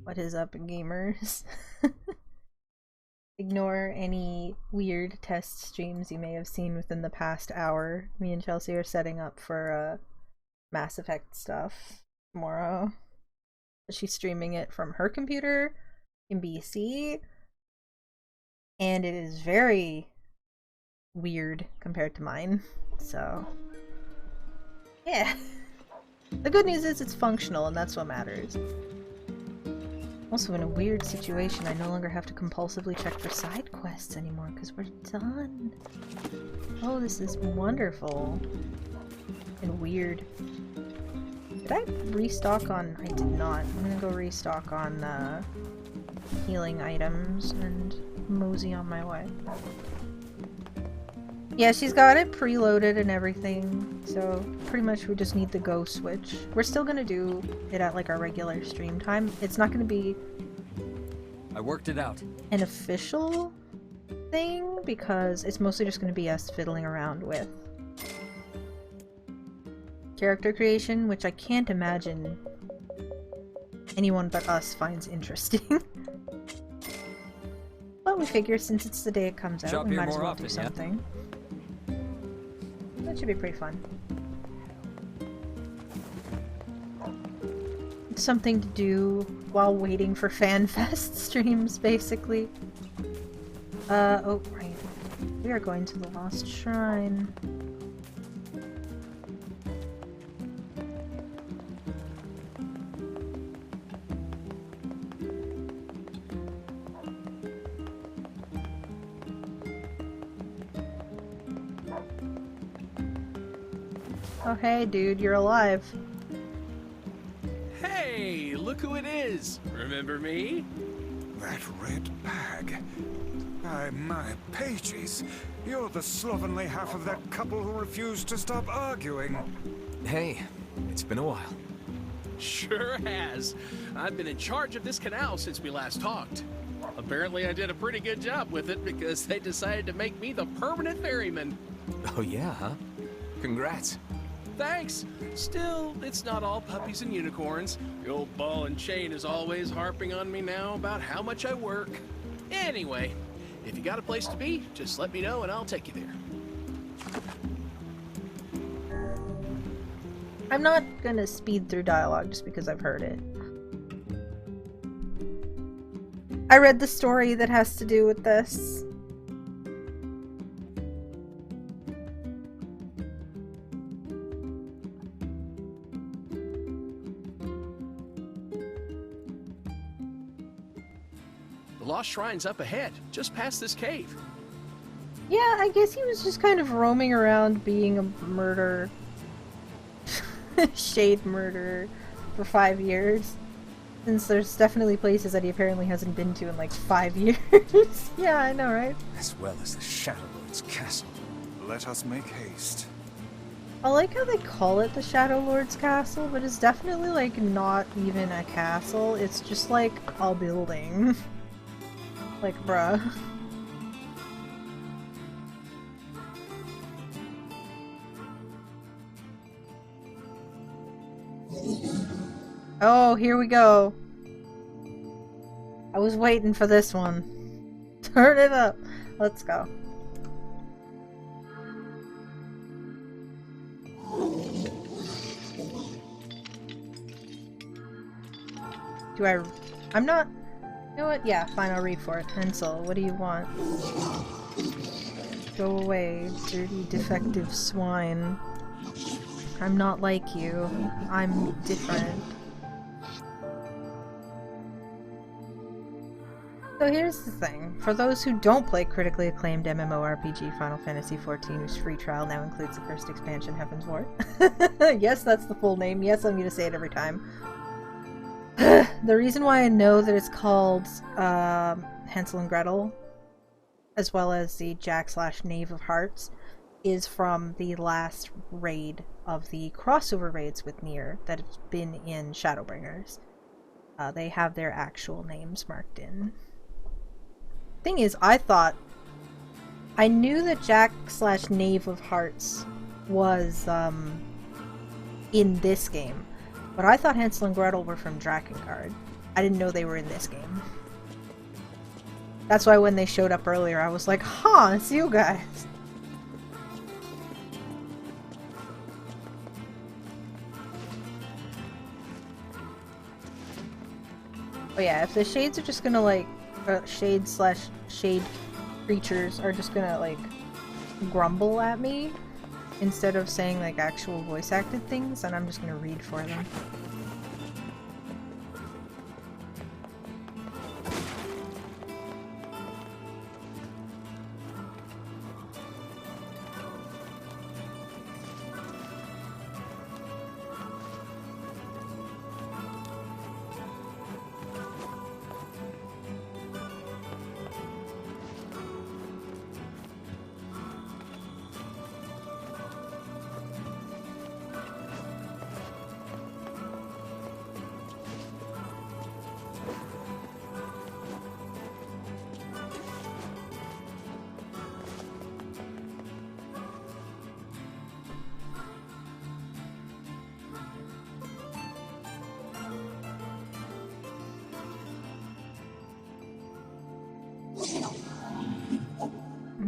What is up, gamers? Ignore any weird test streams you may have seen within the past hour. Me and Chelsea are setting up for Mass Effect stuff tomorrow. She's streaming it from her computer in BC, and it is very weird compared to mine. So, yeah. The good news is it's functional, and that's what matters. Also, in a weird situation, I no longer have to compulsively check for side quests anymore because we're done. Oh, this is wonderful. And weird. Did I restock on... I did not. I'm gonna go restock on healing items and mosey on my way. Yeah, she's got it preloaded and everything, so pretty much we just need the go switch. We're still gonna do it at like our regular stream time. It's not gonna be... I worked it out. ...an official thing, because it's mostly just gonna be us fiddling around with character creation, which I can't imagine anyone but us finds interesting. But we figure since it's the day it comes out, we might as well do something. Yeah? That should be pretty fun. It's something to do while waiting for FanFest streams, basically. Oh, right. We are going to the Lost Shrine. Oh hey dude, you're alive. Hey, look who it is! Remember me? That red bag. My pages. You're the slovenly half of that couple who refused to stop arguing. Hey, it's been a while. Sure has. I've been in charge of this canal since we last talked. Apparently I did a pretty good job with it because they decided to make me the permanent ferryman. Oh yeah, huh? Congrats. Thanks. Still, it's not all puppies and unicorns. The old ball and chain is always harping on me now about how much I work. Anyway, if you got a place to be, just let me know and I'll take you there. I'm not gonna speed through dialogue just because I've heard it. I read the story that has to do with this. The Lost Shrine's up ahead, just past this cave. Yeah, I guess he was just kind of roaming around being a murderer. Shade murderer for 5 years. Since there's definitely places that he apparently hasn't been to in like 5 years. Yeah, I know, right? As well as the Shadow Lord's castle. Let us make haste. I like how they call it the Shadow Lord's castle, but it's definitely like not even a castle. It's just like a building. Like, bruh. Oh, here we go. I was waiting for this one. Turn it up. Let's go. I'm not... You know what? Yeah, fine, I'll read for it. Hansel, what do you want? Go away, dirty, defective swine. I'm not like you. I'm different. So here's the thing. For those who don't play critically acclaimed MMORPG Final Fantasy XIV, whose free trial now includes the first expansion, Heaven's Ward. Yes, that's the full name. Yes, I'm gonna say it every time. The reason why I know that it's called Hansel and Gretel, as well as the Jack/Knave of Hearts, is from the last raid of the crossover raids with NieR that has been in Shadowbringers. They have their actual names marked in. Thing is, I knew that Jack/Knave of Hearts was in this game, but I thought Hansel and Gretel were from Drakengard. I didn't know they were in this game. That's why when they showed up earlier, I was like, huh, it's you guys. But yeah, if the shades are just gonna like, shade/shade creatures are just gonna like grumble at me instead of saying like actual voice acted things, then I'm just gonna read for them.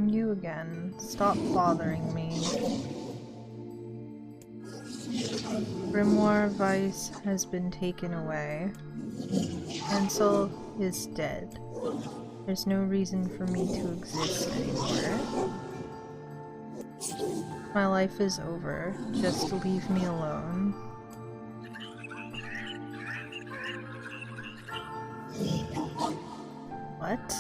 You again. Stop bothering me. Grimoire Vice has been taken away. Ansel is dead. There's no reason for me to exist anymore. My life is over. Just leave me alone. What?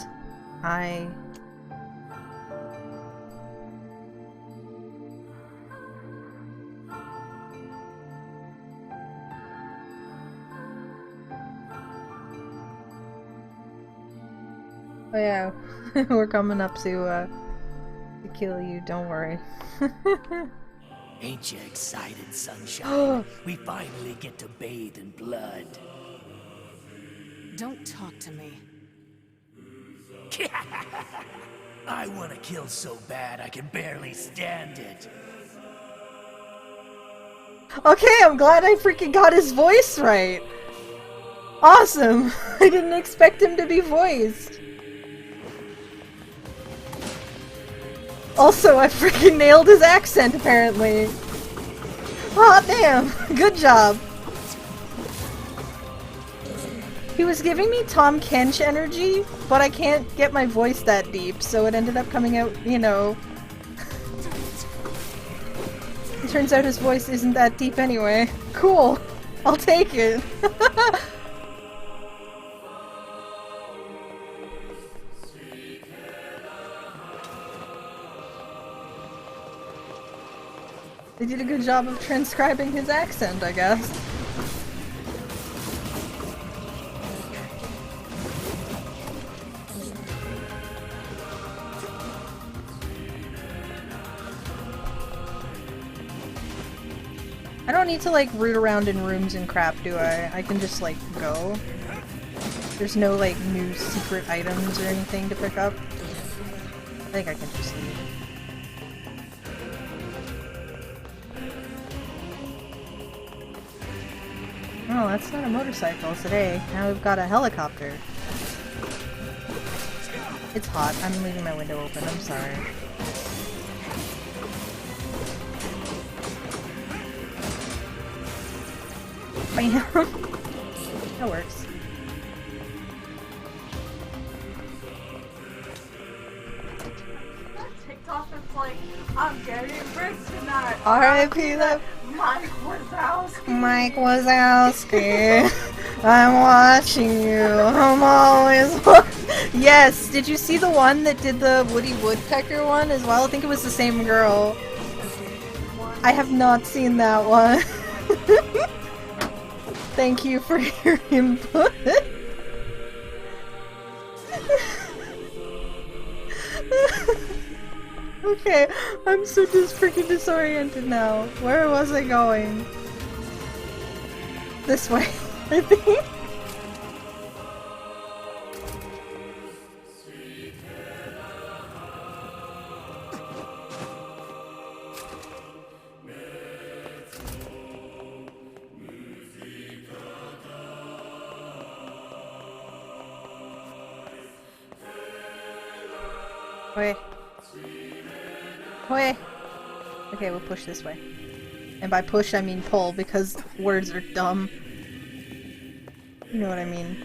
Oh yeah, we're coming up to kill you, don't worry. Ain't you excited, sunshine? We finally get to bathe in blood. Don't talk to me. I want to kill so bad I can barely stand it. Okay, I'm glad I freaking got his voice right! Awesome! I didn't expect him to be voiced. Also, I freaking nailed his accent, apparently. Aw, damn! Good job! He was giving me Tom Kench energy, but I can't get my voice that deep, so it ended up coming out, you know... It turns out his voice isn't that deep anyway. Cool! I'll take it! They did a good job of transcribing his accent, I guess. I don't need to like root around in rooms and crap, do I? I can just like go. There's no like new secret items or anything to pick up. I think I can just leave. Oh, that's not a motorcycle today. Now we've got a helicopter. It's hot. I'm leaving my window open. I'm sorry. Bam! That works. TikTok that's like, I'm getting rich tonight. R.I.P. that Mike Wazowski. Mike Wazowski. I'm watching you. I'm always Yes! Did you see the one that did the Woody Woodpecker one as well? I think it was the same girl. I have not seen that one. Thank you for your input. Okay, I'm so just freaking disoriented now. Where was I going? This way, I think. Way. Way. Okay, we'll push this way. And by push, I mean pull, because words are dumb. You know what I mean.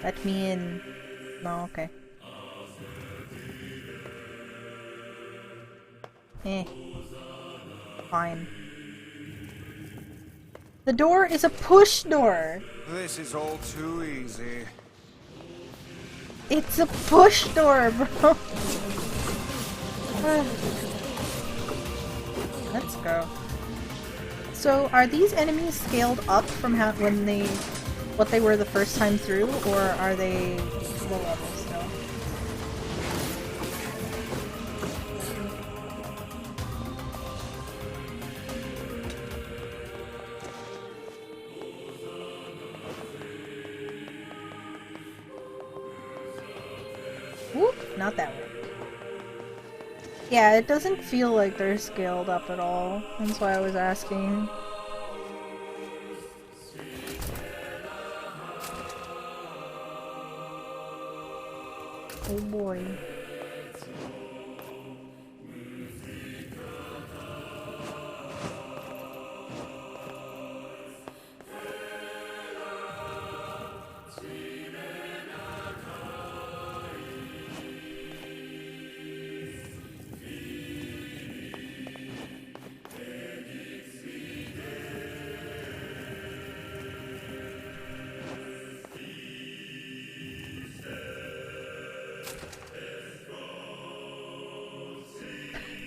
Let me in. No, okay. Eh. Fine. The door is a push door! This is all too easy. It's a push door, bro! Let's go. So, are these enemies scaled up from what they were the first time through, or are they low level still? Whoop! Not that way. Yeah, it doesn't feel like they're scaled up at all. That's why I was asking. Oh boy.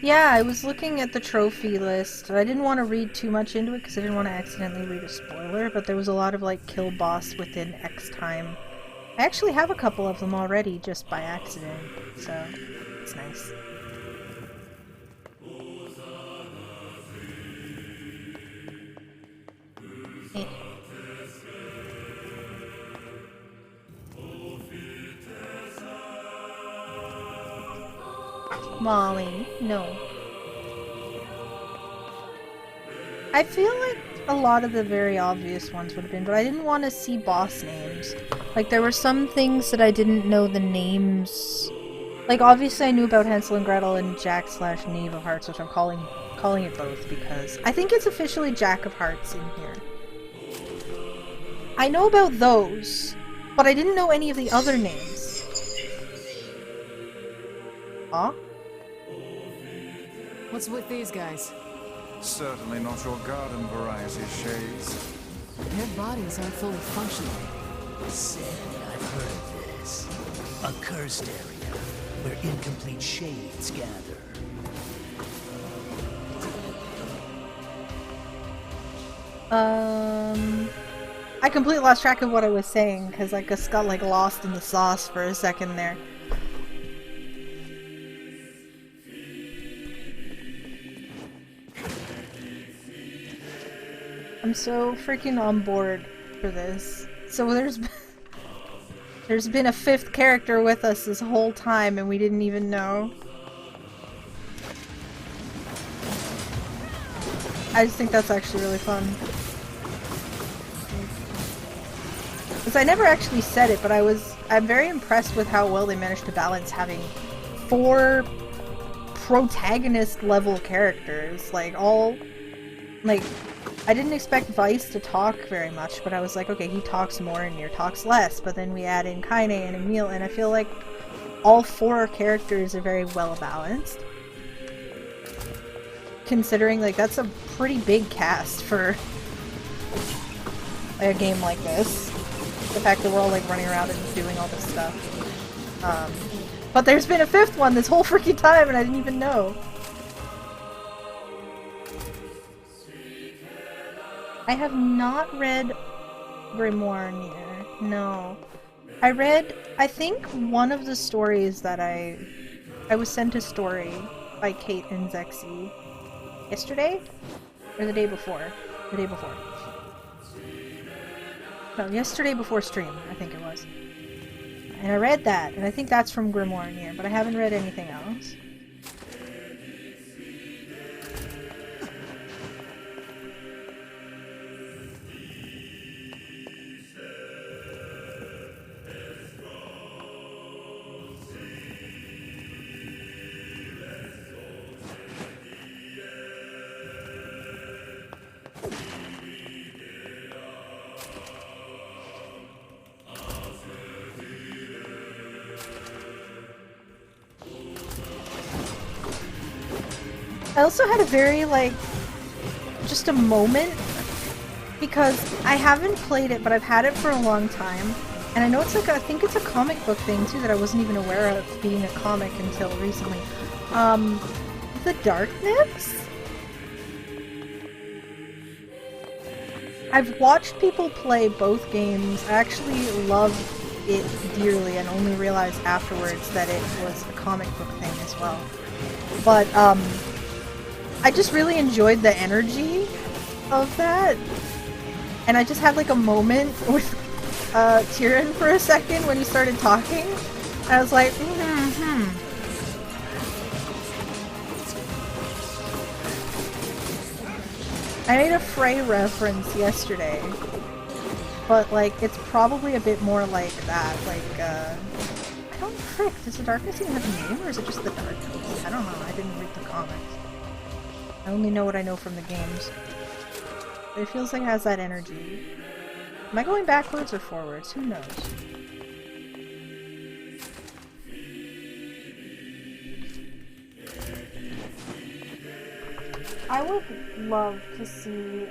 Yeah, I was looking at the trophy list. I didn't want to read too much into it because I didn't want to accidentally read a spoiler, but there was a lot of like kill boss within X time. I actually have a couple of them already just by accident, so it's nice. Eh. Molly, no. I feel like a lot of the very obvious ones would have been, but I didn't want to see boss names. Like, there were some things that I didn't know the names. Like, obviously I knew about Hansel and Gretel and Jack/Knave of Hearts, which I'm calling it both because I think it's officially Jack of Hearts in here. I know about those, but I didn't know any of the other names. Huh? What's with these guys? Certainly not your garden variety shades. Their bodies aren't fully functional. Said I've heard of this. A cursed area where incomplete shades gather. I completely lost track of what I was saying because I just got like lost in the sauce for a second there. I'm so freaking on board for this. So there's been a fifth character with us this whole time and we didn't even know. I just think that's actually really fun. Because I never actually said it, but I'm very impressed with how well they managed to balance having 4 protagonist level characters. Like, I didn't expect Vice to talk very much, but I was like, okay, he talks more and NieR talks less, but then we add in Kaine and Emil, and I feel like all 4 characters are very well balanced. Considering, like, that's a pretty big cast for a game like this. The fact that we're all, like, running around and doing all this stuff. But there's been a 5th one this whole freaking time and I didn't even know. I have not read Grimoire NieR. No. I think one of the stories that I was sent a story by Kate and Zexy yesterday? Or the day before? The day before. No, yesterday before stream, I think it was. And I read that, and I think that's from Grimoire NieR, but I haven't read anything else. I also had a very, like, just a moment, because I haven't played it, but I've had it for a long time, and I know it's like, I think it's a comic book thing too that I wasn't even aware of being a comic until recently. The Darkness? I've watched people play both games. I actually love it dearly and only realized afterwards that it was a comic book thing as well. But, I just really enjoyed the energy of that. And I just had like a moment with Tyrann for a second when he started talking. And I was like, I made a Frey reference yesterday, but like it's probably a bit more like that. Like, I don't frick. Does the Darkness even have a name, or is it just the Darkness? I don't know. I didn't read the comics. I only know what I know from the games. But it feels like it has that energy. Am I going backwards or forwards? Who knows? I would love to see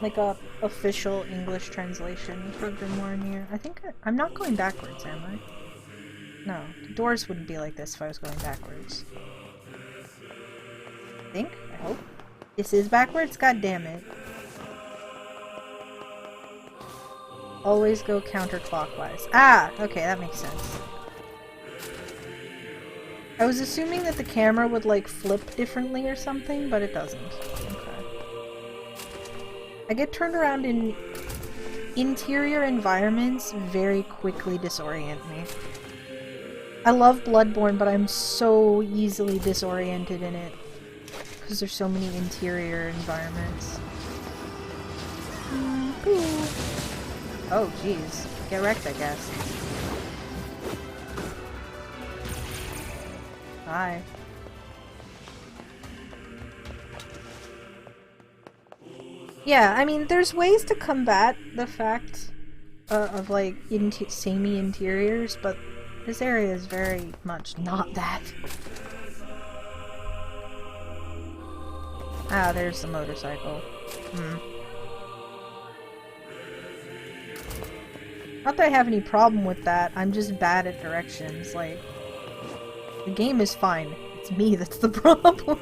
like a official English translation for Grimoire NieR. I think I'm not going backwards, am I? No, the doors wouldn't be like this if I was going backwards. I think? I hope. This is backwards? God damn it. Always go counterclockwise. Ah! Okay, that makes sense. I was assuming that the camera would like flip differently or something, but it doesn't. Okay. I get turned around in interior environments very quickly disorient me. I love Bloodborne, but I'm so easily disoriented in it because there's so many interior environments. Oh jeez. Get wrecked, I guess. Bye. Yeah, I mean, there's ways to combat the fact of like samey interiors, but this area is very much not that. Ah, there's the motorcycle. Not that I have any problem with that, I'm just bad at directions, like... The game is fine. It's me that's the problem.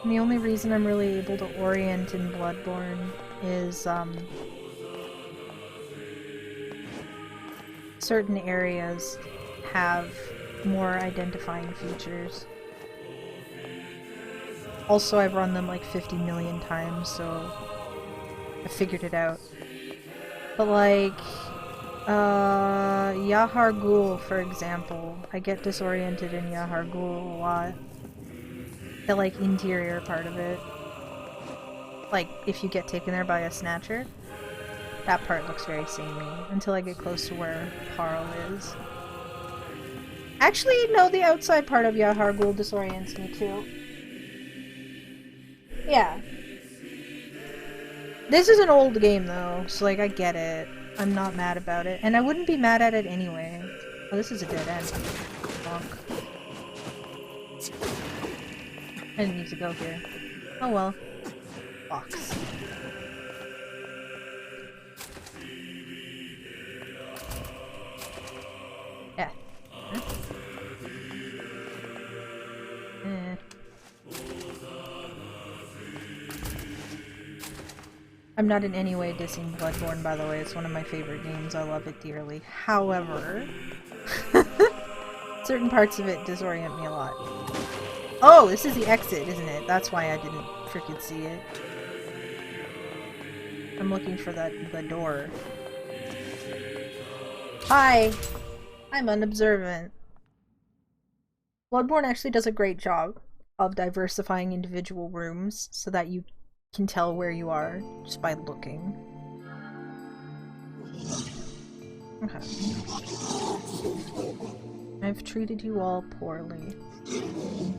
And the only reason I'm really able to orient in Bloodborne is, certain areas have more identifying features. Also, I've run them like 50 million times, so I figured it out. But like... Yahar Ghul, for example. I get disoriented in Yahar Ghul a lot. The, like, interior part of it. Like, if you get taken there by a snatcher. That part looks very samey, until I get close to where Parl is. Actually, no, the outside part of Yahar Ghul disorients me, too. Yeah. This is an old game, though, so, like, I get it. I'm not mad about it, and I wouldn't be mad at it anyway. Oh, this is a dead end. Bonk. I didn't need to go here. Oh well. Box. Yeah. Huh? I'm not in any way dissing Bloodborne, by the way. It's one of my favorite games. I love it dearly. However, certain parts of it disorient me a lot. Oh, this is the exit, isn't it? That's why I didn't freaking see it. I'm looking for the door. Hi! I'm unobservant. Bloodborne actually does a great job of diversifying individual rooms so that you can tell where you are just by looking. Okay. I've treated you all poorly.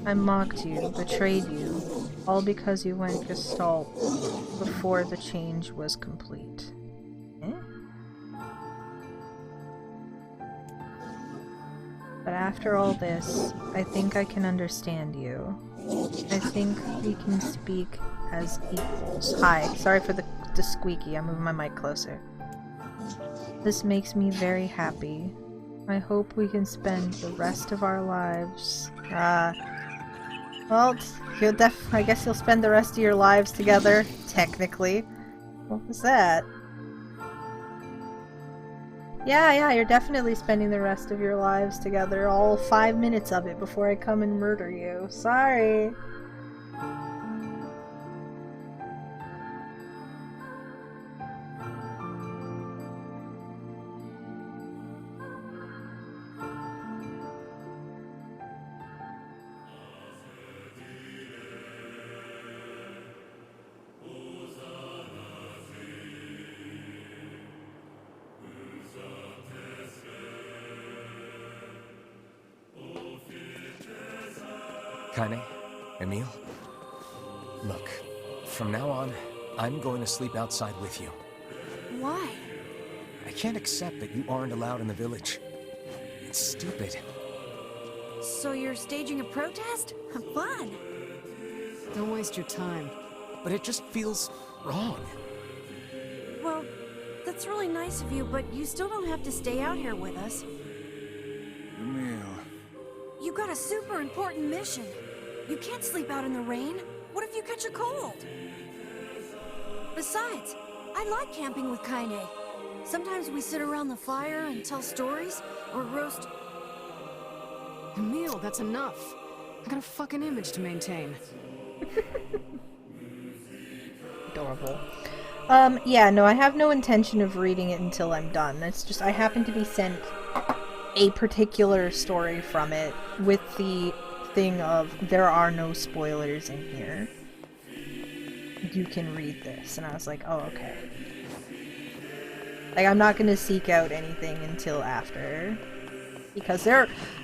I mocked you, betrayed you, all because you went Gestalt before the change was complete. Eh? But after all this, I think I can understand you. I think we can speak as equals. Hi, sorry for the squeaky, I'm moving my mic closer. This makes me very happy. I hope we can spend the rest of our lives, well, I guess you'll spend the rest of your lives together, technically. What was that? Yeah, you're definitely spending the rest of your lives together, all 5 minutes of it before I come and murder you. Sorry. Kaine? Emil? Look, from now on, I'm going to sleep outside with you. Why? I can't accept that you aren't allowed in the village. It's stupid. So you're staging a protest? Fun! Don't waste your time. But it just feels wrong. Well, that's really nice of you, but you still don't have to stay out here with us. Emil. You got a super important mission. You can't sleep out in the rain. What if you catch a cold? Besides, I like camping with Kaine. Sometimes we sit around the fire and tell stories, or roast... Emil, that's enough. I got a fucking image to maintain. Adorable. Yeah, no, I have no intention of reading it until I'm done. It's just, I happen to be sent a particular story from it with the thing of, there are no spoilers in here. You can read this. And I was like, oh, okay. Like, I'm not gonna seek out anything until after. Because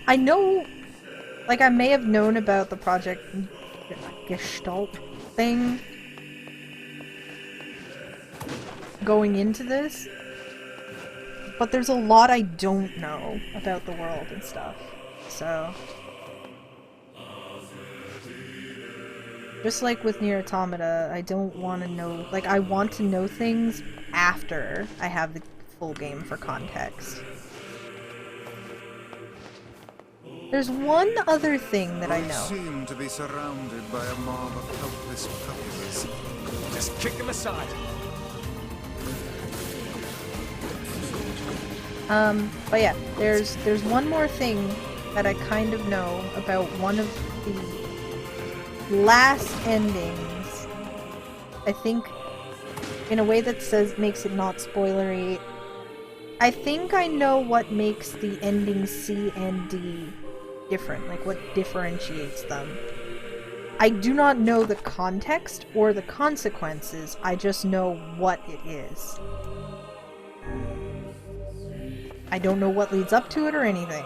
I know, like, I may have known about the Project Gestalt thing going into this, but there's a lot I don't know about the world and stuff, so... Just like with NieR Automata, I don't want to know, like, I want to know things after I have the full game for context. There's one other thing that I know. We seem to be surrounded by a mob of helpless puppies. Just kick them aside. But yeah, there's one more thing that I kind of know about one of the last endings. I think in a way that makes it not spoilery. I think I know what makes the endings C and D different, like what differentiates them. I do not know the context or the consequences, I just know what it is. I don't know what leads up to it or anything.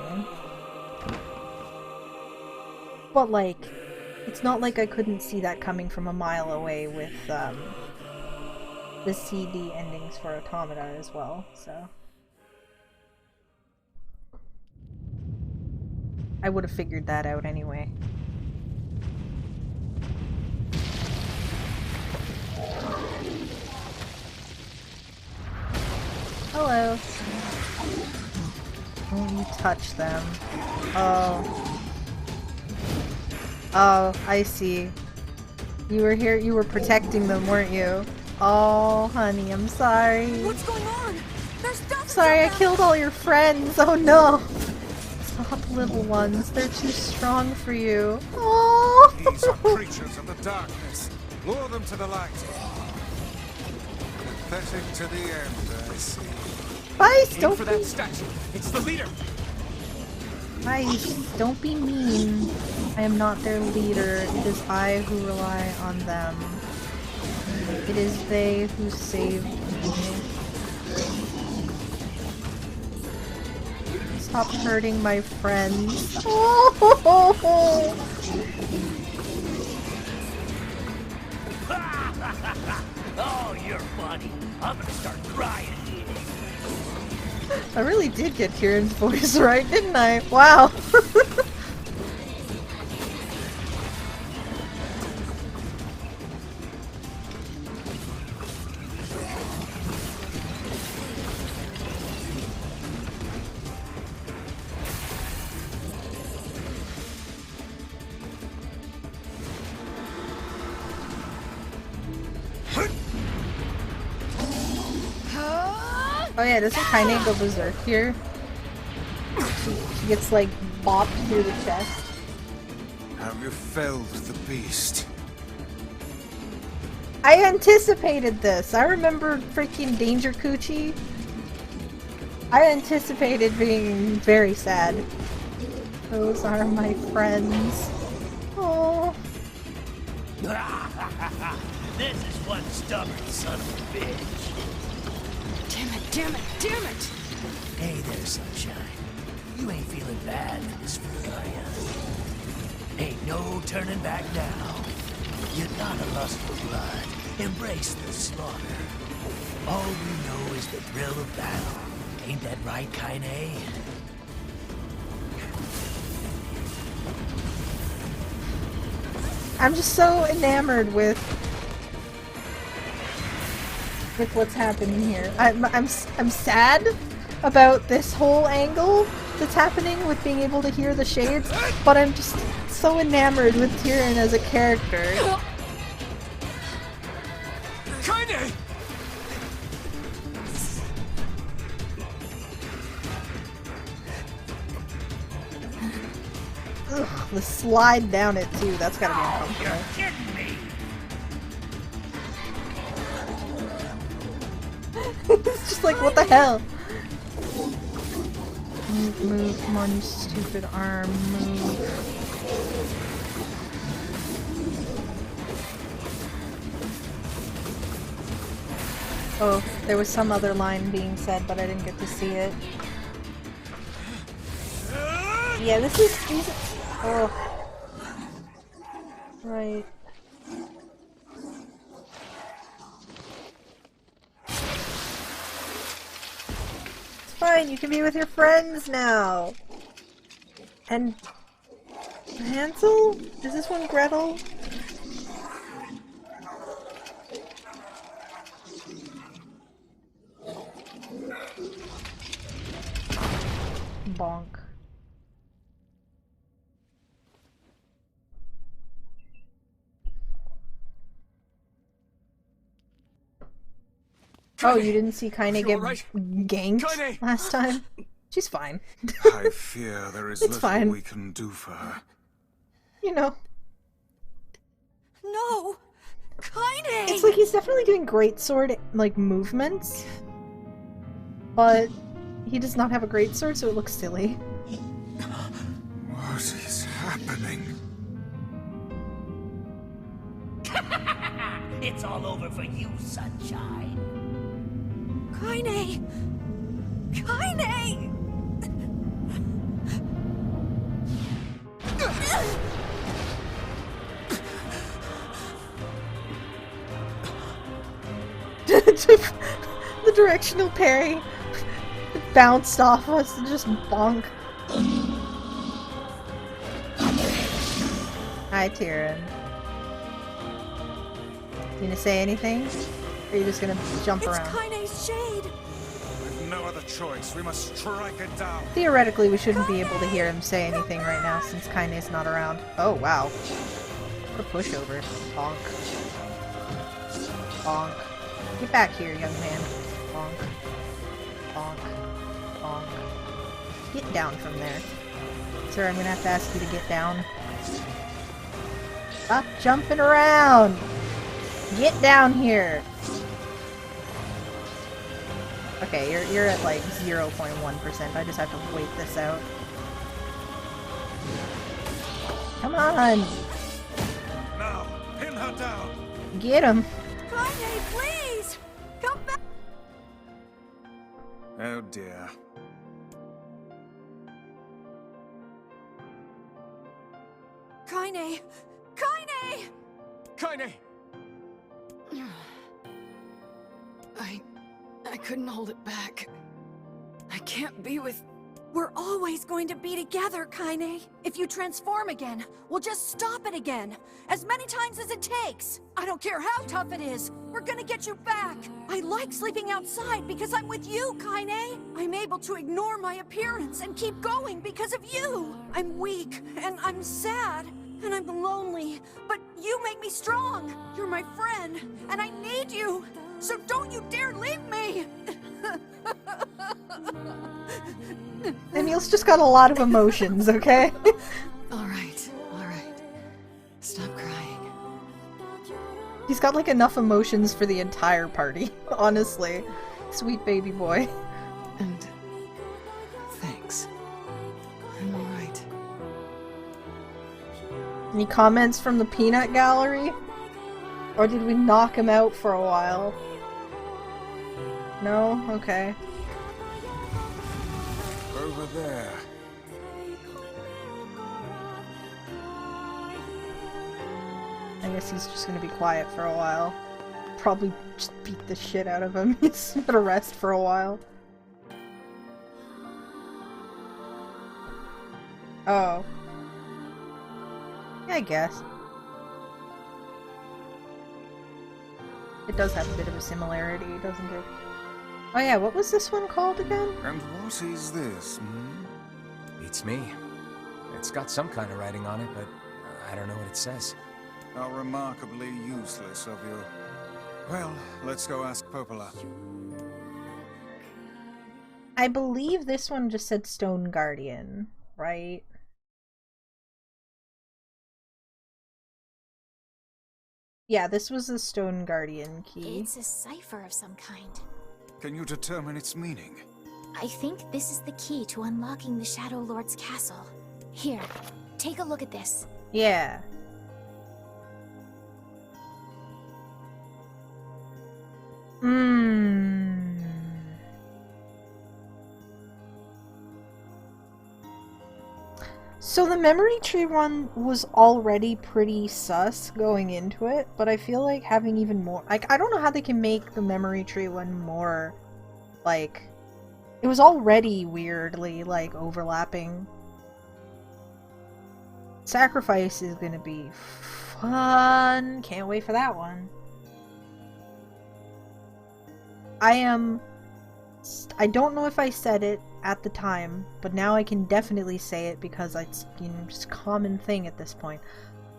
But like, it's not like I couldn't see that coming from a mile away with the CD endings for Automata as well, so... I would have figured that out anyway. Hello. Don't you touch them. Oh. Oh, I see. You were here, you were protecting them, weren't you? Oh, honey, I'm sorry. What's going on? There's stuff. Sorry, I killed all your friends. Oh no. Stop, little ones. They're too strong for you. Oh. These are creatures of the darkness. Lure them to the light. Pathetic to the end, I see. Vice, Aim don't for be... that statue. It's the leader. Vice, don't be mean. I am not their leader. It is I who rely on them. It is they who saved me. Stop hurting my friends. Oh! Oh, you're funny. I'm gonna start crying. I really did get Tyrann's voice right, didn't I? Wow! Oh yeah, doesn't Kaine go berserk here? She gets like bopped through the chest. Have you felled the beast? I anticipated this. I remember freaking Danger Coochie. I anticipated being very sad. Those are my friends. Oh. This is one stubborn son of a bitch. Damn it, damn it, damn it! Hey there, sunshine. You ain't feeling bad for this fool, are ya? Ain't no turning back now. You're not a lust for blood. Embrace the slaughter. All we know is the thrill of battle. Ain't that right, Kaine? I'm just so enamored with what's happening here. I'm sad about this whole angle that's happening with being able to hear the shades, but I'm just so enamored with Tyrann as a character. Kaine! Ugh, the slide down it too, that's gotta be uncomfortable. You're kidding me! It's just like, what the hell? Move, come on, you stupid arm, move. Oh, there was some other line being said, but I didn't get to see it. Yeah, this is... oh. Right. Fine, you can be with your friends now. And Hansel? Is this one Gretel? Bonk. Oh, you didn't see Kaine get ganked last time? She's fine. I fear there is little fine. we can do for her. You know. No! Kaine! It's like he's definitely doing great sword, like, movements. But he does not have a great sword, so it looks silly. What is happening? It's all over for you, sunshine. Kaine! Kaine! The directional parry bounced off us and just bonk. Hi, Tyrann. You gonna say anything? Or are you just gonna jump around? It's Kaine's shade! With no other choice, we must strike it down. Theoretically, we shouldn't be able to hear him say anything right now since Kaine's not around. Oh, wow. What a pushover. Bonk. Bonk. Get back here, young man. Bonk. Bonk. Bonk. Get down from there. Sir, I'm gonna have to ask you to get down. Stop jumping around! Get down here! Okay, you're at like 0.1%. I just have to wait this out. Come on! Now, pin her down. Get him! Kaine, please! Come back! Oh dear. Kaine! Kaine! Kaine! I couldn't hold it back. I can't be with... We're always going to be together, Kaine. If you transform again, we'll just stop it again. As many times as it takes. I don't care how tough it is. We're gonna get you back. I like sleeping outside because I'm with you, Kaine. I'm able to ignore my appearance and keep going because of you. I'm weak, and I'm sad, and I'm lonely. But you make me strong. You're my friend, and I need you. So don't you dare leave me! Emil's just got a lot of emotions, okay? Alright, alright. Stop crying. He's got like enough emotions for the entire party, honestly. Sweet baby boy. And... thanks. I'm alright. Any comments from the peanut gallery? Or did we knock him out for a while? No? Okay. Over there. I guess he's just gonna be quiet for a while. Probably just beat the shit out of him. He's gonna rest for a while. Oh. Yeah, I guess. It does have a bit of a similarity, doesn't it? Oh yeah, what was this one called again? And what is this, Beats me. It's got some kind of writing on it, but I don't know what it says. How remarkably useless of you. Well, let's go ask Popola. I believe this one just said Stone Guardian, right? Yeah, this was the Stone Guardian key. It's a cipher of some kind. Can you determine its meaning? I think this is the key to unlocking the Shadow Lord's castle. Here, take a look at this. Yeah. So the memory tree one was already pretty sus going into it, but I feel like having even more... Like, I don't know how they can make the memory tree one more, like... It was already weirdly, like, overlapping. Sacrifice is gonna be fun. Can't wait for that one. I don't know if I said it at the time, but now I can definitely say it because it's, you know, just a common thing at this point.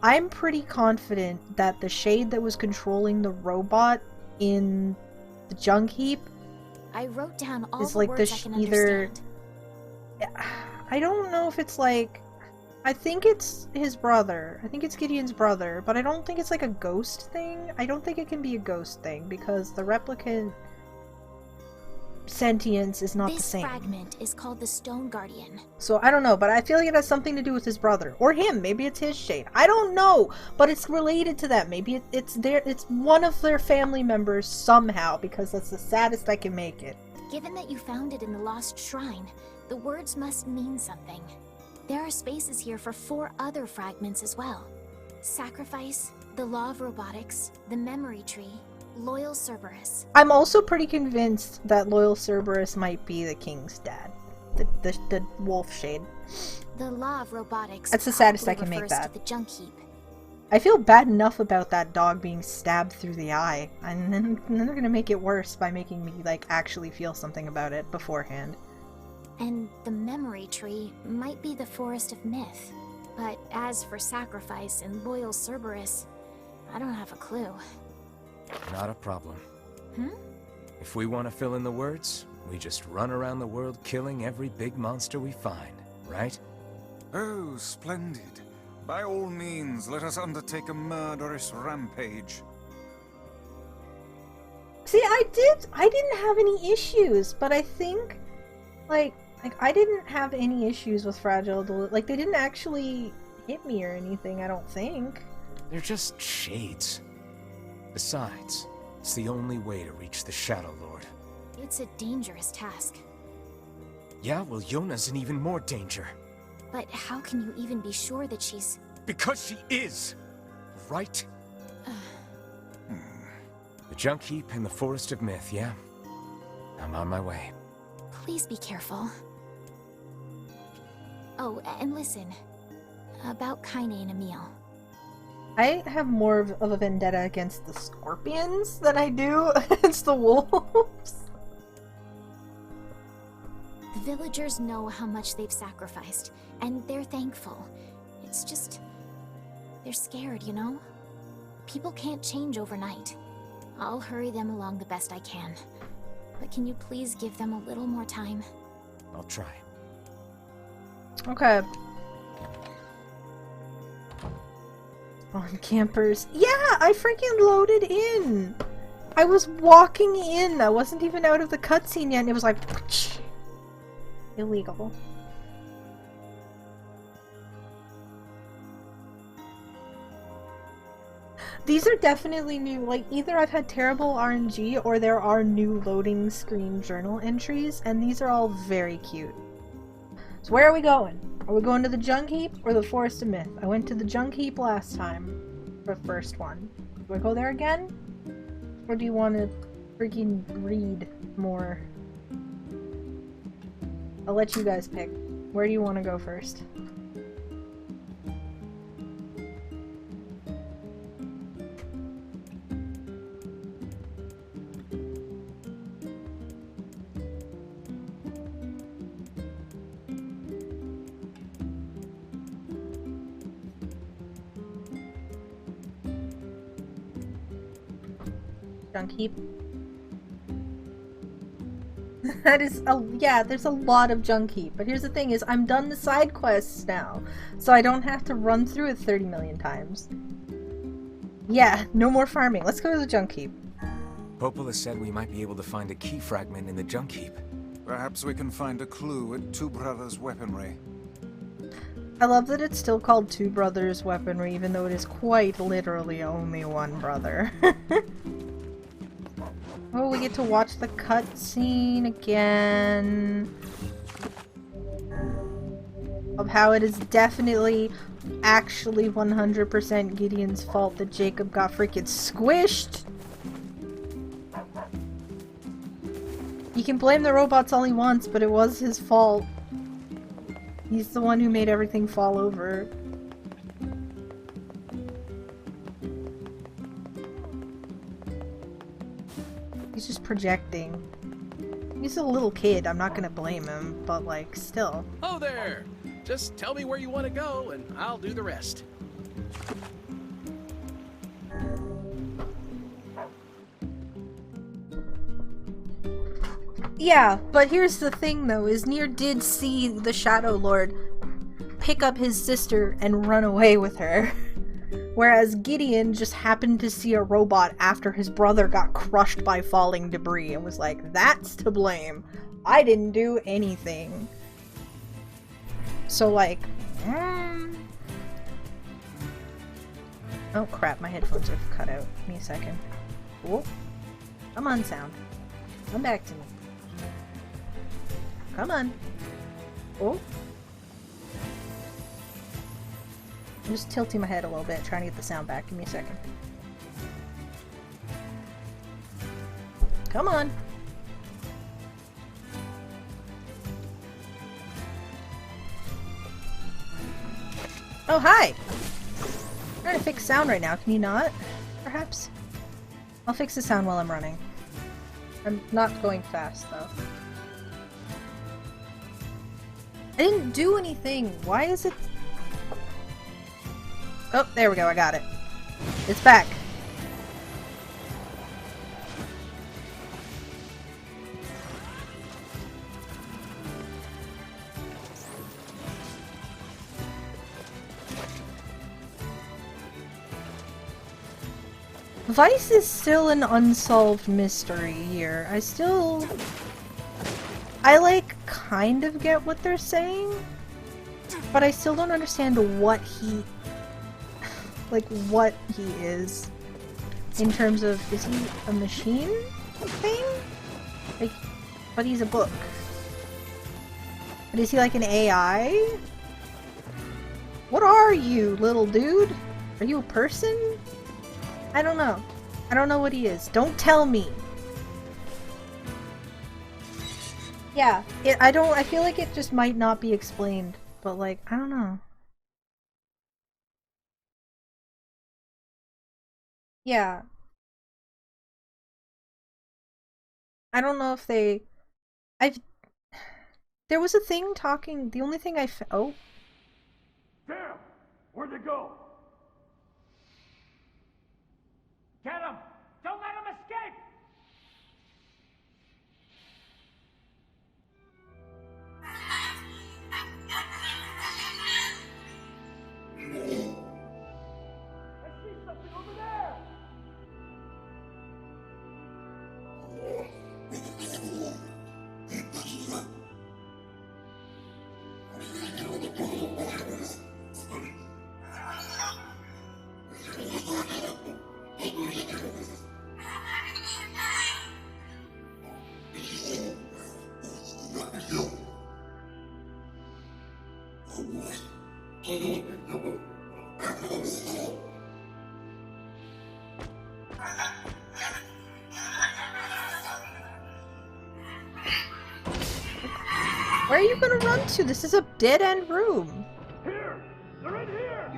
I'm pretty confident that the shade that was controlling the robot in the junk heap I wrote down all is the like words I can either... understand. I don't know if it's like... I think it's his brother. I think it's Gideon's brother, but I don't think it's like a ghost thing. I don't think it can be a ghost thing because the replicant sentience is not the same. This fragment is called the Stone Guardian. So I don't know, but I feel like it has something to do with his brother or him. Maybe it's his shade. I don't know, but it's related to that. Maybe it's one of their family members somehow, because that's the saddest I can make it. Given that you found it in the lost shrine, the words must mean something. There are spaces here for 4 other fragments as well. Sacrifice, the Law of Robotics, the Memory Tree, Loyal Cerberus. I'm also pretty convinced that Loyal Cerberus might be the king's dad. The wolf shade. The Law of Robotics. That's the saddest I can probably make refers that. to the junk heap. I feel bad enough about that dog being stabbed through the eye, and then they're gonna make it worse by making me, like, actually feel something about it beforehand. And the Memory Tree might be the Forest of Myth. But as for Sacrifice and Loyal Cerberus, I don't have a clue. Not a problem. Hmm? If we want to fill in the words, we just run around the world killing every big monster we find, right? Oh, splendid. By all means, let us undertake a murderous rampage. See, I didn't have any issues, but I think, like I didn't have any issues with Fragile Delusion. Like, they didn't actually hit me or anything, I don't think. They're just shades. Besides, it's the only way to reach the Shadow Lord. It's a dangerous task. Yeah, well, Yona's in even more danger. But how can you even be sure that she's... Because she is! Right? The junk heap and the Forest of Myth, yeah? I'm on my way. Please be careful. Oh, and listen. About Kaine and Emil. I have more of a vendetta against the scorpions than I do against the wolves. The villagers know how much they've sacrificed, and they're thankful. It's just... they're scared, you know? People can't change overnight. I'll hurry them along the best I can. But can you please give them a little more time? I'll try. Okay. On campers. Yeah, I freaking loaded in. I was walking in. I wasn't even out of the cutscene yet, and it was like... illegal. These are definitely new. Like, either I've had terrible RNG or there are new loading screen journal entries, and these are all very cute. So where are we going? Are we going to the Junk Heap or the Forest of Myth? I went to the Junk Heap last time for the first one. Do I go there again? Or do you want to freaking read more? I'll let you guys pick. Where do you want to go first? Junk Heap. That is yeah, there's a lot of Junk Heap, but here's the thing is I'm done the side quests now, so I don't have to run through it 30 million times. Yeah, no more farming. Let's go to the Junk Heap. Popola said we might be able to find a key fragment in the Junk Heap. Perhaps we can find a clue at Two Brothers' weaponry. I love that it's still called Two Brothers Weaponry, even though it is quite literally only one brother. Oh, we get to watch the cutscene again. Of how it is definitely, actually 100% Gideon's fault that Jacob got freaking squished. You can blame the robots all he wants, but it was his fault. He's the one who made everything fall over. He's just projecting. He's a little kid, I'm not gonna blame him, but like, still. Oh there! Just tell me where you want to go, and I'll do the rest. Yeah, but here's the thing though, is NieR did see the Shadow Lord pick up his sister and run away with her. Whereas Gideon just happened to see a robot after his brother got crushed by falling debris and was like, that's to blame. I didn't do anything. So like, oh crap, my headphones are cut out. Give me a second. Oh, come on, sound. Come back to me. Come on. Oh. I'm just tilting my head a little bit, trying to get the sound back. Give me a second. Come on. Oh, hi! I'm trying to fix sound right now. Can you not? Perhaps? I'll fix the sound while I'm running. I'm not going fast, though. I didn't do anything! Why is it... Oh, there we go, I got it. It's back. Vice is still an unsolved mystery here. I like kind of get what they're saying, but I still don't understand what he is in terms of, is he a machine thing? Like, but he's a book. But is he like an AI? What are you, little dude? Are you a person? I don't know. I don't know what he is. Don't tell me. Yeah, I feel like it just might not be explained, but like, I don't know. Yeah. I don't know if they... I've... There was a thing talking... The only thing oh. Damn! Where'd they go? Get him! Don't let him escape! I see something over there! Where are you gonna run to? This is a dead-end room. Here! They're in here!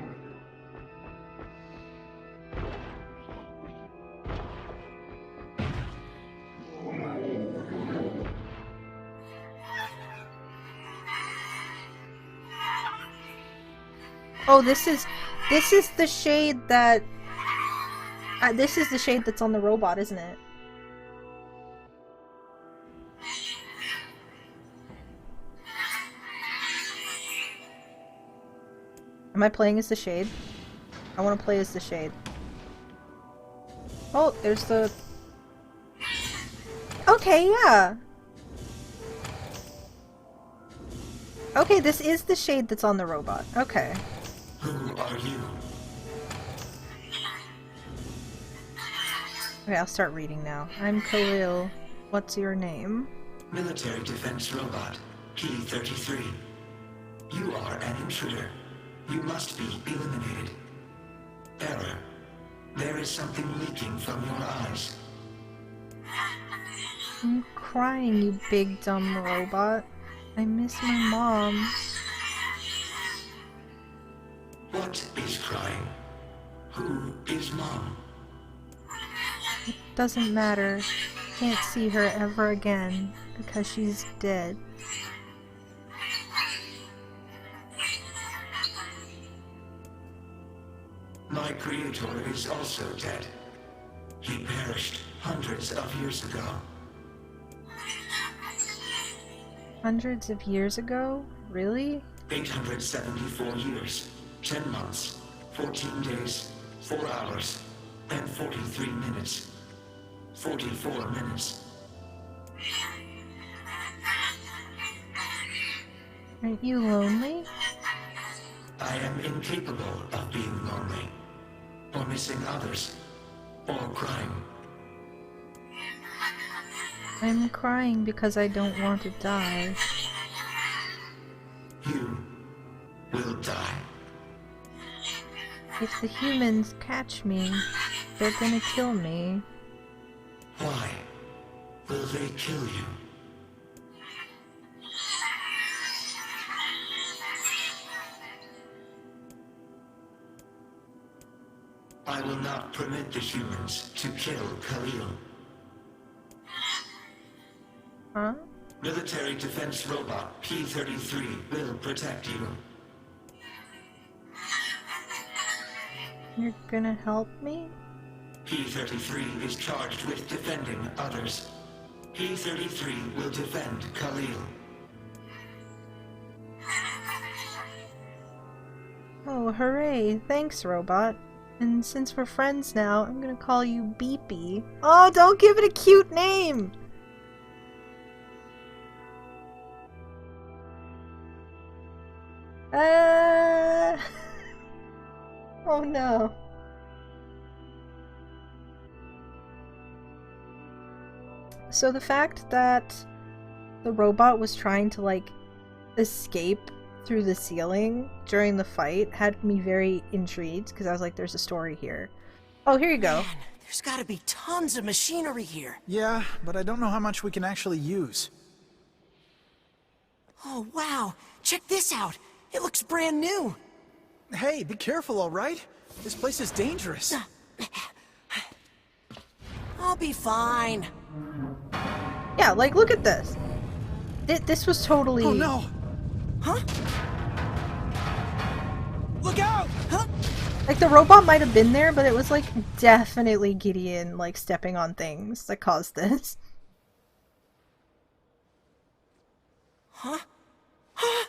Oh, this is the shade that... this is the shade that's on the robot, isn't it? Am I playing as the shade? I want to play as the shade. Oh, there's the... Okay, yeah! Okay, this is the shade that's on the robot. Okay. Who are you? Okay, I'll start reading now. I'm Khalil. What's your name? Military defense robot, P-33. You are an intruder. You must be eliminated. Error. There is something leaking from your eyes. I'm crying, you big dumb robot. I miss my mom. What is crying? Who is Mom? It doesn't matter. Can't see her ever again because she's dead. My creator is also dead. He perished hundreds of years ago. Hundreds of years ago? Really? 874 years, 10 months, 14 days, 4 hours, and 43 minutes. 44 minutes. Aren't you lonely? I am incapable of being lonely, or missing others, or crying. I'm crying because I don't want to die. You will die. If the humans catch me, they're gonna kill me. Why will they kill you? I will not permit the humans to kill Khalil. Huh? Military defense robot P-33 will protect you. You're gonna help me? P-33 is charged with defending others. P-33 will defend Khalil. Oh, hooray. Thanks, robot. And since we're friends now, I'm gonna call you Beepy. Oh, don't give it a cute name! Oh no. So the fact that the robot was trying to, like, escape through the ceiling during the fight had me very intrigued, because I was like, there's a story here. Oh, here you go. Man, there's gotta be tons of machinery here. Yeah, but I don't know how much we can actually use. Oh, wow. Check this out. It looks brand new. Hey, be careful, all right? This place is dangerous. I'll be fine. Yeah, like, look at this. This was totally... Oh, no. Huh? Look out! Huh? Like, the robot might have been there, but it was, like, definitely Gideon, like, stepping on things that caused this. Huh? Huh?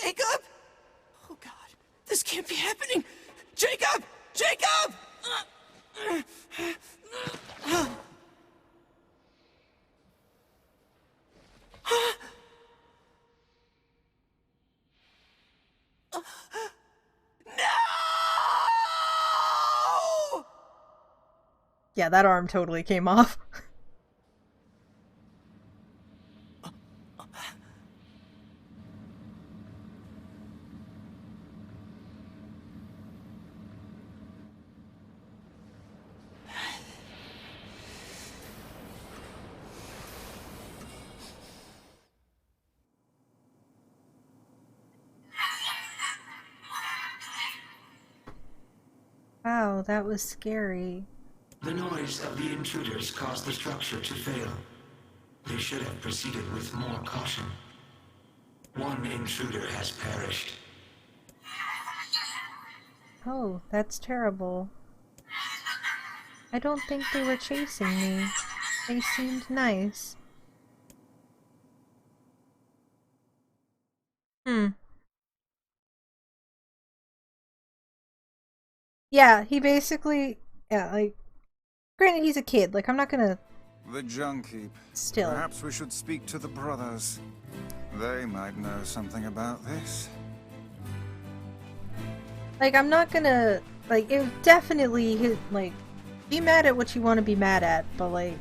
Jacob? Oh god, this can't be happening! Jacob! Jacob! No! Yeah, that arm totally came off. Wow, that was scary. The noise of the intruders caused the structure to fail. They should have proceeded with more caution. One intruder has perished. Oh, that's terrible. I don't think they were chasing me. They seemed nice. Yeah, he basically... Yeah, like... Granted, he's a kid. Like, I'm not gonna... The junk heap. Still. Perhaps we should speak to the brothers. They might know something about this. Like, I'm not gonna... Like, it definitely... Like, be mad at what you want to be mad at, but, like...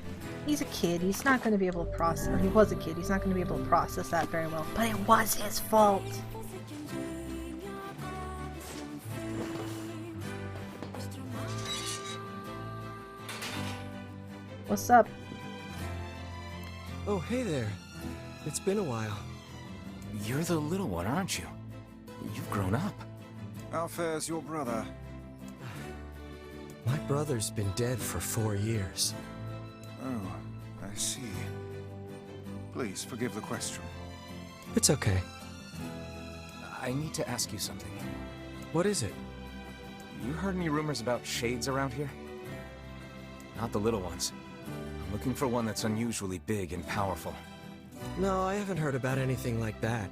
He's a kid. He's not gonna be able to process... Or he was a kid. He's not gonna be able to process that very well. But it was his fault! What's up? Oh, hey there. It's been a while. You're the little one, aren't you? You've grown up. How fares your brother? My brother's been dead for 4 years. Oh, I see. Please forgive the question. It's okay. I need to ask you something. What is it? You heard any rumors about shades around here? Not the little ones. I'm looking for one that's unusually big and powerful. No, I haven't heard about anything like that.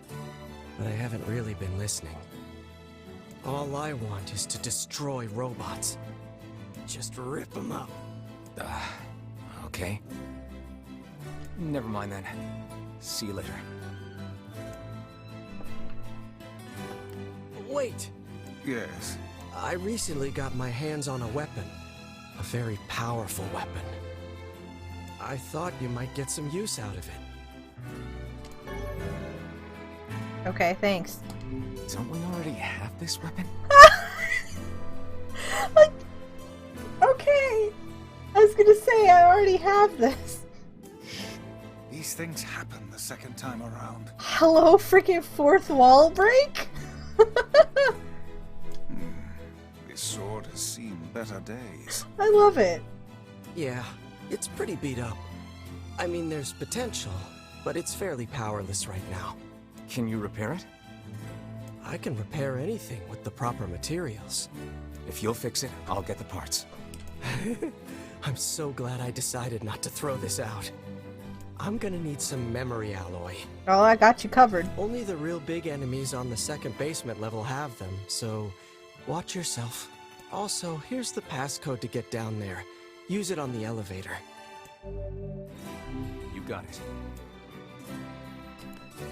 But I haven't really been listening. All I want is to destroy robots. Just rip them up. Okay. Never mind then. See you later. Wait! Yes? I recently got my hands on a weapon. A very powerful weapon. I thought you might get some use out of it. Okay, thanks. Don't we already have this weapon? Like, okay! I was gonna say, I already have this. These things happen the second time around. Hello, freaking fourth wall break? This sword has seen better days. I love it. Yeah, it's pretty beat up. I mean, there's potential, but it's fairly powerless right now. Can you repair it? I can repair anything with the proper materials. If you'll fix it, I'll get the parts. I'm so glad I decided not to throw this out. I'm gonna need some memory alloy. Oh, I got you covered. Only the real big enemies on the second basement level have them, so watch yourself. Also, here's the passcode to get down there. Use it on the elevator. You got it.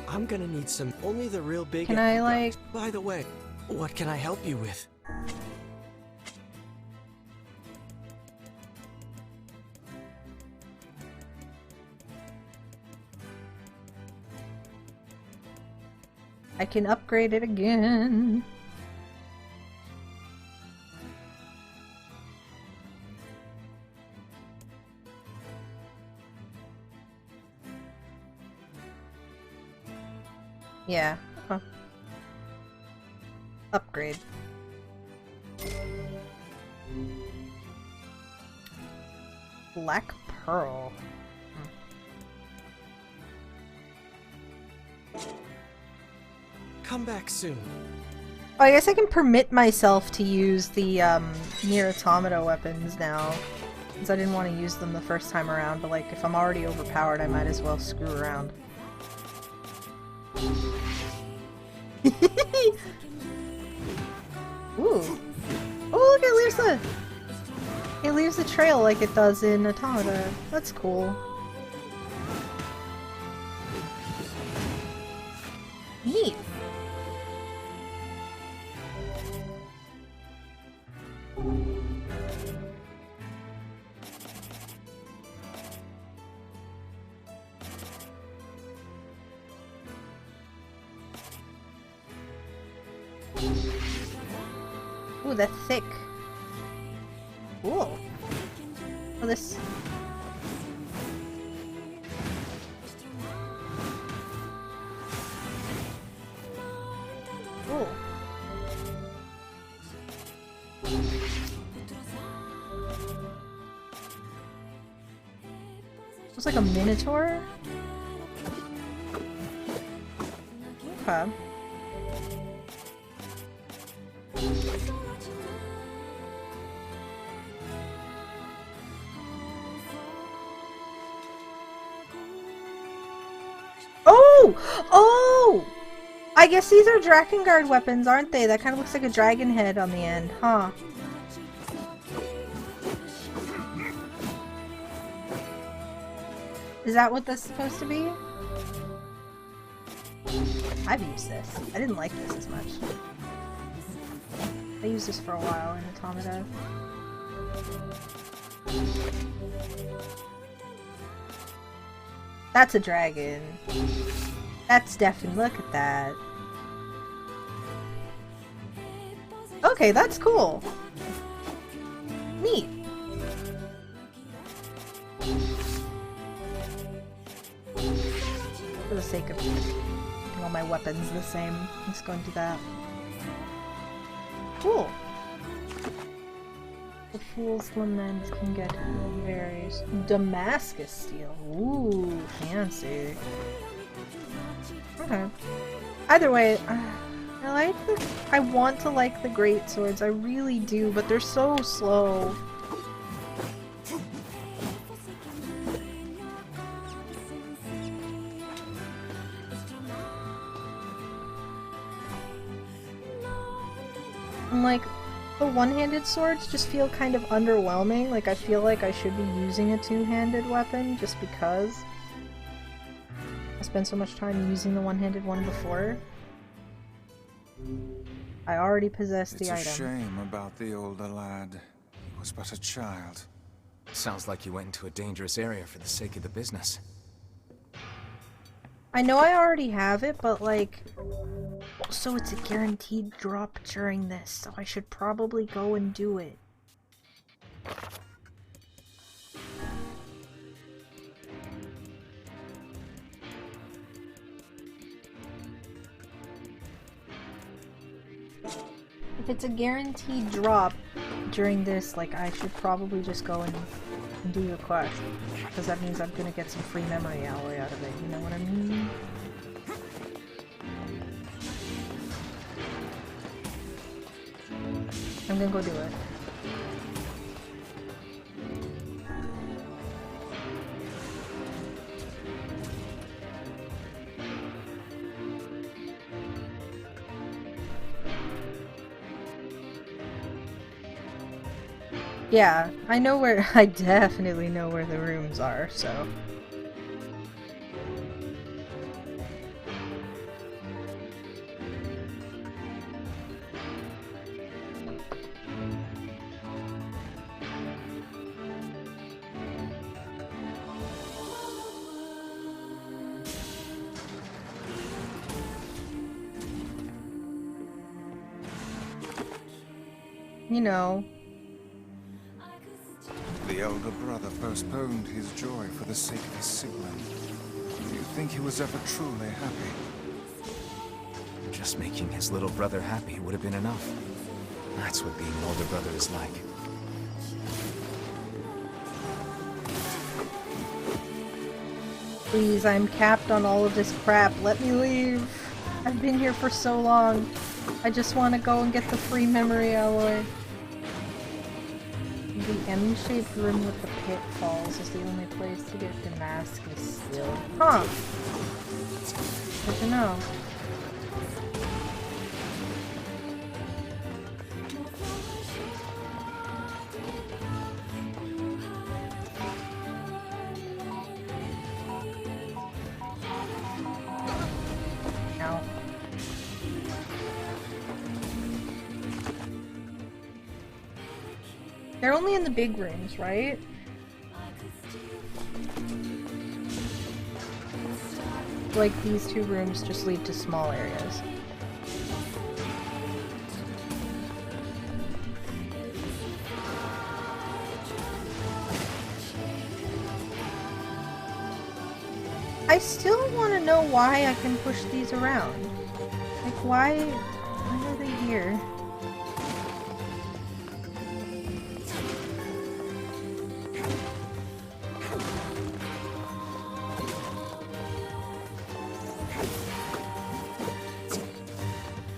I'm gonna need some only the real big... Can I, like... By the way, what can I help you with? I can upgrade it again. Yeah. Huh. Upgrade. Black Pearl. Come back soon. Oh, I guess I can permit myself to use the NieR Automata weapons now. Because I didn't want to use them the first time around, but like, if I'm already overpowered, I might as well screw around. Ooh. Oh, look, it leaves the... It leaves the trail like it does in Automata. That's cool. Neat. Ooh, that's thick. Cool. Oh, this... Cool. Looks like a minotaur? Okay. Oh! Oh! I guess these are Drakengard weapons, aren't they? That kind of looks like a dragon head on the end, huh? Is that what that's supposed to be? I've used this. I didn't like this as much. I used this for a while in Automata. That's a dragon. That's definitely... Look at that. Okay, that's cool. Neat. For the sake of keeping all my weapons the same, I'm just going to do that. Cool. The Fool's Lament can get various... Damascus steel. Ooh, fancy. Okay. Either way, I like the... I want to like the great swords, I really do, but they're so slow. And like, the one-handed swords just feel kind of underwhelming, like I feel like I should be using a two-handed weapon just because I spent so much time using the one-handed one before. I already possess the item. It's a shame about the older lad. He was but a child. Sounds like you went into a dangerous area for the sake of the business. I know I already have it, but like... So it's a guaranteed drop during this, so I should probably go and do it. If it's a guaranteed drop during this, like, I should probably just go and do the quest. Because that means I'm gonna get some free memory alloy out of it, you know what I mean? I'm gonna go do it. Yeah, I know where- I definitely know where the rooms are, so... You know... The elder brother postponed his joy for the sake of his sibling. Do you think he was ever truly happy? Just making his little brother happy would have been enough. That's what being an older brother is like. Please, I'm capped on all of this crap. Let me leave. I've been here for so long. I just want to go and get the free memory alloy. The M-shaped room with the pitfalls is the only place to get Damascus steel. Huh. Good to know. Ow. They're only in the big rooms, right? Like, these two rooms just lead to small areas. I still want to know why I can push these around. Like, why are they here?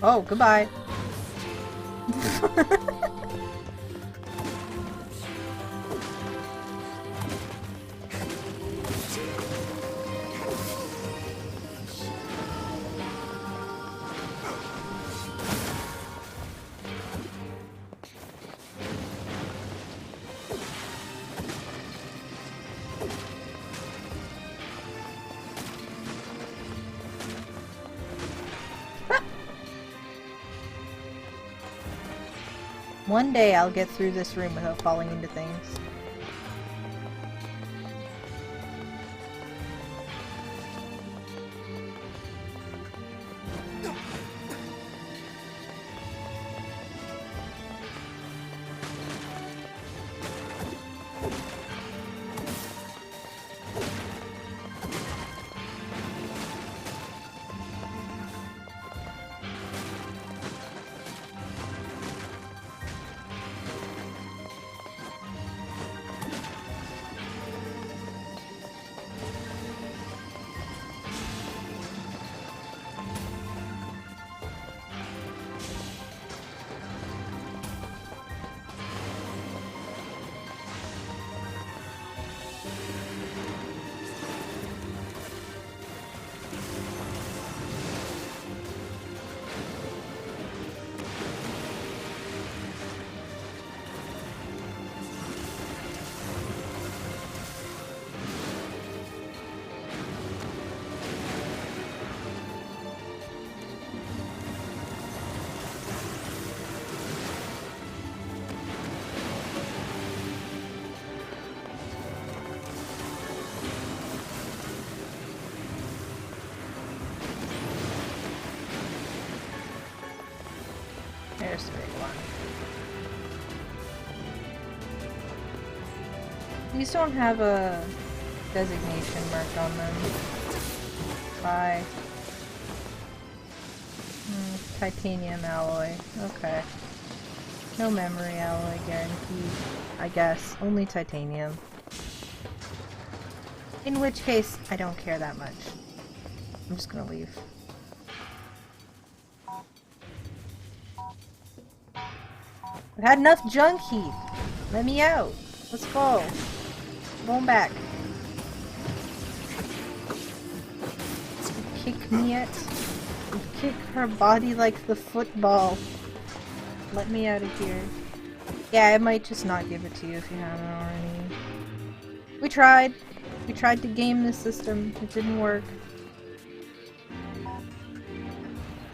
Oh, goodbye. One day I'll get through this room without falling into things. There's the big one. These don't have a designation mark on them. Bye. Titanium alloy. Okay. No memory alloy guaranteed. I guess. Only titanium. In which case, I don't care that much. I'm just gonna leave. I've had enough junk, Heath. Let me out. Let's go. Going back. Kick me at. Kick her body like the football. Let me out of here. Yeah, I might just not give it to you if you haven't already. We tried. We tried to game this system. It didn't work.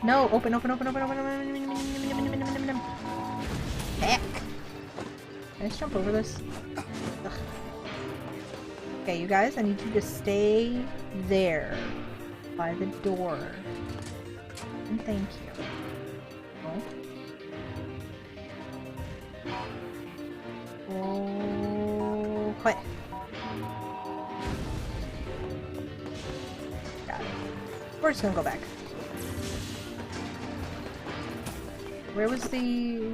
No, open, open, open, open, open, open. Heck! Can I just jump over this? Ugh. Okay, you guys, I need you to stay there by the door. And thank you. Oh, quiet. Got it. We're just gonna go back. Where was the...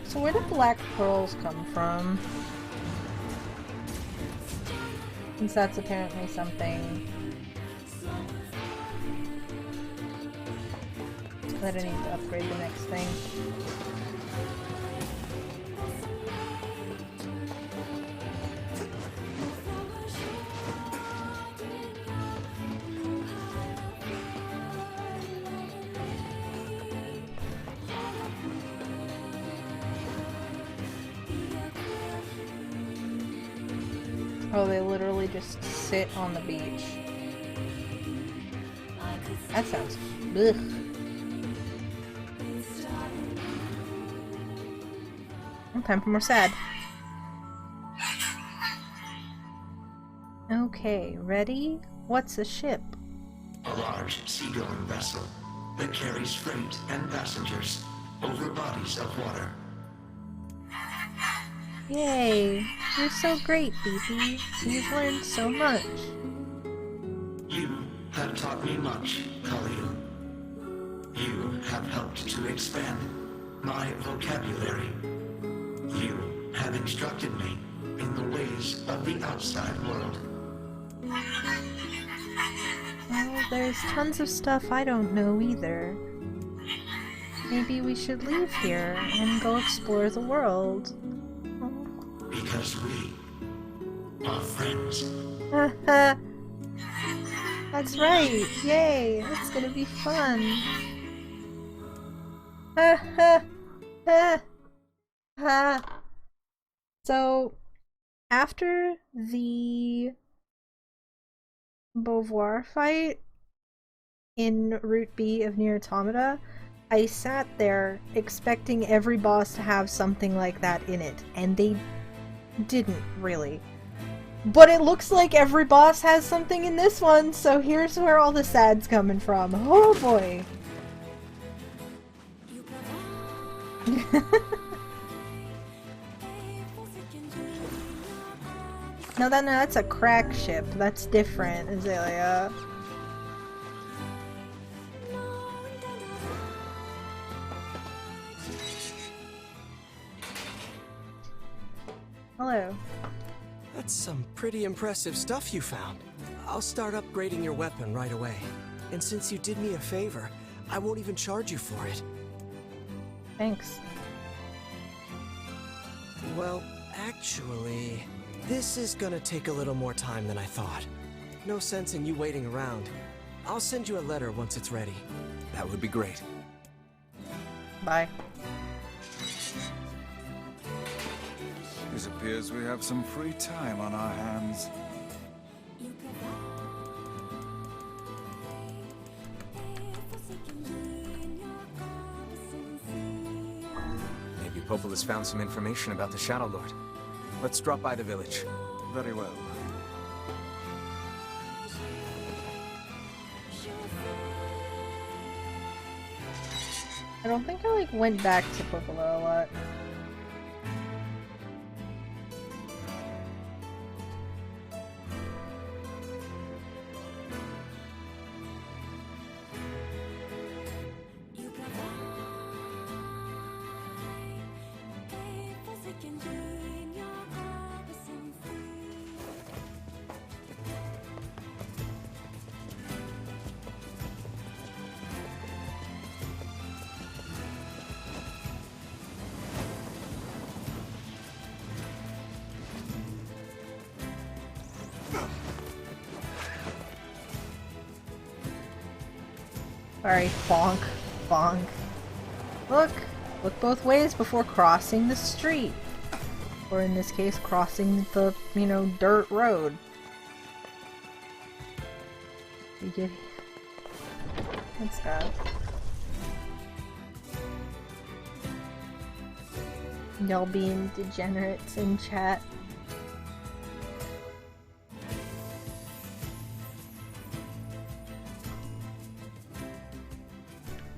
So where did black pearls come from? Since that's apparently something that I need to upgrade the next thing. Oh, they literally just sit on the beach. That sounds... ugh. Time for more sad. Okay, ready? What's a ship? A large seagoing vessel that carries freight and passengers over bodies of water. Yay! You're so great, Beefy. You've learned so much. You have taught me much, Khalil. You have helped to expand my vocabulary. You have instructed me in the ways of the outside world. Well, there's tons of stuff I don't know either. Maybe we should leave here and go explore the world. Because we are friends. That's right! Yay! It's gonna be fun! So, after the Beauvoir fight in Route B of NieR Automata, I sat there expecting every boss to have something like that in it, and they didn't really. But it looks like every boss has something in this one, so here's where all the sad's coming from. Oh boy! No, that's a crack ship. That's different, Azalea. Hello. That's some pretty impressive stuff you found. I'll start upgrading your weapon right away. And since you did me a favor, I won't even charge you for it. Thanks. Well, actually, this is gonna take a little more time than I thought. No sense in you waiting around. I'll send you a letter once it's ready. That would be great. Bye. It appears we have some free time on our hands. Maybe Popol has found some information about the Shadow Lord. Let's drop by the village. Very well. I don't think I went back to Popolo a lot. Alright, bonk, bonk. Look! Look both ways before crossing the street. Or in this case, crossing the, you know, dirt road. You get... What's that? Y'all being degenerates in chat.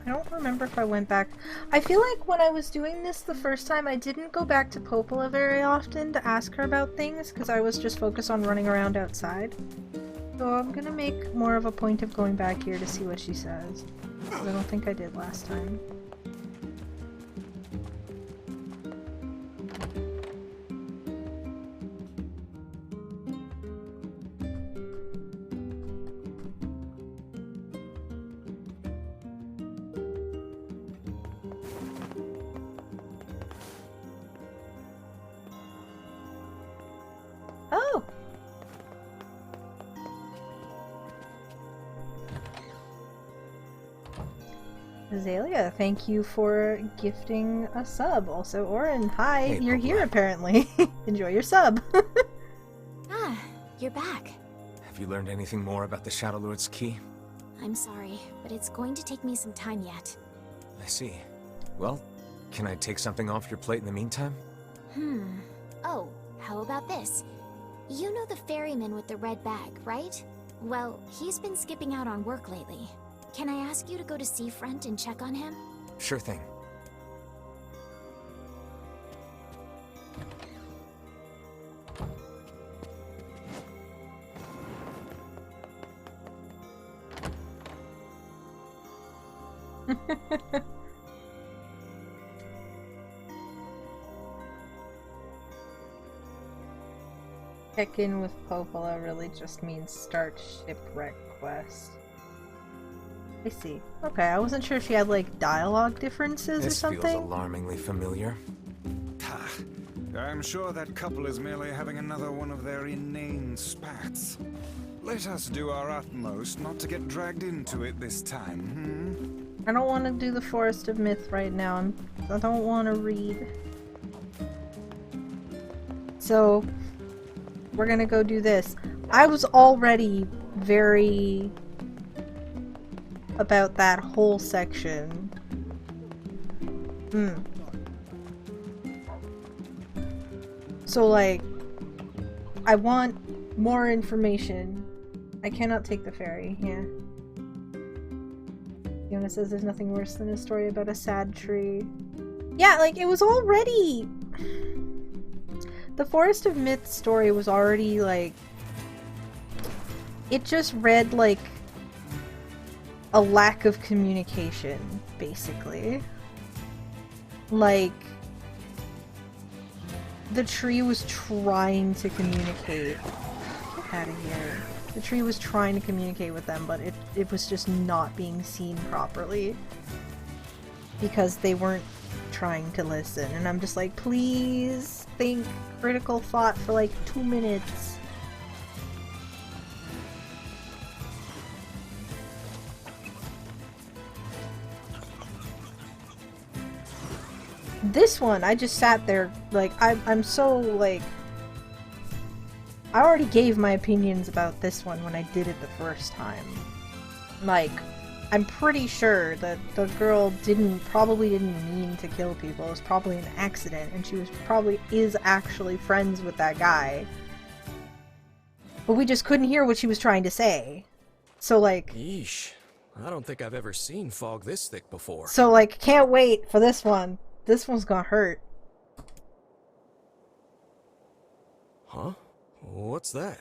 I don't remember if I went back. I feel like when I was doing this the first time, I didn't go back to Popola very often to ask her about things, because I was just focused on running around outside. So I'm gonna make more of a point of going back here to see what she says. I don't think I did last time. Oh! Azalea, thank you for gifting a sub. Also, Orin, hi, Hey, you're Popola. here apparently. Enjoy your sub. Ah, you're back. Have you learned anything more about the Shadow Lord's key? I'm sorry, but it's going to take me some time yet. I see. Well, can I take something off your plate in the meantime? Oh, how about this? You know the ferryman with the red bag, right? Well, he's been skipping out on work lately. Can I ask you to go to Seafront and check on him? Sure thing. Check in with Popola really just means start shipwreck quest. I see. Okay, I wasn't sure if she had like dialogue differences or This something. feels alarmingly familiar. Ha! I'm sure that couple is merely having another one of their inane spats. Let us do our utmost not to get dragged into it this time, I don't want to do the Forest of Myth right now. I don't want to read. So, we're gonna go do this. I was already very about that whole section. So, like, I want more information. I cannot take the ferry, yeah. Fiona says there's nothing worse than a story about a sad tree. Yeah, like, it was already... The Forest of Myth story was already, like... It just read like a lack of communication, basically. Like, the tree was trying to communicate. Get out of here. The tree was trying to communicate with them, but it was just not being seen properly. Because they weren't trying to listen. And I'm just like, please think critical thought for like 2 minutes. This one, I just sat there, like, I'm so, like... I already gave my opinions about this one when I did it the first time. Like, I'm pretty sure that the girl probably didn't mean to kill people. It was probably an accident, and she probably is actually friends with that guy. But we just couldn't hear what she was trying to say. So, like... Yeesh. I don't think I've ever seen fog this thick before. So, like, can't wait for this one. This one's gonna hurt. Huh? What's that?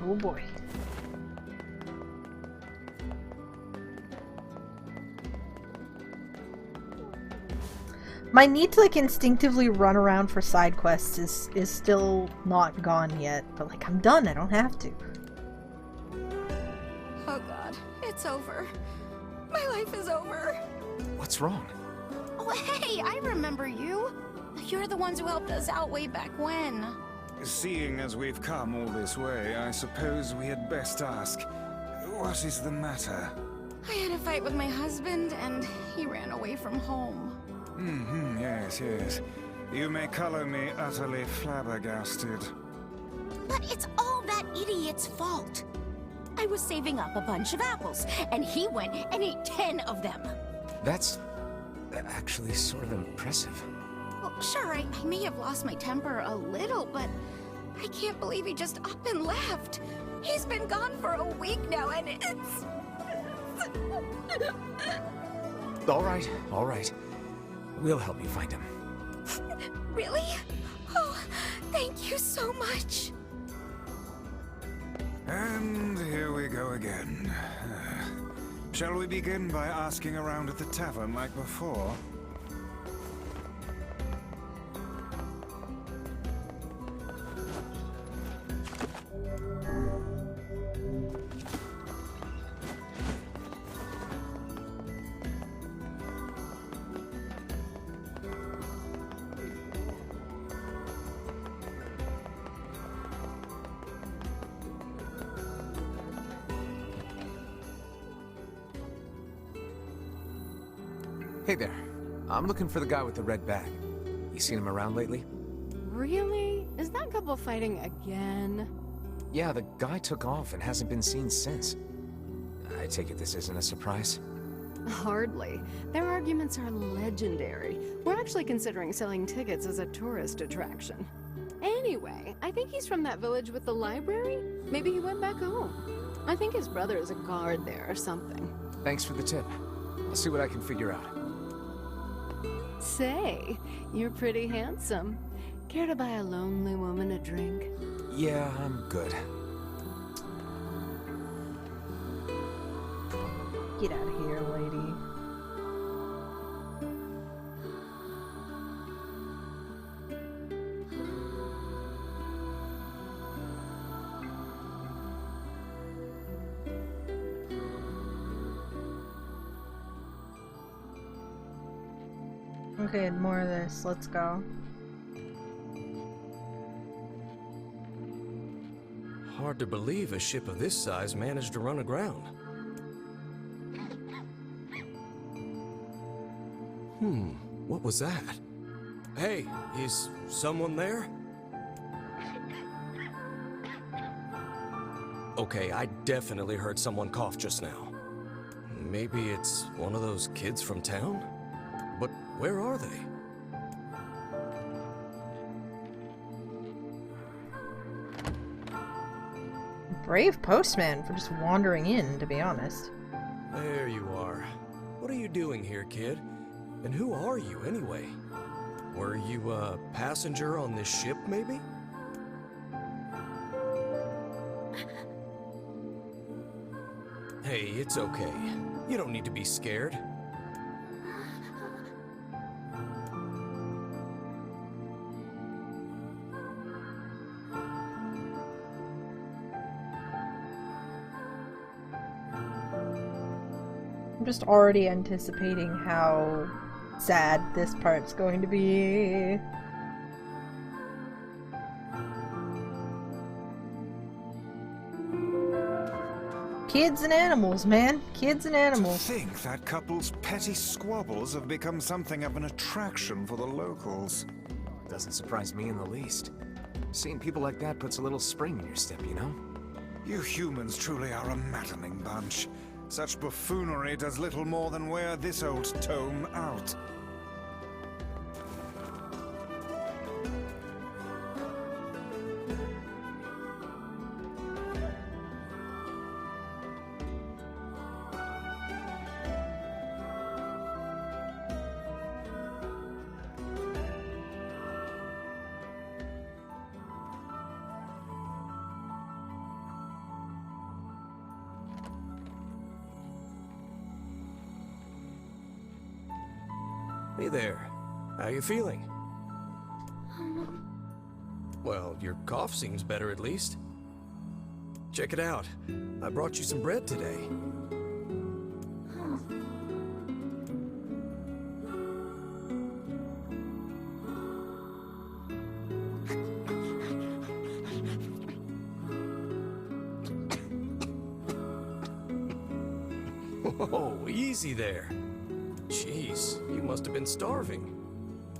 Oh boy. My need to like instinctively run around for side quests is still not gone yet, but like I'm done, I don't have to. Oh god, it's over. My life is over. What's wrong? Oh hey, I remember you. You're the ones who helped us out way back when. Seeing as we've come all this way, I suppose we had best ask, what is the matter? I had a fight with my husband, and he ran away from home. Yes, yes. You may color me utterly flabbergasted. But it's all that idiot's fault. I was saving up a bunch of apples, and he went and ate 10 of them. That's actually sort of impressive. Well, sure, I may have lost my temper a little, but I can't believe he just up and left. He's been gone for a week now, and it's... All right. We'll help you find him. Really? Oh, thank you so much. And here we go again. Shall we begin by asking around at the tavern like before? Hey there. I'm looking for the guy with the red bag. You seen him around lately? Really? Is that couple fighting again? Yeah, the guy took off and hasn't been seen since. I take it this isn't a surprise? Hardly. Their arguments are legendary. We're actually considering selling tickets as a tourist attraction. Anyway, I think he's from that village with the library. Maybe he went back home. I think his brother is a guard there or something. Thanks for the tip. I'll see what I can figure out. Say, you're pretty handsome. Care to buy a lonely woman a drink? Yeah, I'm good. Get out of here, lady. Okay, more of this. Let's go. Hard to believe a ship of this size managed to run aground. What was that? Hey, is someone there? Okay, I definitely heard someone cough just now. Maybe it's one of those kids from town? But where are they? Brave postman for just wandering in, to be honest. There you are. What are you doing here, kid? And who are you, anyway? Were you a passenger on this ship, maybe? Hey, it's okay. You don't need to be scared. I'm just already anticipating how sad this part's going to be. Kids and animals, man. Kids and animals. To think that couple's petty squabbles have become something of an attraction for the locals. Doesn't surprise me in the least. Seeing people like that puts a little spring in your step, you know? You humans truly are a maddening bunch. Such buffoonery does little more than wear this old tome out. Hey there. How you feeling? Well, your cough seems better at least. Check it out. I brought you some bread today. Whoa, easy there. Jeez, you must have been starving.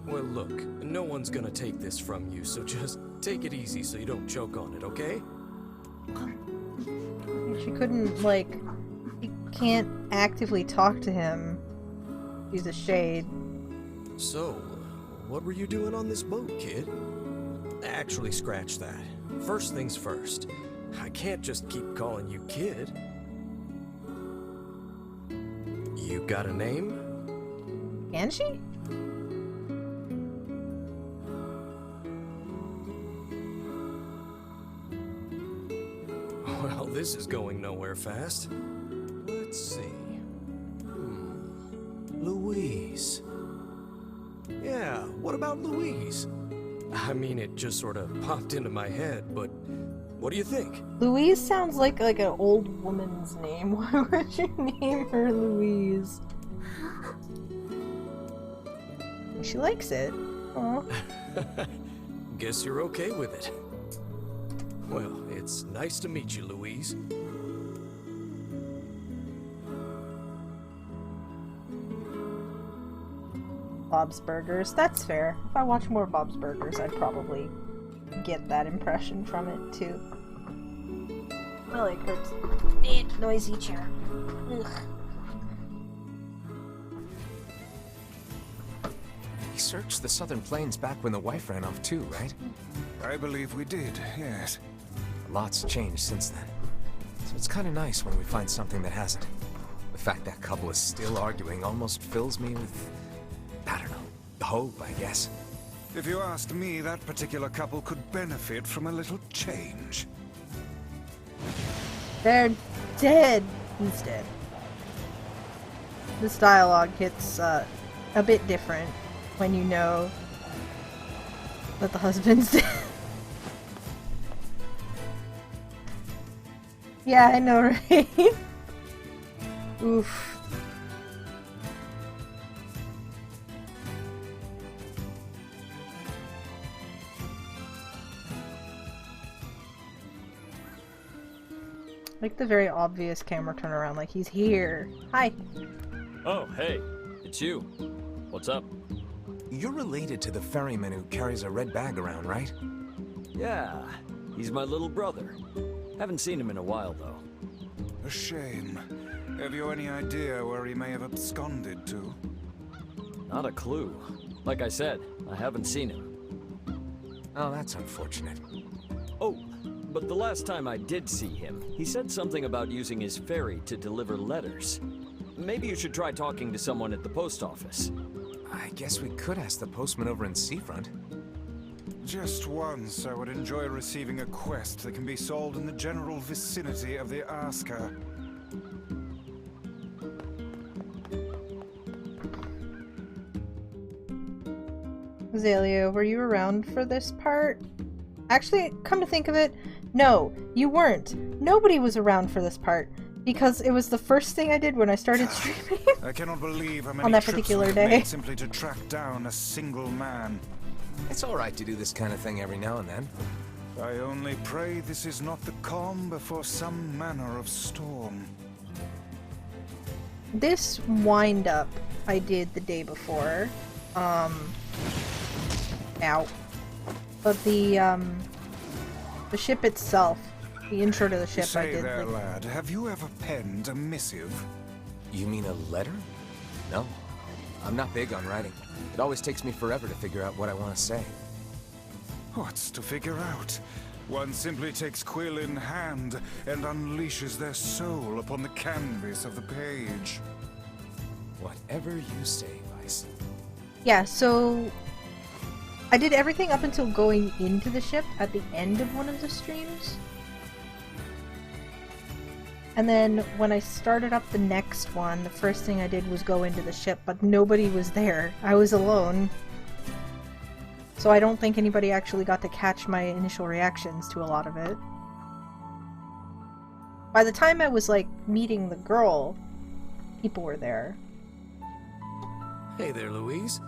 Well, look, no one's gonna take this from you, so just take it easy so you don't choke on it, okay? She couldn't, like, you can't actively talk to him. He's a shade. So, what were you doing on this boat, kid? Actually, scratch that. First things first. I can't just keep calling you kid. You got a name? Can she? Well, this is going nowhere fast. Let's see. Louise. Yeah, what about Louise? I mean, it just sort of popped into my head, but what do you think? Louise sounds like an old woman's name. Why would you name her Louise? She likes it. Aw. Guess you're okay with it. Well, it's nice to meet you, Louise. Bob's Burgers. That's fair. If I watch more Bob's Burgers, I'd probably get that impression from it, too. I like her noisy chair. Ugh. We searched the southern plains back when the wife ran off too, right? I believe we did, yes. A lot's changed since then. So it's kind of nice when we find something that hasn't. The fact that couple is still arguing almost fills me with, I don't know, hope, I guess. If you asked me, that particular couple could benefit from a little change. They're dead. He's dead. This dialogue hits a bit different when you know that the husband's dead. Yeah, I know, right? Oof. Like the very obvious camera turnaround, like he's here. Hi. Oh, hey, it's you. What's up? You're related to the ferryman who carries a red bag around, right? Yeah, he's my little brother. Haven't seen him in a while, though. A shame. Have you any idea where he may have absconded to? Not a clue. Like I said, I haven't seen him. Oh, that's unfortunate. Oh, but the last time I did see him, he said something about using his ferry to deliver letters. Maybe you should try talking to someone at the post office. I guess we could ask the postman over in Seafront. Just once, I would enjoy receiving a quest that can be solved in the general vicinity of the Asker. Azalea, were you around for this part? Actually, come to think of it, no, you weren't. Nobody was around for this part, because it was the first thing I did when I started streaming. I cannot believe how many on that trips particular we've day. made simply to track down a single man. It's alright to do this kind of thing every now and then. I only pray this is not the calm before some manner of storm. This wind-up I did the day before. Ow. But the ship itself, the intro to the ship I Say did. there, lad, have you ever penned a missive? You mean a letter? No. I'm not big on writing. It always takes me forever to figure out what I want to say. What's to figure out? One simply takes quill in hand and unleashes their soul upon the canvas of the page. Whatever you say, Vice. Yeah, so I did everything up until going into the ship at the end of one of the streams. And then when I started up the next one, the first thing I did was go into the ship, but nobody was there. I was alone. So I don't think anybody actually got to catch my initial reactions to a lot of it. By the time I was, like, meeting the girl, people were there. Hey there, Louise.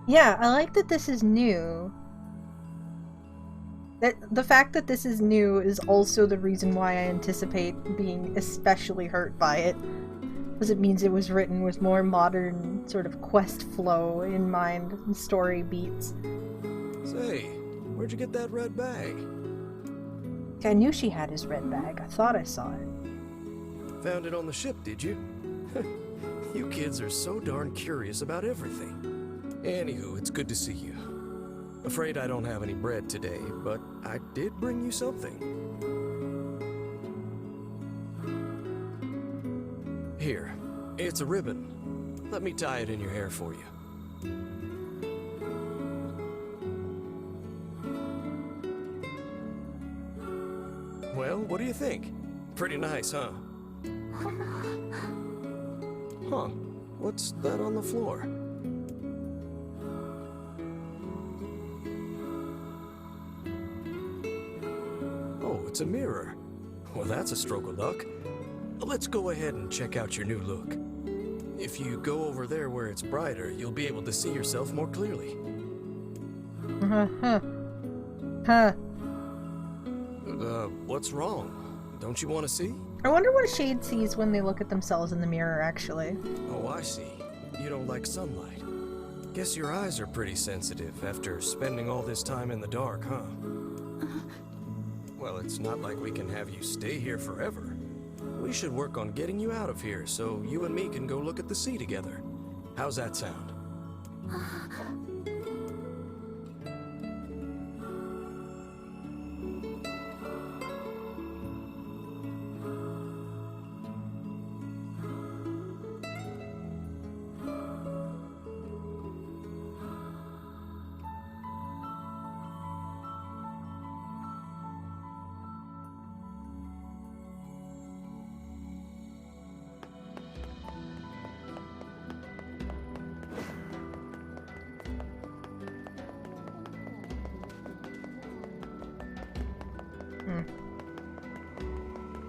Yeah, I like that this is new. The fact that this is new is also the reason why I anticipate being especially hurt by it. Because it means it was written with more modern sort of quest flow in mind and story beats. Say, where'd you get that red bag? I knew she had his red bag. I thought I saw it. Found it on the ship, did you? You kids are so darn curious about everything. Anywho, it's good to see you. Afraid I don't have any bread today, but I did bring you something. Here, it's a ribbon. Let me tie it in your hair for you. Well, what do you think? Pretty nice, huh? Huh. What's that on the floor? Oh, it's a mirror. Well, that's a stroke of luck. Let's go ahead and check out your new look. If you go over there where it's brighter, you'll be able to see yourself more clearly. What's wrong? Don't you want to see? I wonder what a shade sees when they look at themselves in the mirror, actually. Oh, I see. You don't like sunlight. Guess your eyes are pretty sensitive after spending all this time in the dark, huh? Well, it's not like we can have you stay here forever. We should work on getting you out of here so you and me can go look at the sea together. How's that sound?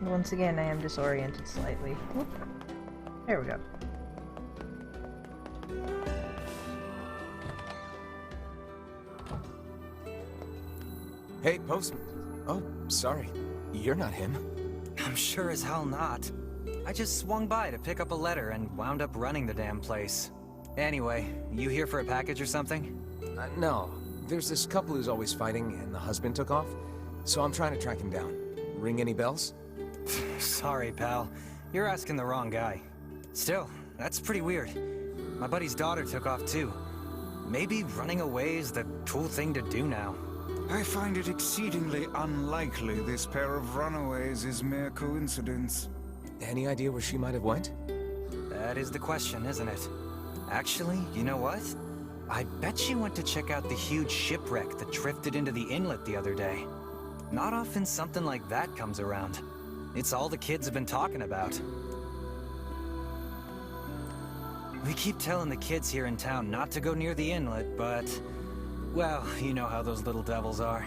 Once again, I am disoriented slightly. Whoop. There we go. Hey, postman. Oh, sorry. You're not him. I'm sure as hell not. I just swung by to pick up a letter and wound up running the damn place. Anyway, you here for a package or something? No. There's this couple who's always fighting, and the husband took off. So I'm trying to track him down. Ring any bells? Sorry, pal. You're asking the wrong guy. Still, that's pretty weird. My buddy's daughter took off too. Maybe running away is the cool thing to do now. I find it exceedingly unlikely this pair of runaways is mere coincidence. Any idea where she might have went? That is the question, isn't it? Actually, you know what? I bet she went to check out the huge shipwreck that drifted into the inlet the other day. Not often something like that comes around. It's all the kids have been talking about. We keep telling the kids here in town not to go near the inlet, but... well, you know how those little devils are.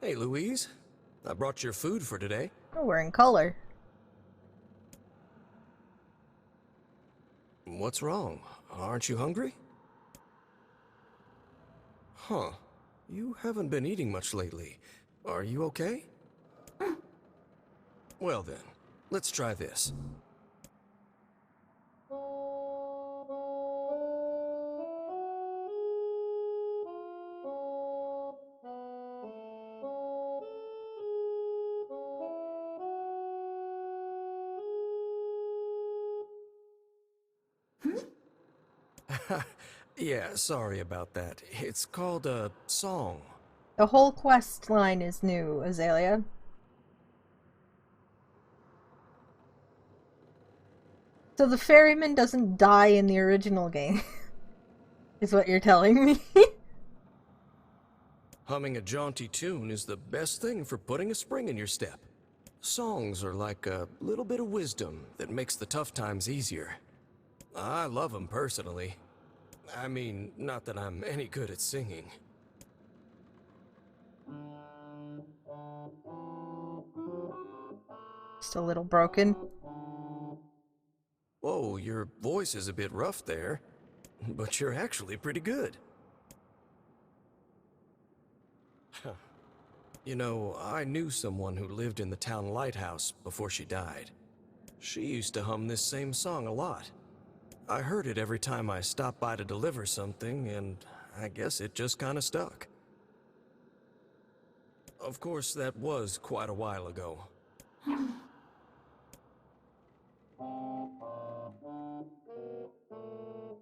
Hey, Louise. I brought your food for today. Oh, we're in color. What's wrong? Aren't you hungry? Huh. You haven't been eating much lately. Are you okay? Well then, let's try this. Yeah, sorry about that. It's called a song. The whole quest line is new, Azalea. So the ferryman doesn't die in the original game, is what you're telling me? Humming a jaunty tune is the best thing for putting a spring in your step. Songs are like a little bit of wisdom that makes the tough times easier. I love them personally. I mean, not that I'm any good at singing. Just a little broken. Whoa, your voice is a bit rough there, but you're actually pretty good. You know, I knew someone who lived in the town lighthouse before she died. She used to hum this same song a lot. I heard it every time I stopped by to deliver something, and I guess it just kind of stuck. Of course, that was quite a while ago.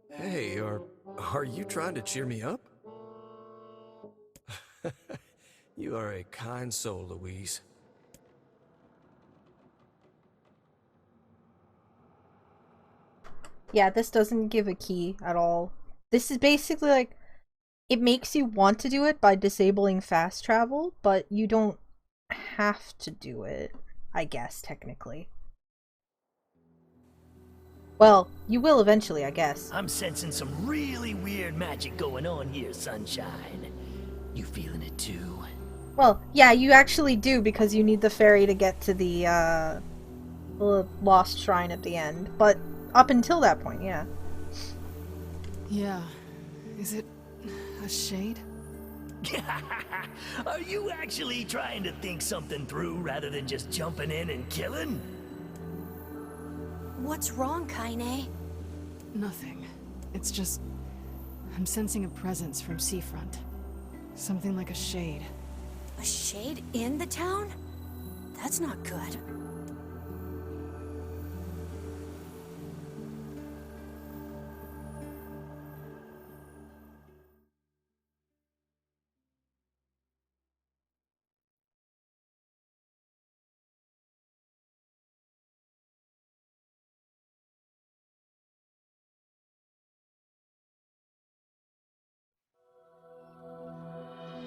Hey, are you trying to cheer me up? You are a kind soul, Louise. Yeah, this doesn't give a key at all. This is basically like, it makes you want to do it by disabling fast travel, but you don't have to do it, I guess, technically. Well, you will eventually, I guess. I'm sensing some really weird magic going on here, Sunshine. You feeling it too? Well, yeah, you actually do, because you need the ferry to get to the lost shrine at the end. But up until that point, yeah. Yeah. Is it a shade? Are you actually trying to think something through rather than just jumping in and killing? What's wrong, Kaine? Nothing. It's just... I'm sensing a presence from seafront. Something like a shade. A shade in the town? That's not good.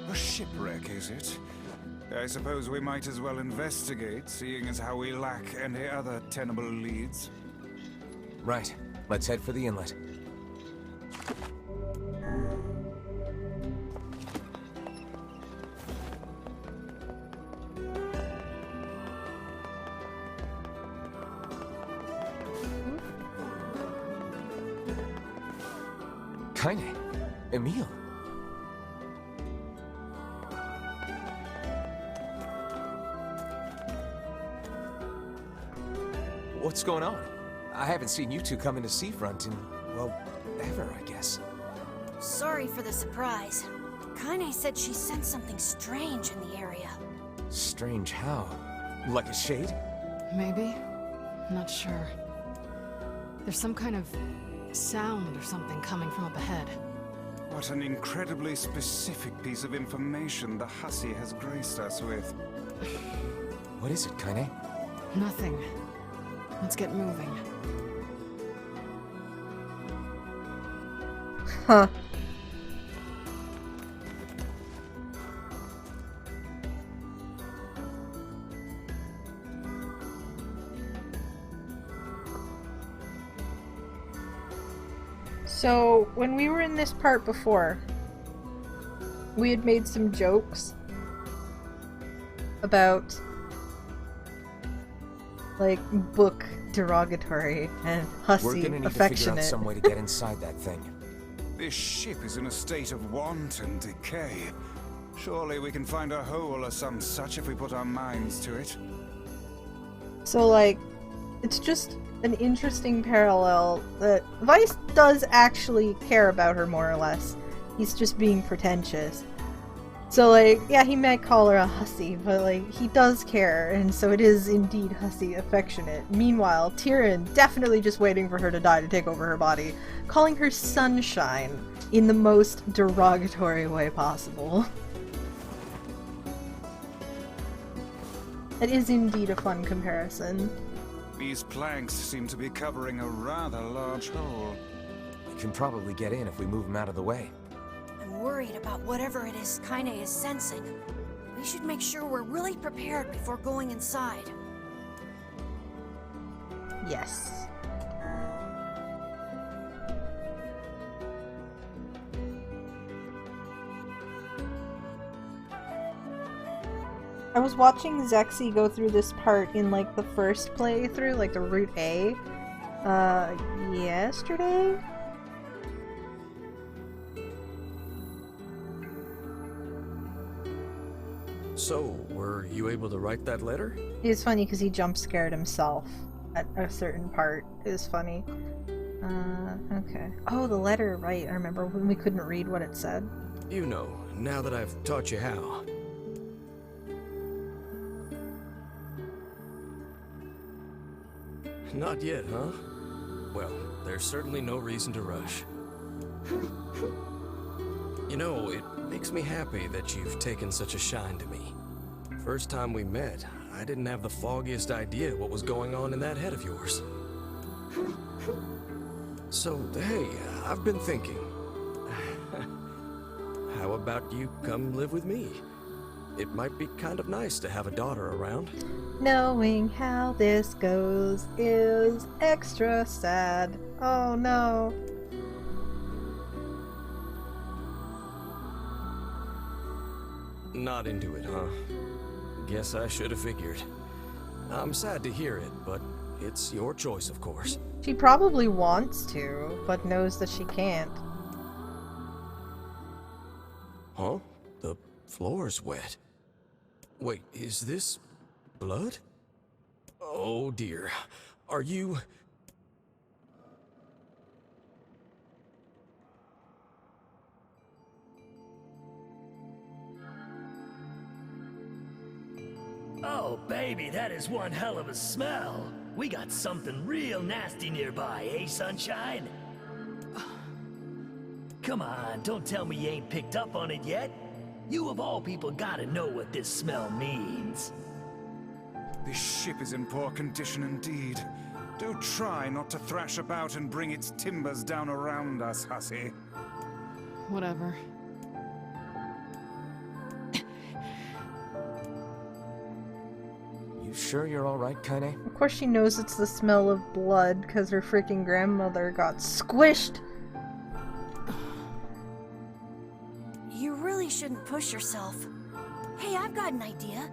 A shipwreck, is it? I suppose we might as well investigate, seeing as how we lack any other tenable leads. Right. Let's head for the inlet. Kaine. Emil. What's going on? I haven't seen you two come into Seafront in, well, ever, I guess. Sorry for the surprise. Kaine said she sensed something strange in the area. Strange how? Like a shade? Maybe? Not sure. There's some kind of sound or something coming from up ahead. What an incredibly specific piece of information the hussy has graced us with. What is it, Kaine? Nothing. Let's get moving. Huh. So, when we were in this part before, we had made some jokes about, like, book derogatory and hussy We're gonna need affectionate. to figure out some way to get inside that thing. This ship is in a state of wanton decay. Surely we can find a hole or some such if we put our minds to it. So, like, it's just an interesting parallel that Weiss does actually care about her, more or less. He's just being pretentious. So, like, yeah, he might call her a hussy, but, like, he does care, and so it is indeed hussy affectionate. Meanwhile, Tyrann, definitely just waiting for her to die to take over her body, calling her Sunshine in the most derogatory way possible. It is indeed a fun comparison. These planks seem to be covering a rather large hole. We can probably get in if we move them out of the way. I'm worried about whatever it is Kaine is sensing. We should make sure we're really prepared before going inside. Yes. I was watching Zexy go through this part in like the first playthrough, like the Route A, yesterday? So, were you able to write that letter? It's funny because he jump scared himself at a certain part. It was funny. Okay. Oh, the letter, right. I remember when we couldn't read what it said. You know, now that I've taught you how. Not yet, huh? Well, there's certainly no reason to rush. You know, it makes me happy that you've taken such a shine to me. First time we met, I didn't have the foggiest idea what was going on in that head of yours. So, hey, I've been thinking. How about you come live with me? It might be kind of nice to have a daughter around. Knowing how this goes is extra sad. Oh no. Not into it, huh? Guess I should have figured. I'm sad to hear it, but it's your choice, of course. She probably wants to, but knows that she can't. Huh? The floor's wet. Wait, is this blood? Oh dear. Are you... Oh, baby, that is one hell of a smell. We got something real nasty nearby, eh, Sunshine? Come on, don't tell me you ain't picked up on it yet. You of all people gotta know what this smell means. This ship is in poor condition indeed. Do try not to thrash about and bring its timbers down around us, hussy. Whatever. You sure you're alright, Kaine? Of course she knows it's the smell of blood because her freaking grandmother got squished. You really shouldn't push yourself. Hey, I've got an idea.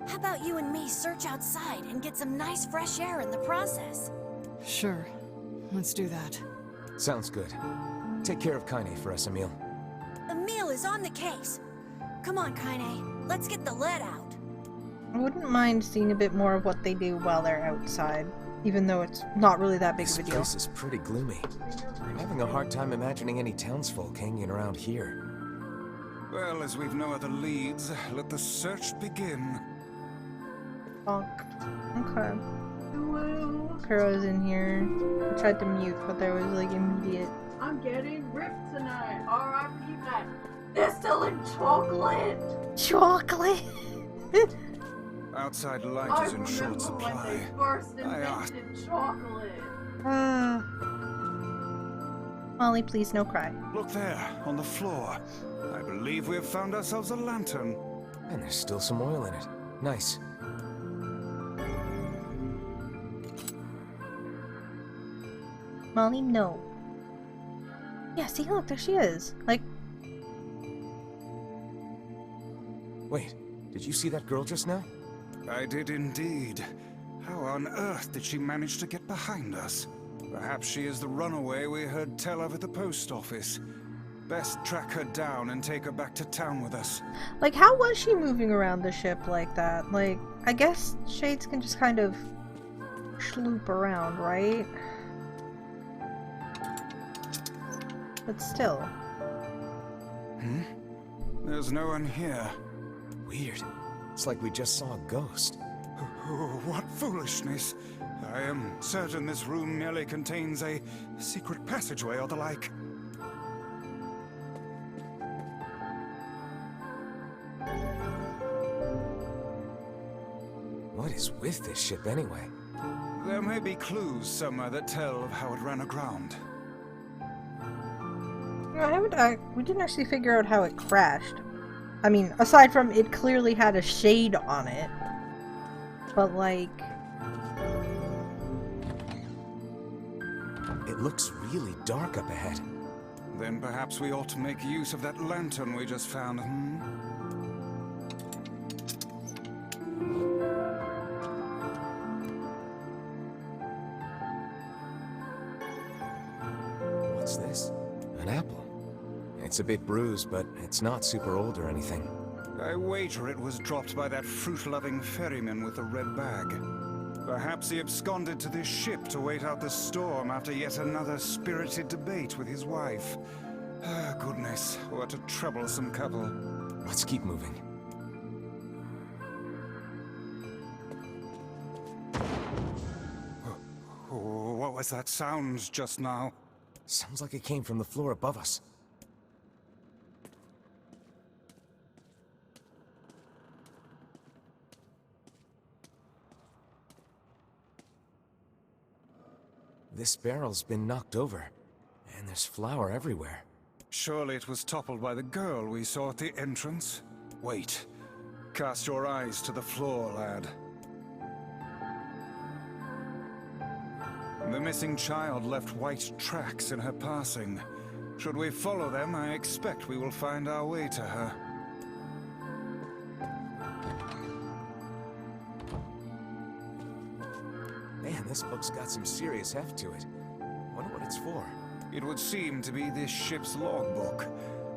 How about you and me search outside and get some nice fresh air in the process? Sure. Let's do that. Sounds good. Take care of Kaine for us, Emil. Emil is on the case. Come on, Kaine. Let's get the lead out. I wouldn't mind seeing a bit more of what they do while they're outside, even though it's not really that big of a deal. This place is pretty gloomy. I'm having a hard time imagining any townsfolk hanging around here. Well, as we've no other leads, let the search begin. Bonk. Okay. Kuro's in here. I tried to mute, but there was like immediate. I'm getting ripped tonight. R.I.P. Matt. They're still in chocolate. Chocolate. Outside light is in short supply. When they first invented chocolate. Molly, please no cry. Look there, on the floor. I believe we have found ourselves a lantern. And there's still some oil in it. Nice. Molly, no. Yeah, see, look, there she is. Like... Wait, did you see that girl just now? I did indeed. How on earth did she manage to get behind us? Perhaps she is the runaway we heard tell of at the post office. Best track her down and take her back to town with us. Like, how was she moving around the ship like that? Like, I guess Shades can just kind of schloop around, right? But still. Hmm? There's no one here. Weird. It's like we just saw a ghost. Oh, what foolishness. I am certain this room merely contains a secret passageway or the like. What is with this ship anyway? There may be clues somewhere that tell of how it ran aground. We didn't actually figure out how it crashed. I mean, aside from it clearly had a shade on it. But like... It looks really dark up ahead. Then perhaps we ought to make use of that lantern we just found, hmm? What's this? An apple. It's a bit bruised, but it's not super old or anything. I wager it was dropped by that fruit-loving ferryman with the red bag. Perhaps he absconded to this ship to wait out the storm after yet another spirited debate with his wife. Ah, goodness, what a troublesome couple. Let's keep moving. What was that sound just now? Sounds like it came from the floor above us. This barrel's been knocked over, and there's flour everywhere. Surely it was toppled by the girl we saw at the entrance? Wait. Cast your eyes to the floor, lad. The missing child left white tracks in her passing. Should we follow them, I expect we will find our way to her. Man, this book's got some serious heft to it. Wonder what it's for. It would seem to be this ship's logbook.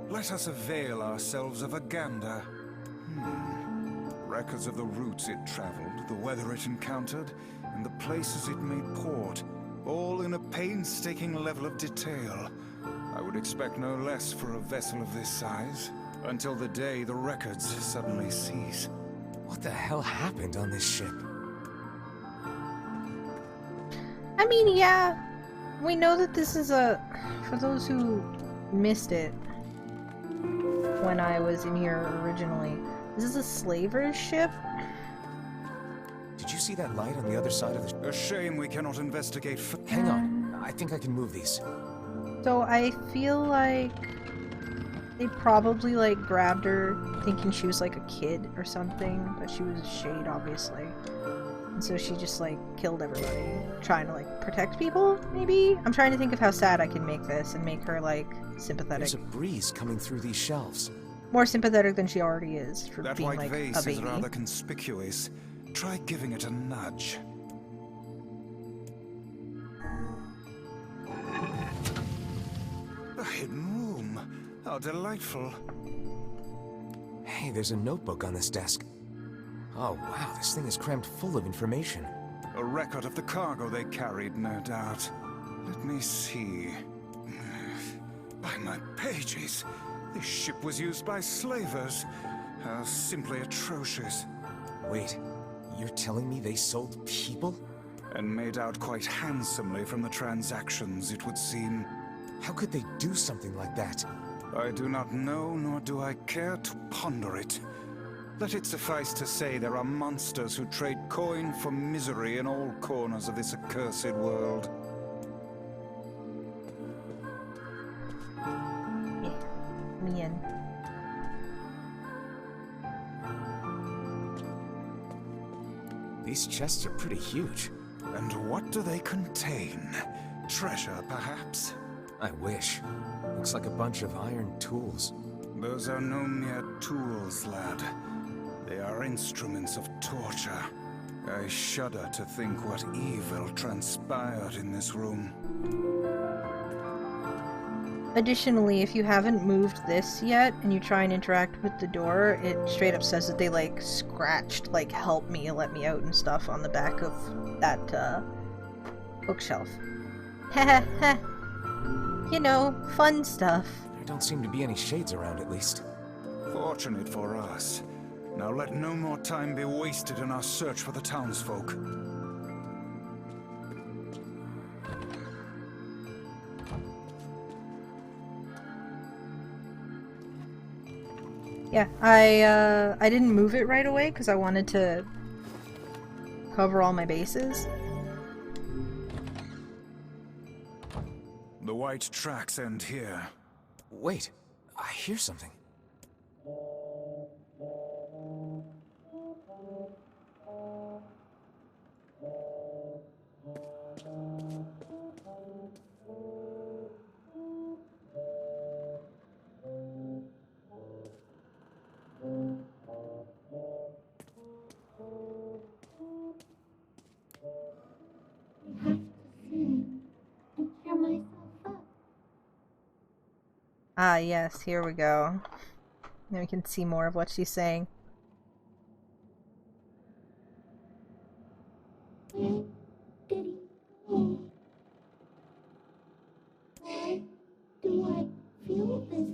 Let us avail ourselves of a gander. Records of the routes it traveled, the weather it encountered, and the places it made port, all in a painstaking level of detail. I would expect no less for a vessel of this size, until the day the records suddenly cease. What the hell happened on this ship? I mean, yeah, we know that this is a... For those who missed it when I was in here originally, this is a slaver's ship? Did you see that light on the other side of the... A shame we cannot investigate for... Hang on, I think I can move these. So I feel like they probably like grabbed her thinking she was like a kid or something, but she was a shade obviously. And so she just like killed everybody, trying to like protect people, maybe? I'm trying to think of how sad I can make this and make her like sympathetic. There's a breeze coming through these shelves. More sympathetic than she already is for that being white like vase a baby. is rather conspicuous. Try giving it a nudge. A hidden room. How delightful. Hey, there's a notebook on this desk. Oh wow, this thing is crammed full of information. A record of the cargo they carried, no doubt. Let me see. By my pages, this ship was used by slavers. How simply atrocious. Wait, you're telling me they sold people? And made out quite handsomely from the transactions, it would seem. How could they do something like that? I do not know, nor do I care to ponder it. Let it suffice to say there are monsters who trade coin for misery in all corners of this accursed world. Mian. These chests are pretty huge. And what do they contain? Treasure, perhaps? I wish. Looks like a bunch of iron tools. Those are no mere tools, lad. They are instruments of torture. I shudder to think what evil transpired in this room. Additionally, if you haven't moved this yet and you try and interact with the door, it straight up says that they like scratched like help me, let me out and stuff on the back of that bookshelf. Heh heh. You know, fun stuff. There don't seem to be any shades around at least. Fortunate for us. Now let no more time be wasted in our search for the townsfolk. Yeah, I didn't move it right away because I wanted to cover all my bases? The white tracks end here. Wait, I hear something. Ah, yes, here we go. Now we can see more of what she's saying. Where did he go? Why do I feel this?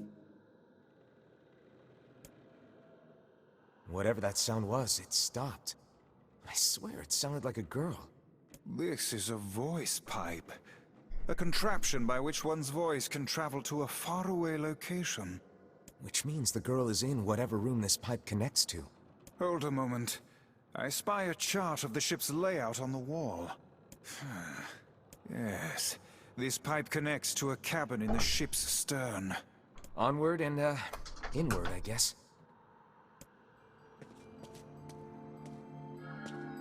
Whatever that sound was, it stopped. I swear it sounded like a girl. This is a voice pipe. A contraption by which one's voice can travel to a faraway location. Which means the girl is in whatever room this pipe connects to. Hold a moment. I spy a chart of the ship's layout on the wall. Yes, this pipe connects to a cabin in the ship's stern. Onward and, inward, I guess.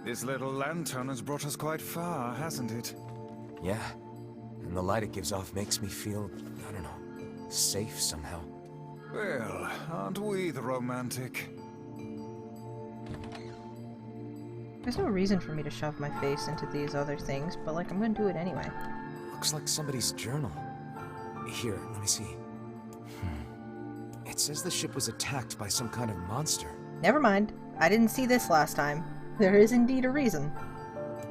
This little lantern has brought us quite far, hasn't it? Yeah. And the light it gives off makes me feel, I don't know, safe somehow. Well, aren't we the romantic? There's no reason for me to shove my face into these other things, but like, I'm gonna do it anyway. Looks like somebody's journal. Here, let me see. It says the ship was attacked by some kind of monster. Never mind. I didn't see this last time. There is indeed a reason.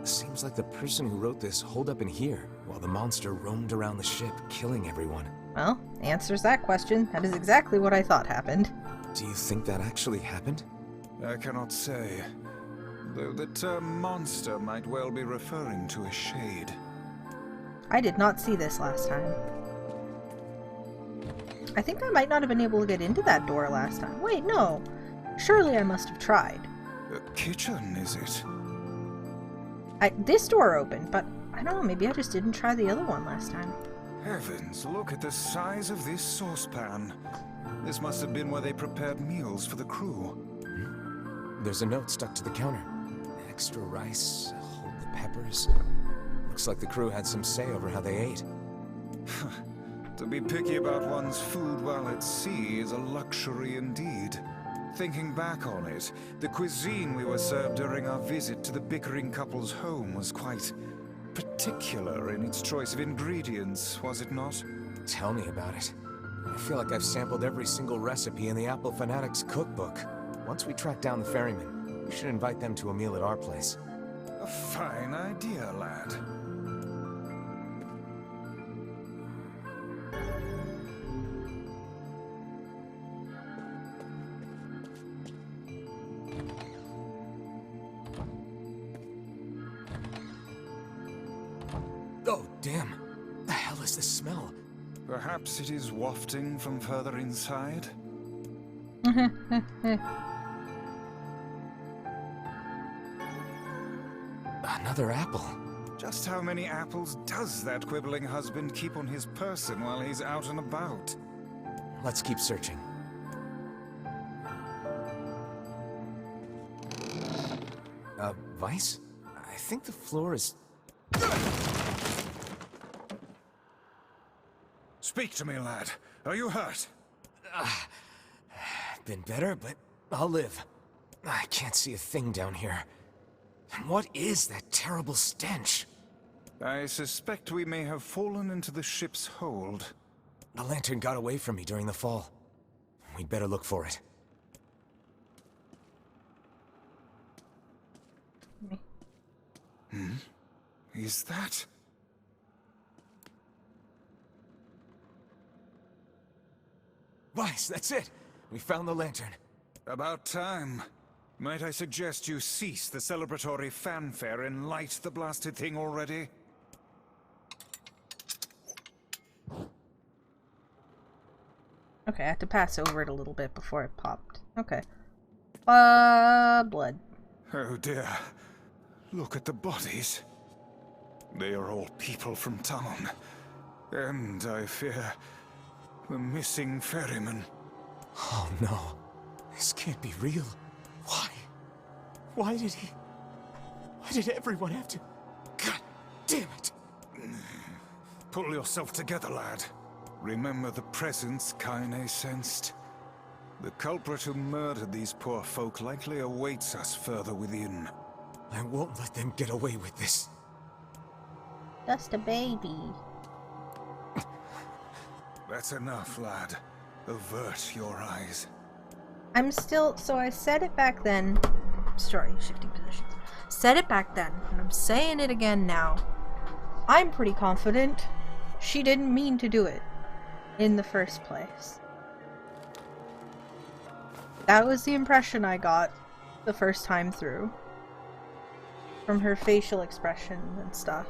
Seems like the person who wrote this holed up in here, while the monster roamed around the ship, killing everyone. Well, answers that question. That is exactly what I thought happened. Do you think that actually happened? I cannot say. Though the term monster might well be referring to a shade. I did not see this last time. I think I might not have been able to get into that door last time. Wait, no. Surely I must have tried. A kitchen, is it? This door opened, but I don't know, maybe I just didn't try the other one last time. Heavens, look at the size of this saucepan. This must have been where they prepared meals for the crew. There's a note stuck to the counter. Extra rice, hold the peppers. Looks like the crew had some say over how they ate. To be picky about one's food while at sea is a luxury indeed. Thinking back on it, the cuisine we were served during our visit to the bickering couple's home was quite particular in its choice of ingredients, was it not? Tell me about it. I feel like I've sampled every single recipe in the Apple Fanatics cookbook. Once we track down the ferryman, we should invite them to a meal at our place. A fine idea, lad. Oh, damn. The hell is this smell? Perhaps it is wafting from further inside? Another apple. Just how many apples does that quibbling husband keep on his person while he's out and about? Let's keep searching. Vice? I think the floor is... Speak to me, lad. Are you hurt? Been better, but I'll live. I can't see a thing down here. What is that terrible stench? I suspect we may have fallen into the ship's hold. The lantern got away from me during the fall. We'd better look for it. Is that... Vice, that's it! We found the lantern. About time. Might I suggest you cease the celebratory fanfare and light the blasted thing already? Okay, I had to pass over it a little bit before it popped. Okay. Blood. Oh dear. Look at the bodies. They are all people from town. And, I fear, the missing ferryman. Oh no. This can't be real. Why? Why did everyone have to... God damn it! Pull yourself together, lad. Remember the presence Kaine sensed? The culprit who murdered these poor folk likely awaits us further within. I won't let them get away with this. Just a baby. That's enough, lad. Avert your eyes. I'm still... So I said it back then. Sorry, shifting positions. Said it back then, and I'm saying it again now. I'm pretty confident she didn't mean to do it in the first place. That was the impression I got the first time through. From her facial expression and stuff.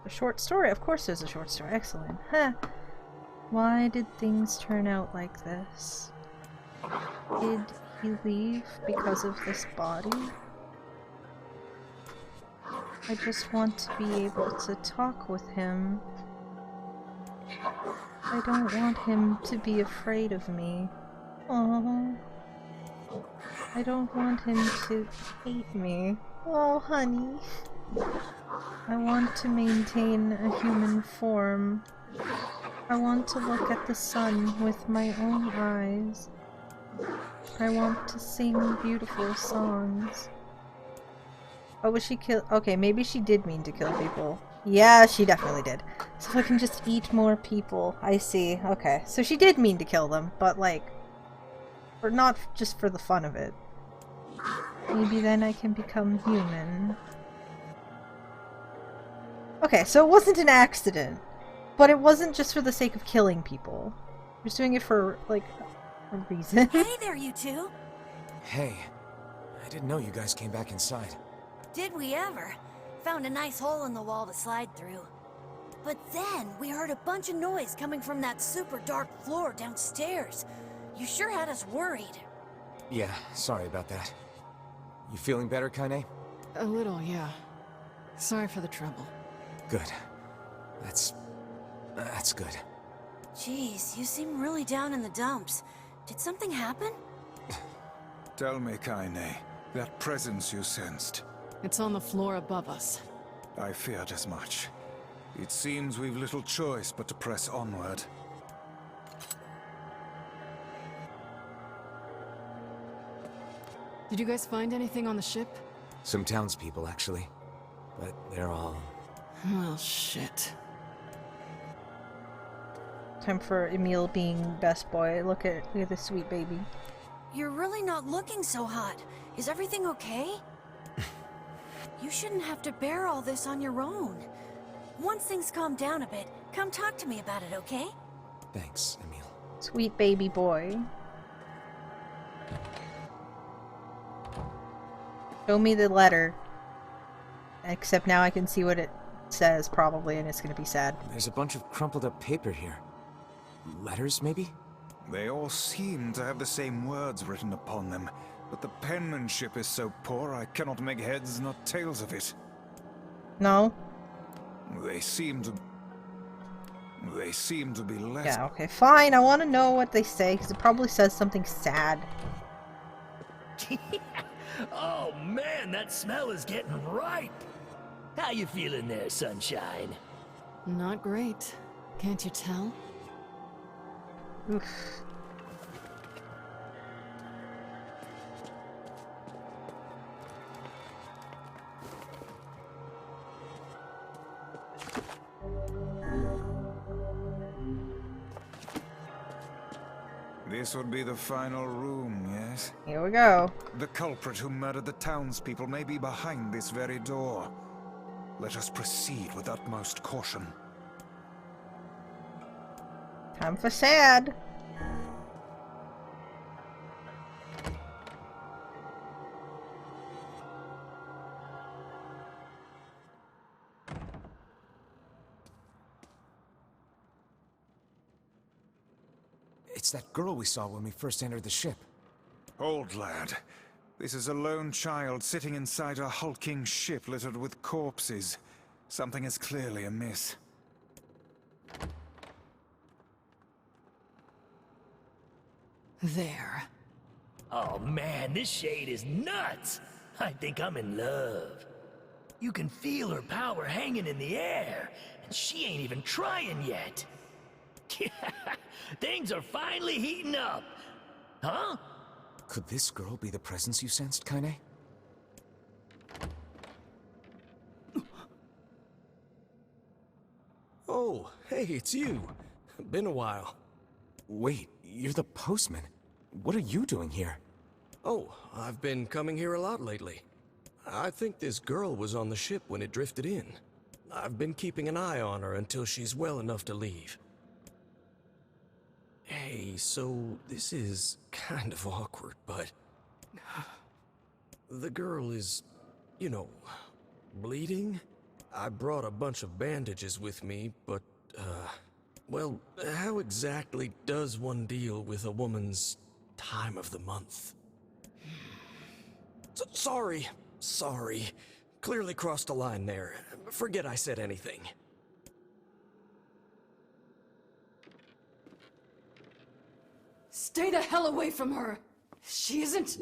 A short story? Of course there's a short story. Excellent. Huh. Why did things turn out like this? Did he leave because of this body? I just want to be able to talk with him. I don't want him to be afraid of me. Oh, I don't want him to hate me. Oh, honey. I want to maintain a human form. I want to look at the sun with my own eyes. I want to sing beautiful songs. Oh, was she kill? Okay, maybe she did mean to kill people. Yeah, she definitely did. So I can just eat more people. I see. Okay, so she did mean to kill them, but like, or not just for the fun of it. Maybe then I can become human. Okay, so it wasn't an accident, but it wasn't just for the sake of killing people. He was doing it for, like, a reason. Hey there, you two! Hey, I didn't know you guys came back inside. Did we ever? Found a nice hole in the wall to slide through. But then we heard a bunch of noise coming from that super dark floor downstairs. You sure had us worried. Yeah, sorry about that. You feeling better, Kaine? A little, yeah. Sorry for the trouble. Good. That's good. Jeez, you seem really down in the dumps. Did something happen? Tell me, Kaine, that presence you sensed. It's on the floor above us. I feared as much. It seems we've little choice but to press onward. Did you guys find anything on the ship? Some townspeople, actually. But they're all... Well, shit. Time for Emil being best boy. Look at this sweet baby. You're really not looking so hot. Is everything okay? You shouldn't have to bear all this on your own. Once things calm down a bit, come talk to me about it, okay? Thanks, Emil. Sweet baby boy. Show me the letter. Except now I can see what it says, probably, and it's gonna be sad. There's a bunch of crumpled up paper here. Letters, maybe? They all seem to have the same words written upon them, but the penmanship is so poor I cannot make heads nor tails of it. No? They seem to be less... Yeah, okay, fine. I want to know what they say, because it probably says something sad. Oh man, that smell is getting ripe. How you feeling there, sunshine? Not great. Can't you tell? Oof. This would be the final room, yes? Here we go. The culprit who murdered the townspeople may be behind this very door. Let us proceed with utmost caution. Time for sad. It's that girl we saw when we first entered the ship. Old lad. This is a lone child sitting inside a hulking ship littered with corpses. Something is clearly amiss. There. Oh man, this shade is nuts! I think I'm in love. You can feel her power hanging in the air, and she ain't even trying yet. Things are finally heating up. Huh? Could this girl be the presence you sensed, Kaine? Oh, hey, it's you. Been a while. Wait, you're the postman. What are you doing here? Oh, I've been coming here a lot lately. I think this girl was on the ship when it drifted in. I've been keeping an eye on her until she's well enough to leave. Hey, so this is kind of awkward, but... the girl is, you know, bleeding? I brought a bunch of bandages with me, but, well, how exactly does one deal with a woman's time of the month? Sorry. Clearly crossed a line there. Forget I said anything. Stay the hell away from her! She isn't...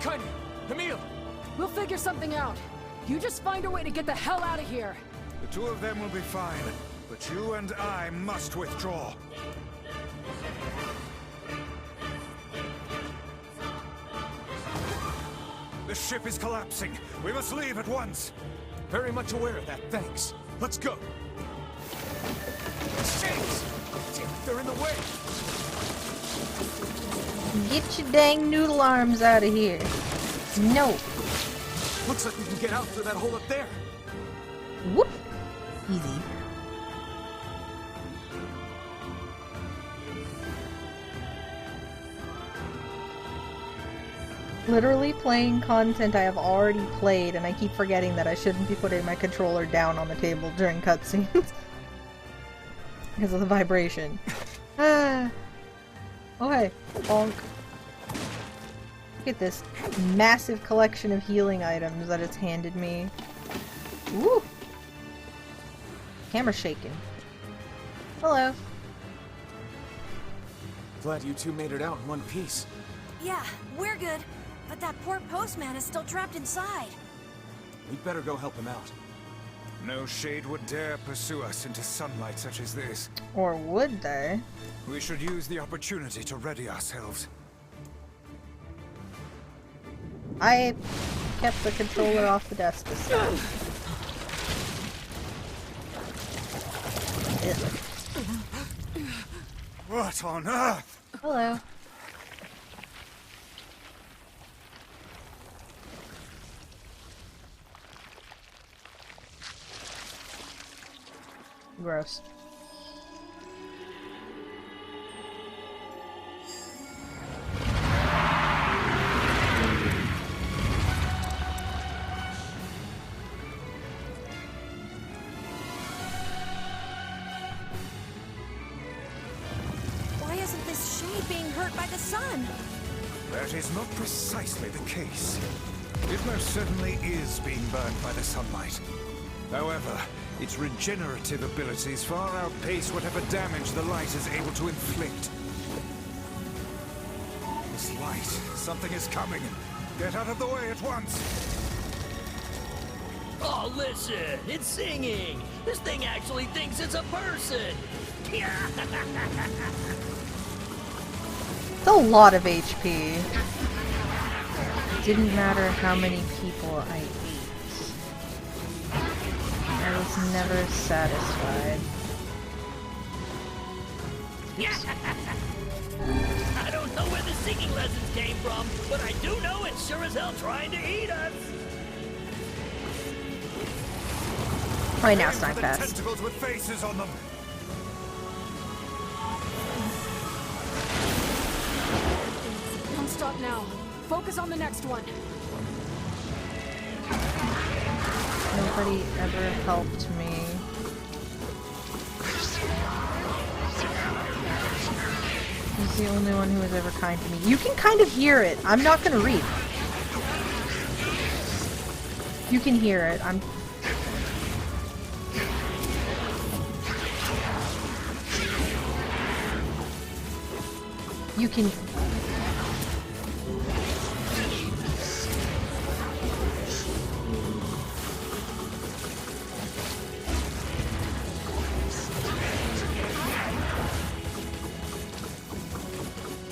Kaine! Emil! We'll figure something out. You just find a way to get the hell out of here. The two of them will be fine, but you and I must withdraw. The ship is collapsing. We must leave at once. Very much aware of that, thanks. Let's go. Shades! Damn it, they're in the way! Get your dang noodle arms out of here. No. Looks like we can get out through that hole up there. Whoop. Easy. Literally playing content I have already played, and I keep forgetting that I shouldn't be putting my controller down on the table during cutscenes. Because of the vibration. Ah. Oh hey, bonk. Look at this massive collection of healing items that it's handed me. Woo! Camera's shaking. Hello. Glad you two made it out in one piece. Yeah, we're good. But that poor postman is still trapped inside. We'd better go help him out. No shade would dare pursue us into sunlight such as this. Or would they? We should use the opportunity to ready ourselves. I kept the controller off the desk this time. What on earth? Hello. Gross. Why isn't this shade being hurt by the sun? That is not precisely the case. It most certainly is being burned by the sunlight. However, its regenerative abilities far outpace whatever damage the light is able to inflict. This light, something is coming. Get out of the way at once. Oh, listen, it's singing. This thing actually thinks it's a person. It's a lot of HP. Didn't matter how many people I ate. I was never satisfied. I don't know where the singing lessons came from, but I do know it's sure as hell trying to eat us. Right now, it's time pass. Tentacles with faces on them. Don't stop now. Focus on the next one. Nobody ever helped me. He's the only one who was ever kind to me. You can kind of hear it. I'm not gonna read. You can hear it. You can...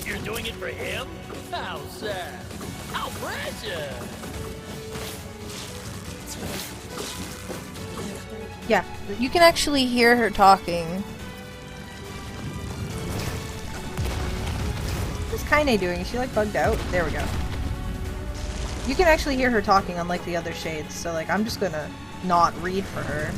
You're doing it for him? How sad. How precious. Yeah, you can actually hear her talking. What's Kaine doing? Is she like bugged out? There we go. You can actually hear her talking unlike the other shades, so like I'm just gonna not read for her.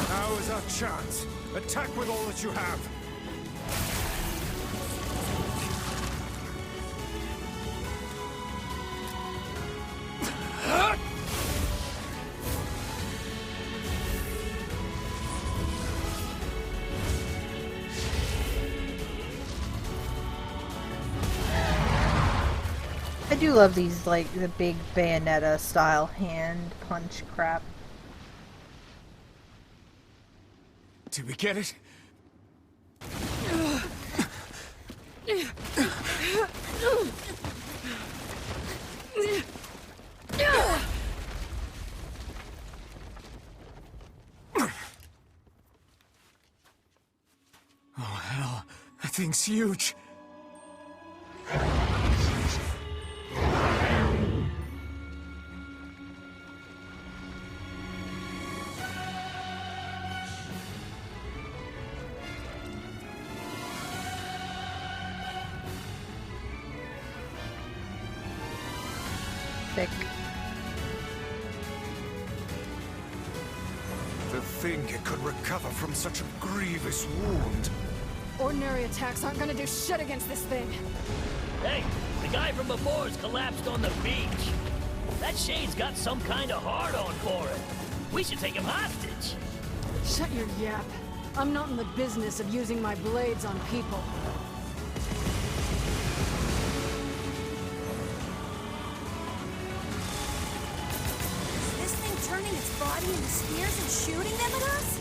Now is our chance. Attack with all that you have. I do love these, like, the big Bayonetta style hand punch crap. Did we get it? Oh hell, that thing's huge. Thick. To think it could recover from such a grievous wound. Ordinary attacks aren't gonna do shit against this thing. Hey, the guy from before's collapsed on the beach. That shade's got some kind of hard-on for it. We should take him hostage. Shut your yap. I'm not in the business of using my blades on people. Is this thing turning its body into spears and shooting them at us?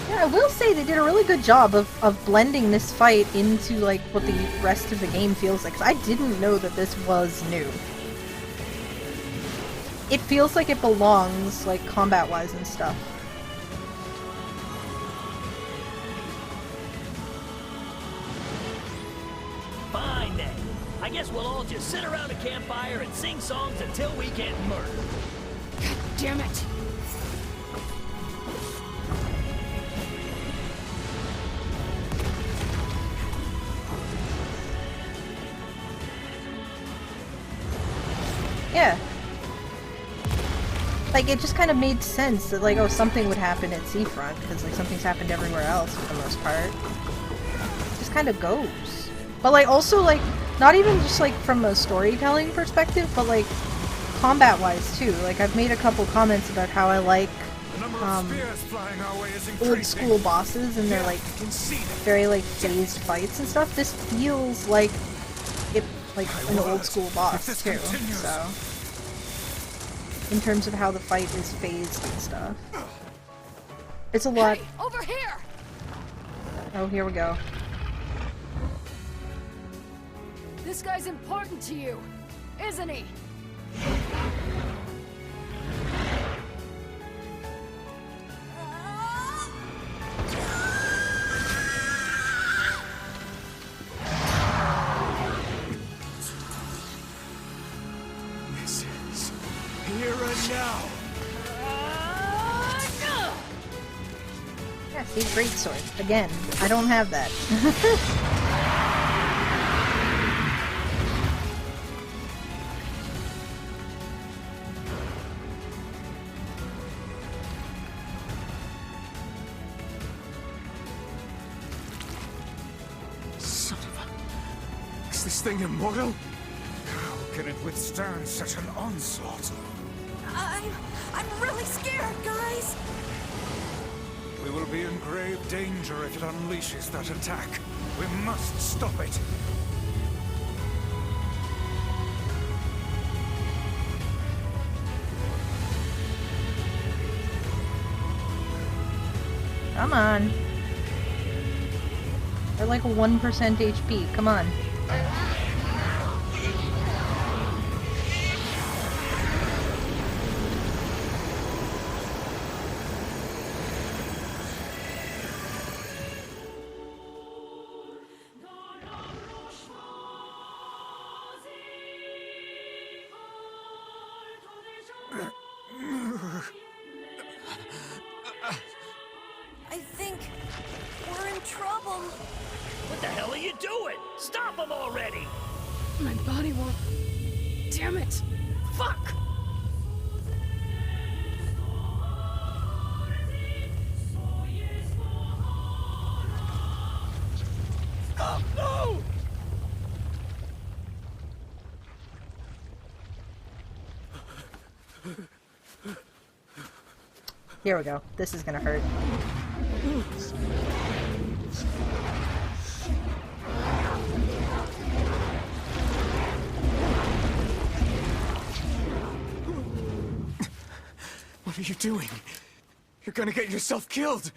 Yeah, I will say they did a really good job of blending this fight into like what the rest of the game feels like, 'cause I didn't know that this was new. It feels like it belongs, like, combat-wise and stuff. Fine then. I guess we'll all just sit around a campfire and sing songs until we get murdered. God damn it! Yeah. Like, it just kind of made sense that, like, oh, something would happen at Seafront, because, like, something's happened everywhere else for the most part. It just kind of goes. But, like, also, like, not even just, like, from a storytelling perspective, but, like, combat-wise, too. Like, I've made a couple comments about how I like, old school bosses and their, like, very, like, phased fights and stuff. This feels like it, like, an old school boss, too, so... in terms of how the fight is phased and stuff. It's a lot. Hey, over here! Oh, here we go. This guy's important to you, isn't he? This is Here and now. Yeah, see, great sword. Again, I don't have that. Son of a... Is this thing immortal? How can it withstand such an onslaught? I'm really scared, guys. We will be in grave danger if it unleashes that attack. We must stop it. Come on. They're like 1% HP. Come on. I think we're in trouble. What the hell are you doing? Stop him already! My body won't... Damn it! Fuck! Oh, no! Here we go. This is gonna hurt. What are you doing? You're gonna get yourself killed!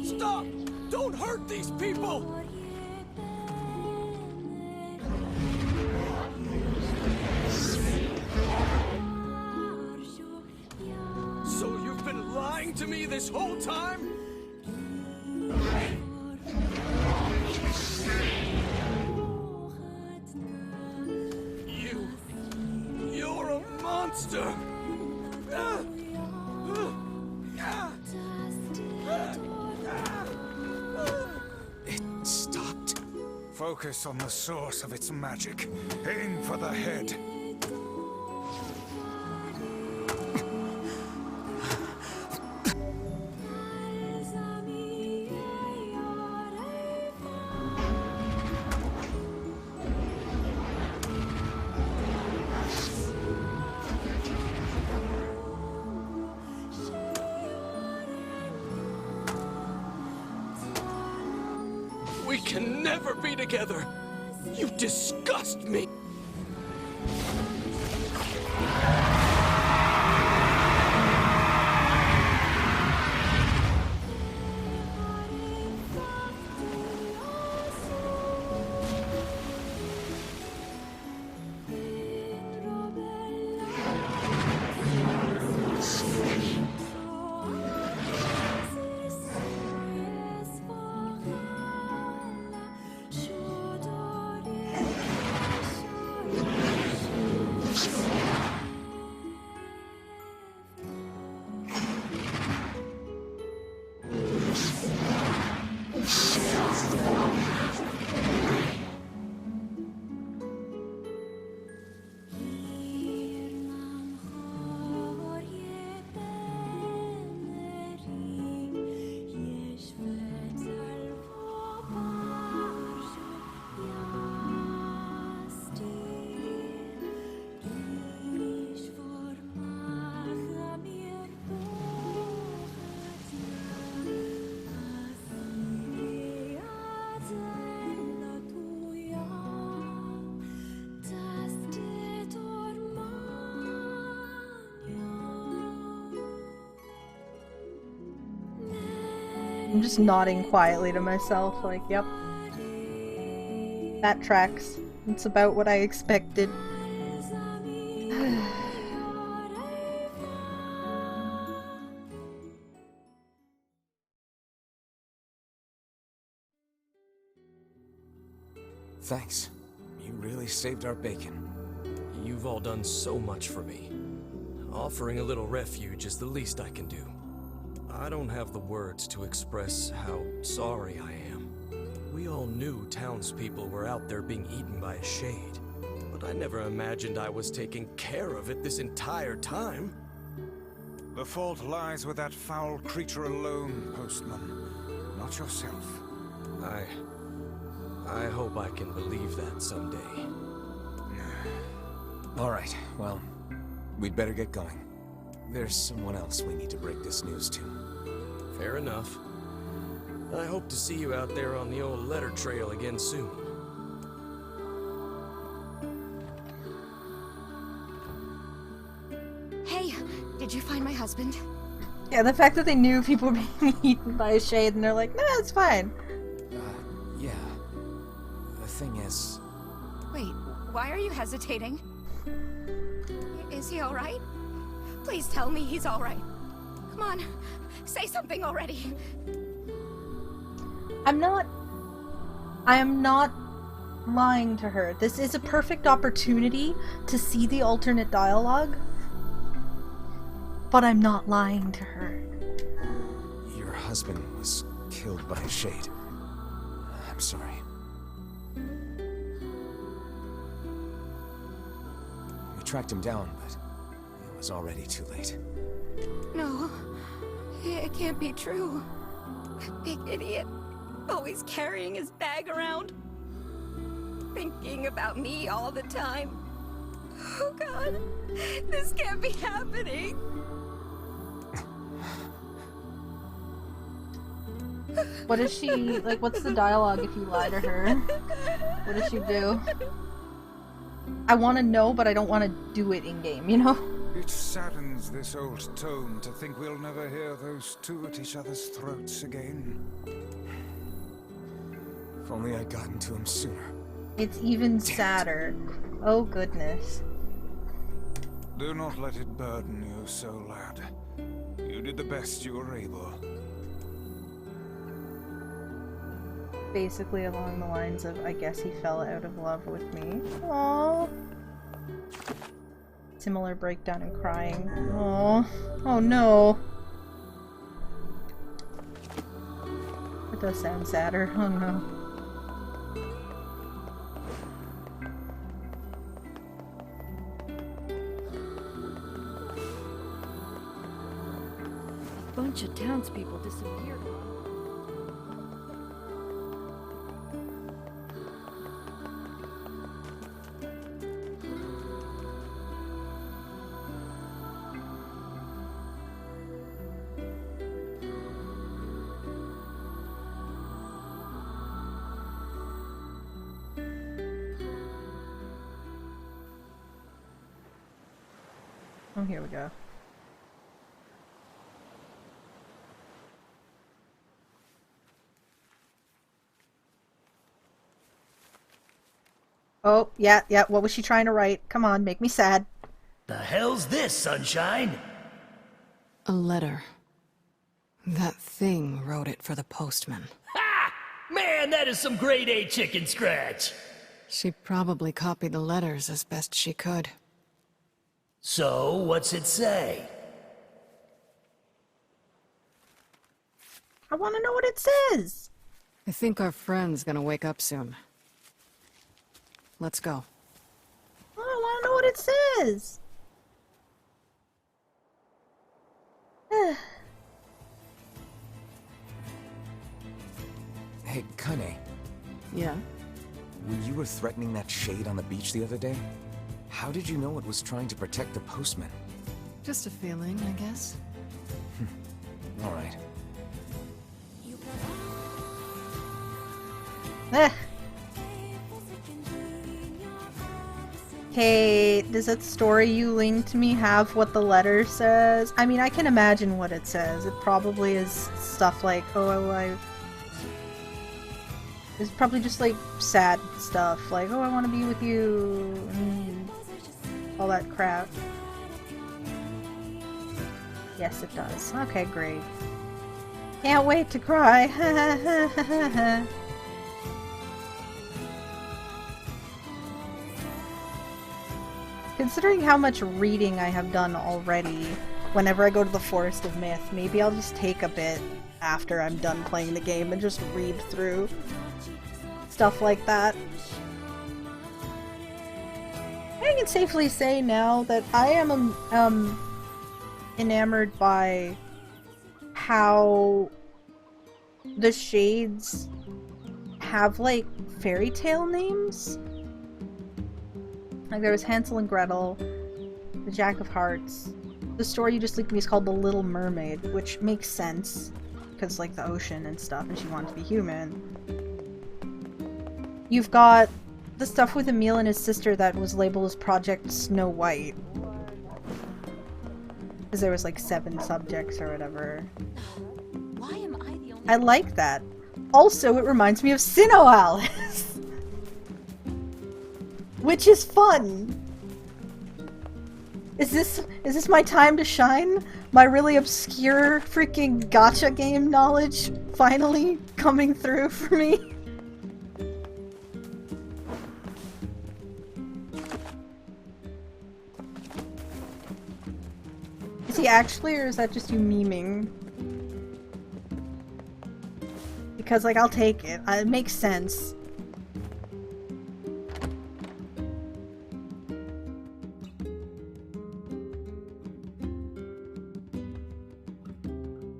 Stop! Don't hurt these people! So you've been lying to me this whole time? You're a monster! It stopped. Focus on the source of its magic. Aim for the head. We can never be together! You disgust me! I'm just nodding quietly to myself, like, yep. That tracks. It's about what I expected. Thanks. You really saved our bacon. You've all done so much for me. Offering a little refuge is the least I can do. I don't have the words to express how sorry I am. We all knew townspeople were out there being eaten by a shade, but I never imagined I was taking care of it this entire time. The fault lies with that foul creature alone, Postman. Not yourself. I hope I can believe that someday. Alright, well, we'd better get going. There's someone else we need to break this news to. Fair enough. I hope to see you out there on the old letter trail again soon. Hey, did you find my husband? Yeah, the fact that they knew people were being eaten by a shade and they're like, nah, it's fine. Yeah. The thing is... Wait, why are you hesitating? Is he alright? Please tell me he's alright. Come on, say something already. I am not lying to her. This is a perfect opportunity to see the alternate dialogue. But I'm not lying to her. Your husband was killed by a shade. I'm sorry. We tracked him down, but it was already too late. No, it can't be true. That big idiot, always carrying his bag around. Thinking about me all the time. Oh God, this can't be happening. What is she, like, what's the dialogue if you lie to her? What does she do? I want to know, but I don't want to do it in-game, you know? It saddens this old tome to think we'll never hear those two at each other's throats again. If only I'd gotten to him sooner. It's even sadder. Oh goodness. Do not let it burden you so, lad. You did the best you were able. Basically along the lines of, I guess he fell out of love with me. Aww. Similar breakdown and crying. Aww. Oh no. It does sound sadder. Oh no. A bunch of townspeople disappeared. Oh, here we go. Oh, yeah, what was she trying to write? Come on, make me sad. The hell's this, Sunshine? A letter. That thing wrote it for the postman. Ha! Man, that is some grade A chicken scratch. She probably copied the letters as best she could. So, what's it say? I want to know what it says. I think our friend's gonna wake up soon. Let's go. I want to know what it says. Hey, Kane. Yeah? When you were threatening that shade on the beach the other day, how did you know it was trying to protect the postman? Just a feeling, I guess. Alright. Hey, does that story you linked me have what the letter says? I mean, I can imagine what it says. It probably is stuff like, it's probably just like sad stuff, like, oh, I want to be with you, and all that crap. Yes, it does. Okay, great. Can't wait to cry. Considering how much reading I have done already, whenever I go to the Forest of Myth, maybe I'll just take a bit after I'm done playing the game and just read through stuff like that. I can safely say now that I am enamored by how the shades have like fairy tale names. Like there was Hansel and Gretel, the Jack of Hearts. The story you just leaked me is called The Little Mermaid, which makes sense because like the ocean and stuff, and she wanted to be human. You've got the stuff with Emil and his sister that was labeled as Project Snow White. Because there was like 7 subjects or whatever. Why am I the only— I like that. Also, it reminds me of Sinnoh Alice. Which is fun. Is this my time to shine? My really obscure freaking gacha game knowledge finally coming through for me? Is he actually, or is that just you memeing? Because, like, I'll take it. It makes sense.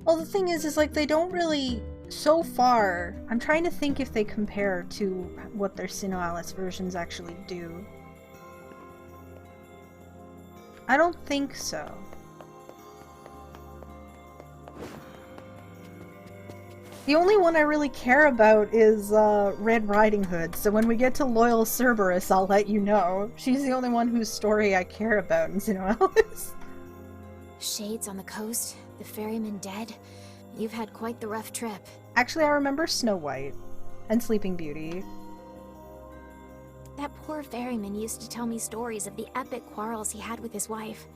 Well, the thing is like, they don't really... So far, I'm trying to think if they compare to what their Sinnoh Alice versions actually do. I don't think so. The only one I really care about is Red Riding Hood, so when we get to Loyal Cerberus, I'll let you know. She's the only one whose story I care about in Sinnoh Alice. Shades on the coast, the ferryman dead. You've had quite the rough trip. Actually, I remember Snow White and Sleeping Beauty. That poor ferryman used to tell me stories of the epic quarrels he had with his wife.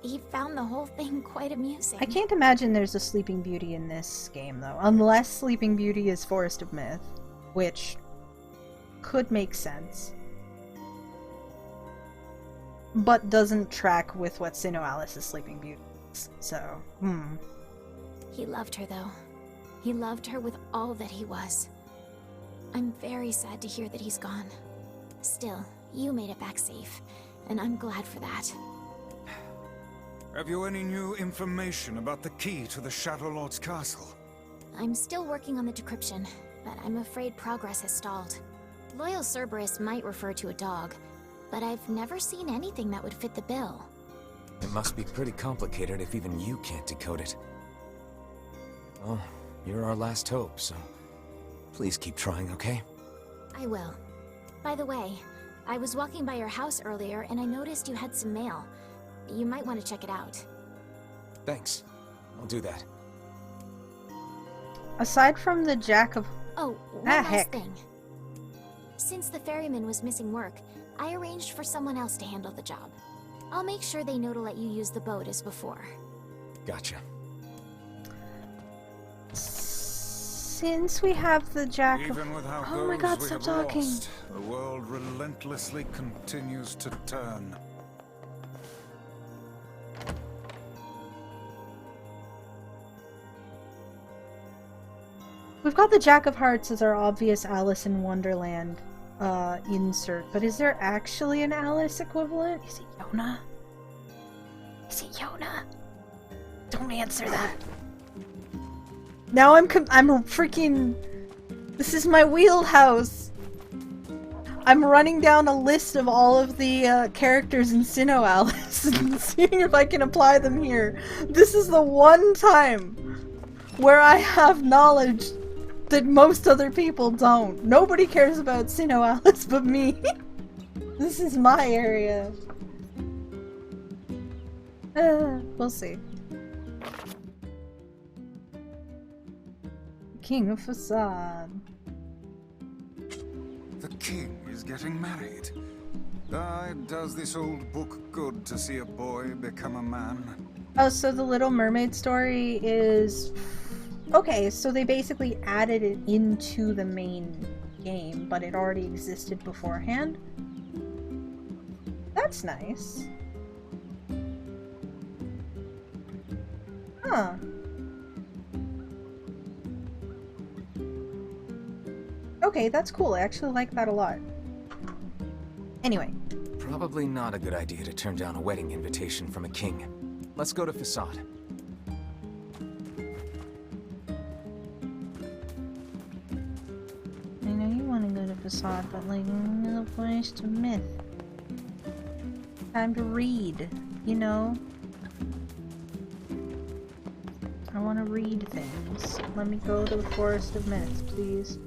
He found the whole thing quite amusing. I can't imagine there's a Sleeping Beauty in this game, though. Unless Sleeping Beauty is Forest of Myth, which could make sense. But doesn't track with what Sinnoh Alice's Sleeping Beauty is, so, He loved her, though. He loved her with all that he was. I'm very sad to hear that he's gone. Still, you made it back safe, and I'm glad for that. Have you any new information about the key to the Shadow Lord's castle? I'm still working on the decryption, but I'm afraid progress has stalled. Loyal Cerberus might refer to a dog, but I've never seen anything that would fit the bill. It must be pretty complicated if even you can't decode it. Well, you're our last hope, so please keep trying, okay? I will. By the way, I was walking by your house earlier and I noticed you had some mail. You might want to check it out. Thanks. I'll do that. Aside from the Jack of... Oh, one last thing. Since the ferryman was missing work, I arranged for someone else to handle the job. I'll make sure they know to let you use the boat as before. Gotcha. Since we have the Jack of... Even without oh my god, stop talking. Lost, the world relentlessly continues to turn. We've got the Jack of Hearts as our obvious Alice in Wonderland insert, but is there actually an Alice equivalent? Is it Yona? Is it Yona? Don't answer that. Now I'm freaking... This is my wheelhouse! I'm running down a list of all of the characters in Sinnoh Alice and seeing if I can apply them here. This is the one time where I have knowledge that most other people don't. Nobody cares about Sinnoh Alice but me. This is my area. We'll see. King of Facade. The king is getting married. Does this old book good to see a boy become a man? Oh, so the Little Mermaid story is... Okay, so they basically added it into the main game, but it already existed beforehand? That That's nice. Huh. Okay, that's cool. I actually like that a lot. Anyway. Probably not a good idea to turn down a wedding invitation from a king. Let's go to Facade. I know you want to go to Facade, but like, no place to myth. Time to read, you know? I want to read things. Let me go to the Forest of Myth, please.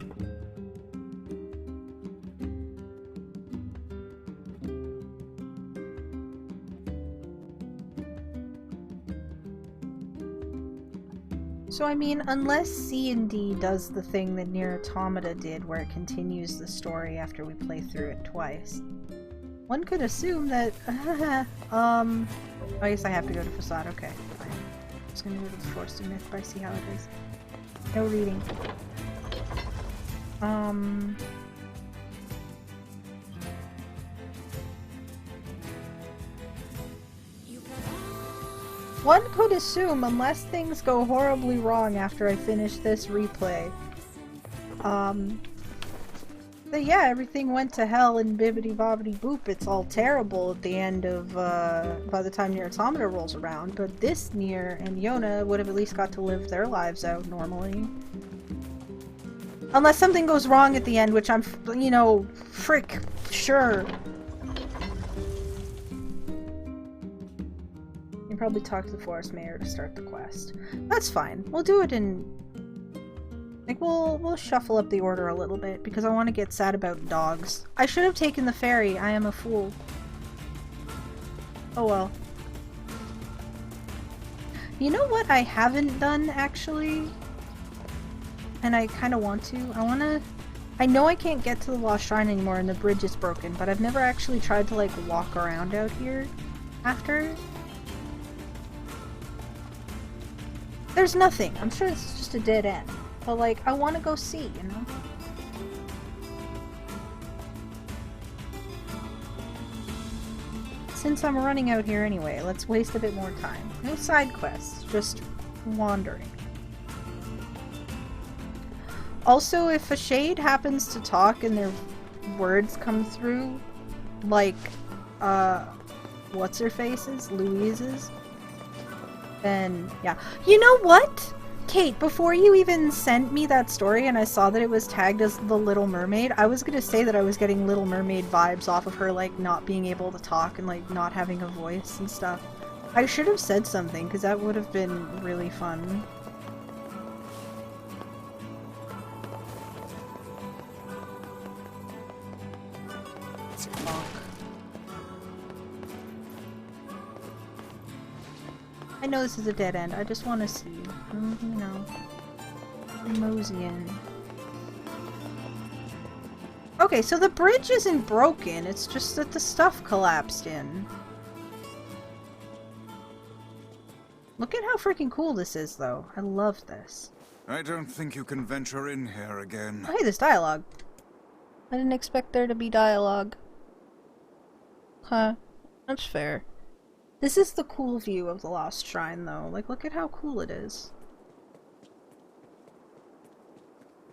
So I mean, unless C&D does the thing that NieR Automata did where it continues the story after we play through it twice, one could assume that, I guess I have to go to Facade, okay, fine. I'm just gonna go to the Forest of Myth, but I see how it is. No reading. One could assume, unless things go horribly wrong after I finish this replay, that yeah, everything went to hell and bibbity bobbity boop, it's all terrible at the end of, by the time NieR Automata rolls around, but this NieR and Yona would have at least got to live their lives out normally. Unless something goes wrong at the end, which I'm, you know, frick, sure. You can probably talk to the Forest Mayor to start the quest. That's fine. We'll do it in... like, we'll shuffle up the order a little bit, because I want to get sad about dogs. I should have taken the ferry. I am a fool. Oh well. You know what I haven't done, actually? And I kind of want to? I know I can't get to the Lost Shrine anymore and the bridge is broken, but I've never actually tried to, like, walk around out here after. There's nothing. I'm sure it's just a dead end. But, like, I want to go see, you know? Since I'm running out here anyway, let's waste a bit more time. No side quests, just wandering. Also, if a shade happens to talk and their words come through, like, what's-her-face's? Louise's? Then, yeah. You know what? Kate, before you even sent me that story and I saw that it was tagged as The Little Mermaid, I was gonna say that I was getting Little Mermaid vibes off of her, like, not being able to talk and, like, not having a voice and stuff. I should have said something, because that would have been really fun. Let's talk. I know this is a dead end, I just want to see, you know, mosey in. Okay, so the bridge isn't broken, it's just that the stuff collapsed in. Look at how freaking cool this is, though. I love this. I don't think you can venture in here again. Oh, hey, there's dialogue. I didn't expect there to be dialogue. Huh. That's fair. This is the cool view of the Lost Shrine, though. Like, look at how cool it is.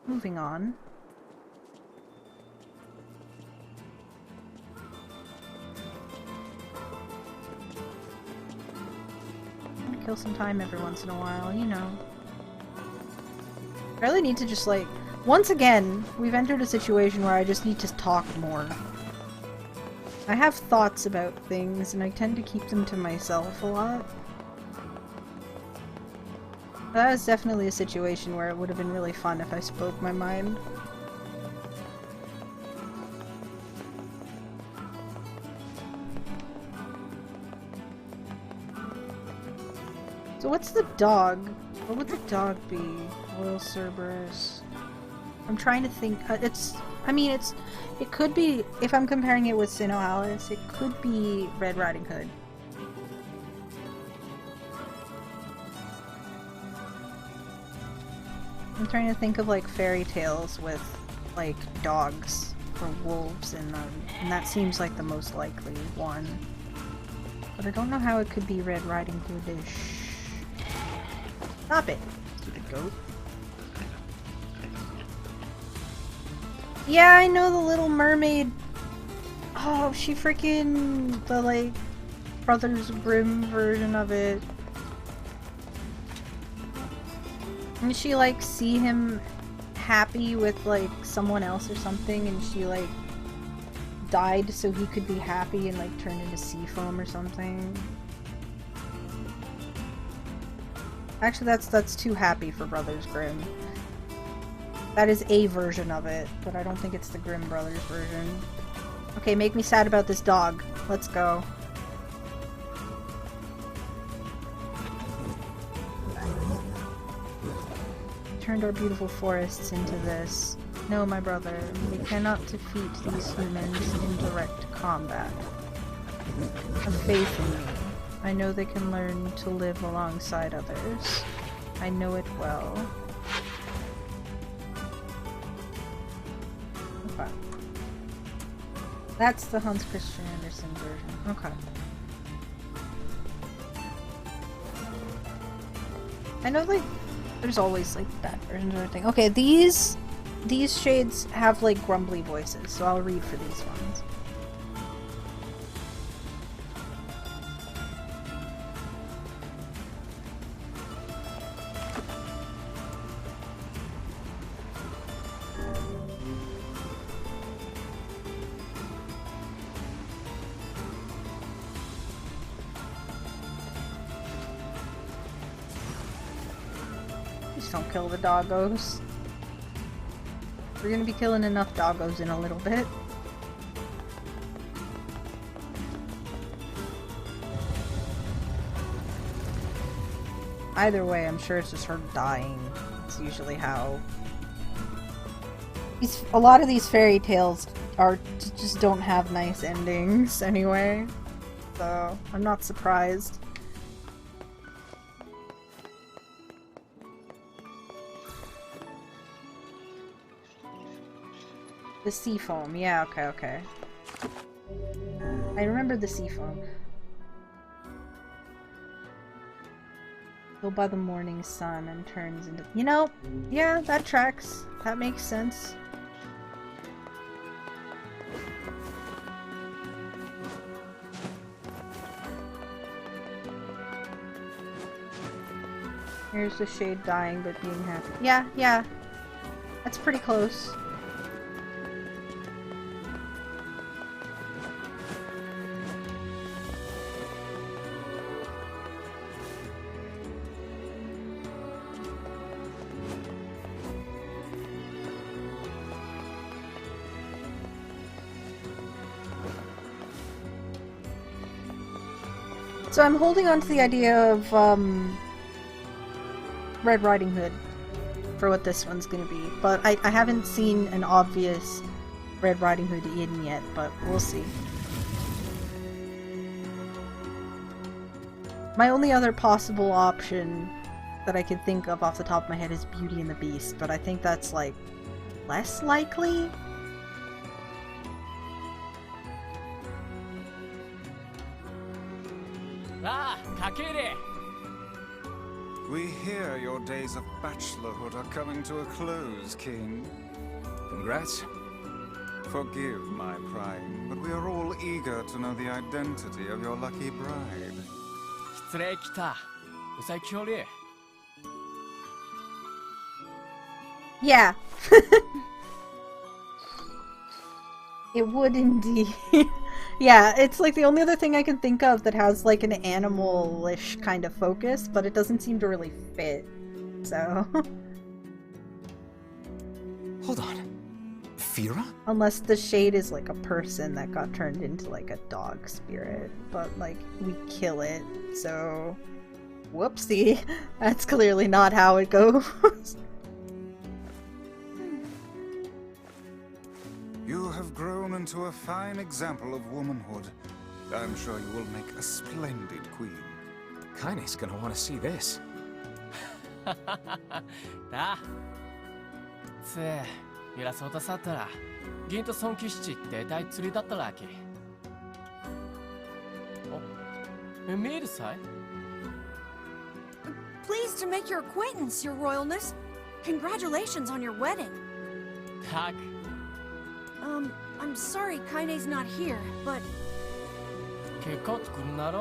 Moving on. Kill some time every once in a while, you know. I really need to just, like... Once again, we've entered a situation where I just need to talk more. I have thoughts about things, and I tend to keep them to myself a lot. That is definitely a situation where it would have been really fun if I spoke my mind. So what's the dog? What would the dog be? Royal Cerberus. I'm trying to think. It could be, if I'm comparing it with Sinnoh Alice, it could be Red Riding Hood. I'm trying to think of, like, fairy tales with, like, dogs. or wolves in them, and that seems like the most likely one. But I don't know how it could be Red Riding Hood-ish. Stop it, stupid goat. Yeah, I know the Little Mermaid. Oh, she freaking the like Brothers Grimm version of it. And she like see him happy with like someone else or something, and she like died so he could be happy and like turned into sea foam or something. Actually, that's too happy for Brothers Grimm. That is a version of it, but I don't think it's the Grimm Brothers version. Okay, make me sad about this dog. Let's go. Turned our beautiful forests into this. No, my brother, we cannot defeat these humans in direct combat. Have faith in me. I know they can learn to live alongside others. I know it well. Okay. That's the Hans Christian Andersen version. Okay. I know, like, there's always, like, that version or everything. Okay, these shades have, like, grumbly voices, so I'll read for these ones. Don't kill the doggos. We're gonna be killing enough doggos in a little bit. Either way, I'm sure it's just her dying. It's usually how... A lot of these fairy tales just don't have nice endings anyway. So, I'm not surprised. The sea foam, yeah, okay. I remember the sea foam. Killed by the morning sun and turns into... You know, yeah, that tracks. That makes sense. Here's the shade dying but being happy. Yeah. That's pretty close. So I'm holding on to the idea of Red Riding Hood for what this one's gonna be, but I haven't seen an obvious Red Riding Hood in yet, but we'll see. My only other possible option that I could think of off the top of my head is Beauty and the Beast, but I think that's like less likely. We hear your days of bachelorhood are coming to a close, King. Congrats. Forgive my prying, but we are all eager to know the identity of your lucky bride. Yeah. It would indeed. Yeah, it's like the only other thing I can think of that has like an animal-ish kind of focus, but it doesn't seem to really fit, so... Hold on. Fira? Unless the shade is like a person that got turned into like a dog spirit, but like we kill it, so... Whoopsie. That's clearly not how it goes. You have grown into a fine example of womanhood. I'm sure you will make a splendid queen. Kaine's gonna want to see this. 銀と尊騎士って大釣りだったらけ。お、見えるさい Pleased to make your acquaintance, Your Royalness. Congratulations on your wedding. Tak. I'm sorry Kaine's not here, but... 結婚作るなろ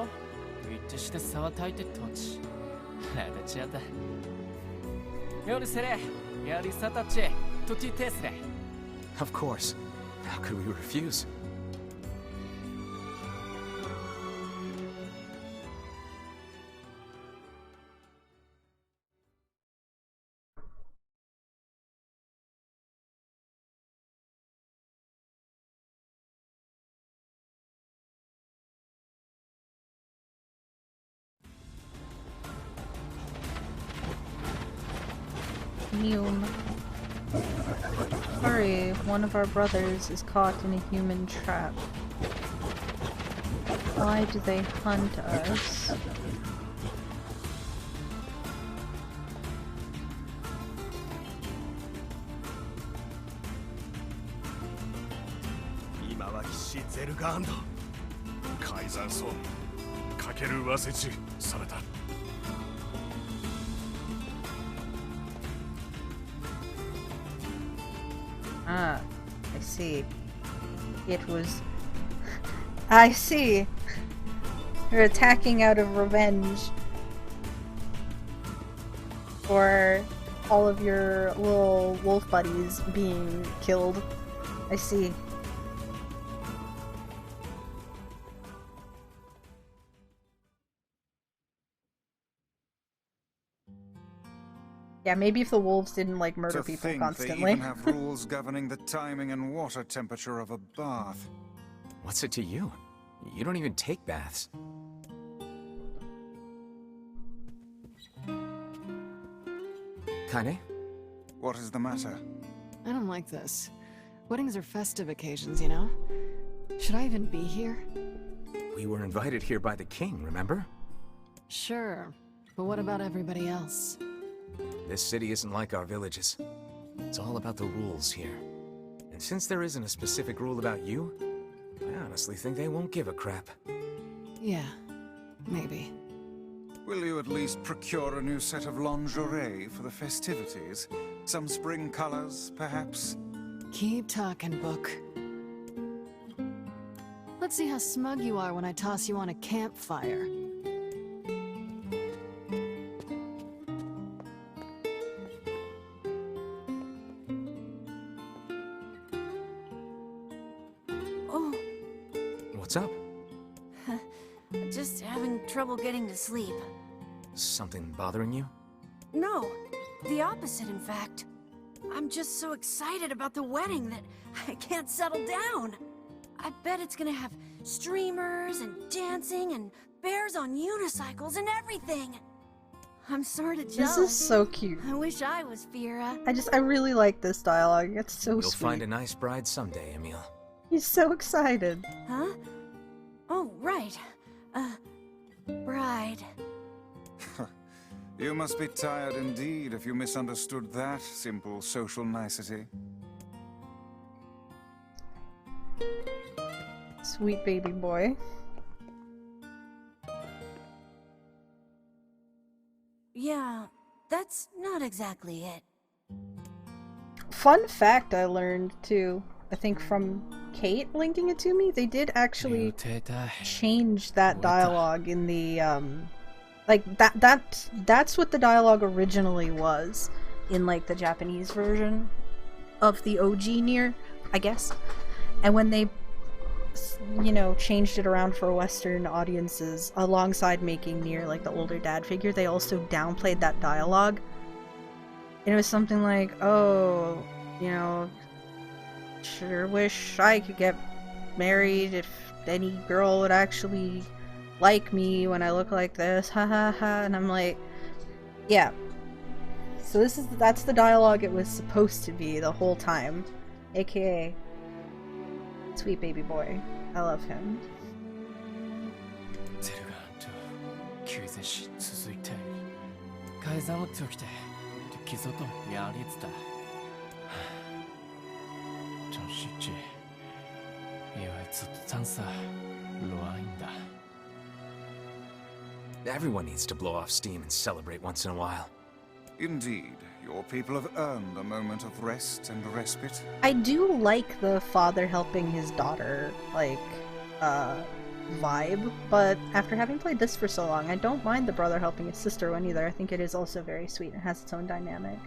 と言ってして沢たいて土地。あだちやだ。夜せれ、やりさたち、とちてすれ。Of course. How could we refuse? Sorry, one of our brothers is caught in a human trap. Why do they hunt us? Ah, I see. It was... I see! You're attacking out of revenge for all of your little wolf buddies being killed. I see. Yeah, maybe if the wolves didn't like murder people constantly. They even have rules governing the timing and water temperature of a bath. What's it to you? You don't even take baths. Kaine? What is the matter? I don't like this. Weddings are festive occasions, you know? Should I even be here? We were invited here by the king, remember? Sure, but what about everybody else? This city isn't like our villages. It's all about the rules here. And since there isn't a specific rule about you, I honestly think they won't give a crap. Yeah, maybe. Will you at least procure a new set of lingerie for the festivities? Some spring colors, perhaps? Keep talking, Book. Let's see how smug you are when I toss you on a campfire. What's up? Just having trouble getting to sleep. Something bothering you? No, the opposite, in fact. I'm just so excited about the wedding that I can't settle down. I bet it's gonna have streamers and dancing and bears on unicycles and everything. I'm sorta jealous. This is so cute. I wish I was Fira. I really like this dialogue. It's so You'll sweet. find a nice bride someday, Emil. He's so excited. Huh? Oh, right. Bride. You must be tired indeed if you misunderstood that simple social nicety. Sweet baby boy. Yeah, that's not exactly it. Fun fact I learned too, I think from Kate linking it to me, they did actually change that dialogue in the like that's what the dialogue originally was in like the Japanese version of the OG NieR, I guess. And when they changed it around for Western audiences alongside making NieR like the older dad figure, they also downplayed that dialogue. And it was something like, oh, sure wish I could get married if any girl would actually like me when I look like this, ha ha ha. And I'm like, yeah. So that's the dialogue it was supposed to be the whole time. AKA sweet baby boy. I love him. 쉽지. 이와이츠도 찬사 로아인다. Everyone needs to blow off steam and celebrate once in a while. Indeed, your people have earned a moment of rest and respite. I do like the father helping his daughter, like, vibe, but after having played this for so long, I don't mind the brother helping his sister one either. I think it is also very sweet and has its own dynamic.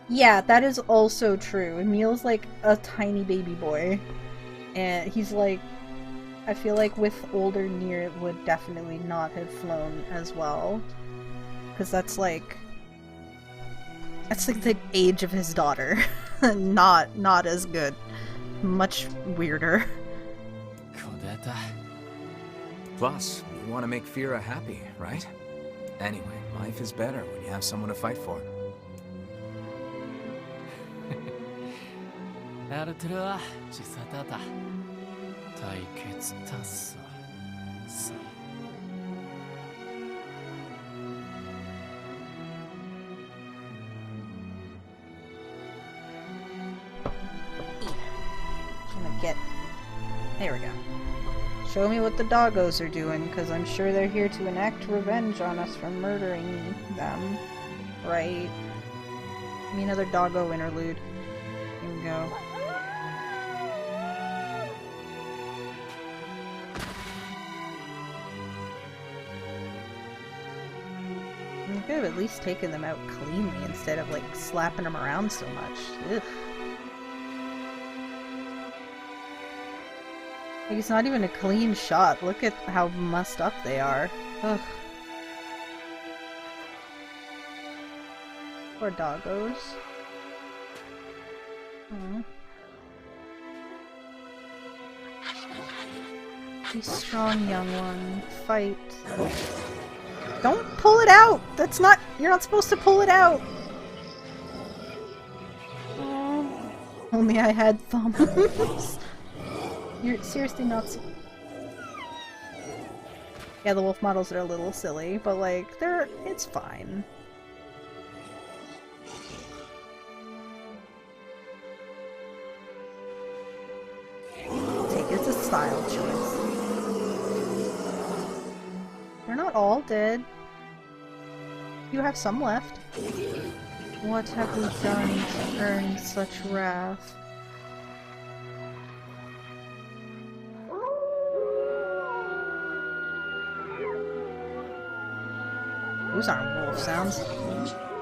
Yeah, that is also true. Emil's like a tiny baby boy, and he's like, I feel like with older NieR it would definitely not have flown as well, because that's like the age of his daughter. not as good. Much weirder. Plus, you want to make Fira happy, right? Anyway, life is better when you have someone to fight for. アルトゥルは自殺だ。対決達成。さ。Gonna get. There we go. Show me what the doggos are doing, because I'm sure they're here to enact revenge on us for murdering them. Right? Give me another doggo interlude. Here we go. You could have at least taken them out cleanly instead of, like, slapping them around so much. Ugh. Like, it's not even a clean shot. Look at how mussed up they are. Ugh. Poor doggos. Aww. Be strong, young one. Fight. Don't pull it out! That's not- you're not supposed to pull it out! Aww. Only I had thumbs. You're seriously not Yeah, the wolf models are a little silly, but like, it's fine. Take it as a style choice. They're not all dead. You have some left. What have we done to earn such wrath? Those aren't wolf sounds.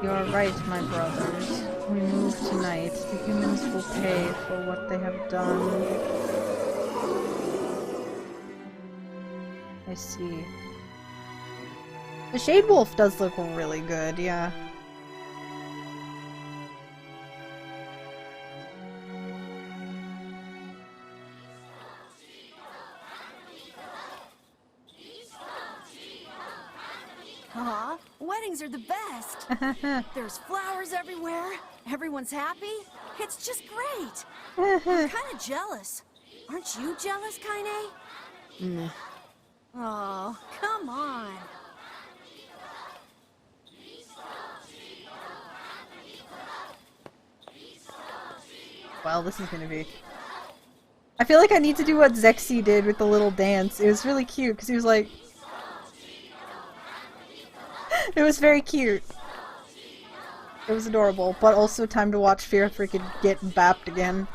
You are right, my brothers. We move tonight. The humans will pay for what they have done. I see. The Shade Wolf does look really good, yeah. Aw, weddings are the best. There's flowers everywhere. Everyone's happy. It's just great. I'm kind of jealous. Aren't you jealous, Kaine? Nah. Oh, come on. Well, this is gonna be... I feel like I need to do what Zexy did with the little dance. It was really cute, because he was like... It was very cute. It was adorable, but also time to watch Fira freaking get bapped again.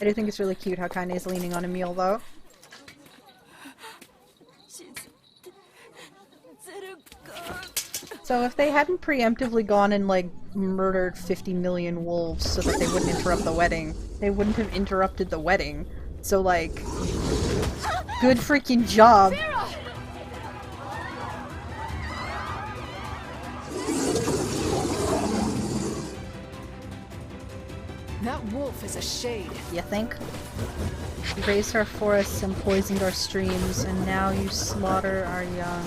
I do think it's really cute how Kaine is leaning on Emil, though. So if they hadn't preemptively gone and, like, murdered 50 million wolves so that they wouldn't interrupt the wedding. They wouldn't have interrupted the wedding. So, like, good freaking job. That wolf is a shade. You think? You raised our forests and poisoned our streams, and now you slaughter our young.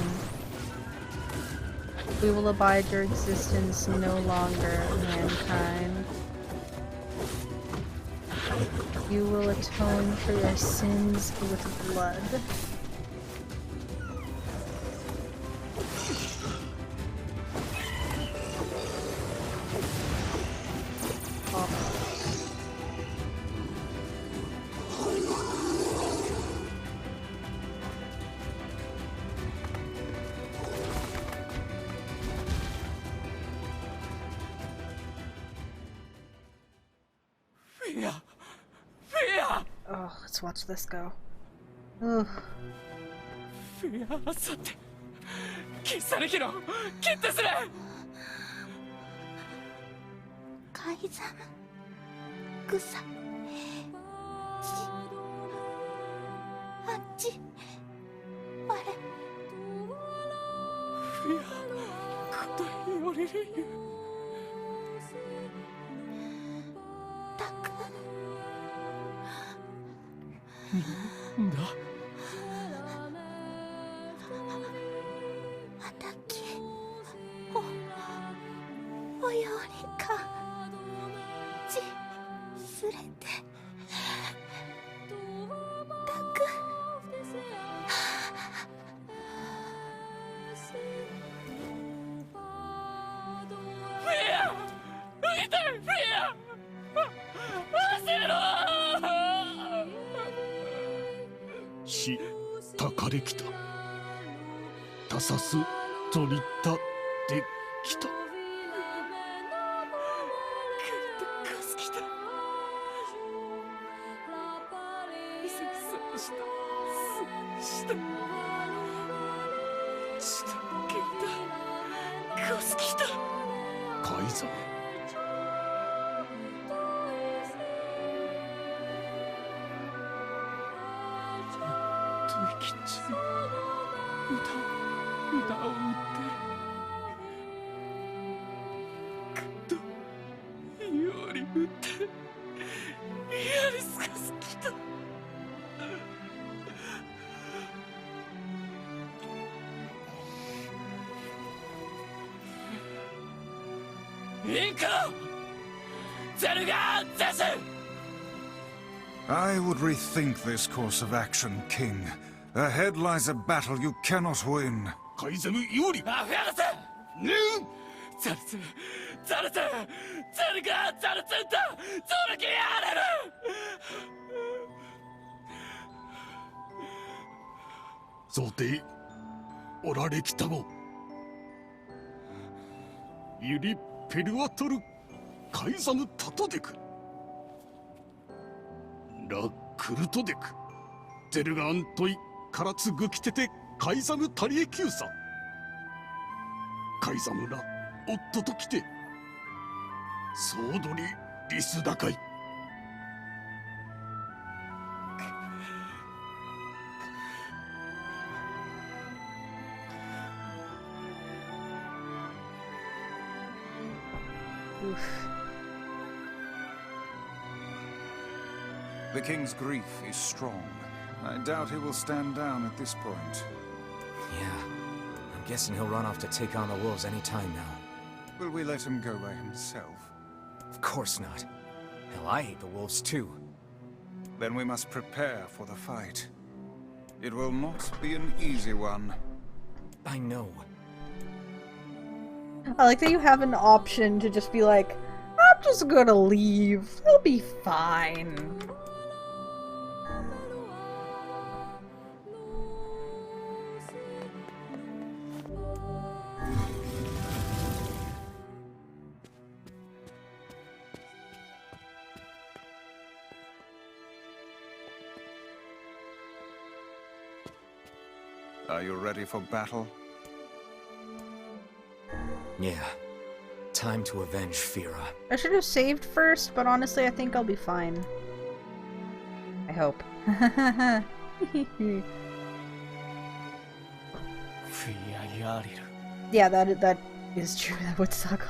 We will abide your existence no longer, mankind. You will atone for your sins with blood. Oh, let's watch this go. Ugh. さて、消されきろ、決定する。改ざん、草、あっち、あれ。フィア、答えよれるよ。たく。なんだ。およりかちすれてたくフィア浮いてるフィア走るし、たかれきたたさすとりたできた改ざんきち歌を歌ってくっとより歌ってやりすかすきたインコゼルガーゼス I would rethink this course of action, King. Ahead lies a battle you cannot win. 改ざん有利アフガニスヌンザルツザルツゼルガーザルツンとゾルキアレルそうておられきたごユリペルワトル改ざむたとでくラクルトデクゼルガアントイカラツグキテテカイザムタリエキューサカイザムラオットときてソードリリスダカイThe king's grief is strong. I doubt he will stand down at this point. Yeah. I'm guessing he'll run off to take on the wolves any time now. Will we let him go by himself? Of course not. Hell, I hate the wolves too. Then we must prepare for the fight. It will not be an easy one. I know. I like that you have an option to just be like, I'm just gonna leave. It'll be fine. Are you ready for battle? Yeah. Time to avenge Fira. I should have saved first, but honestly, I think I'll be fine. I hope. Yeah, that is true. That would suck.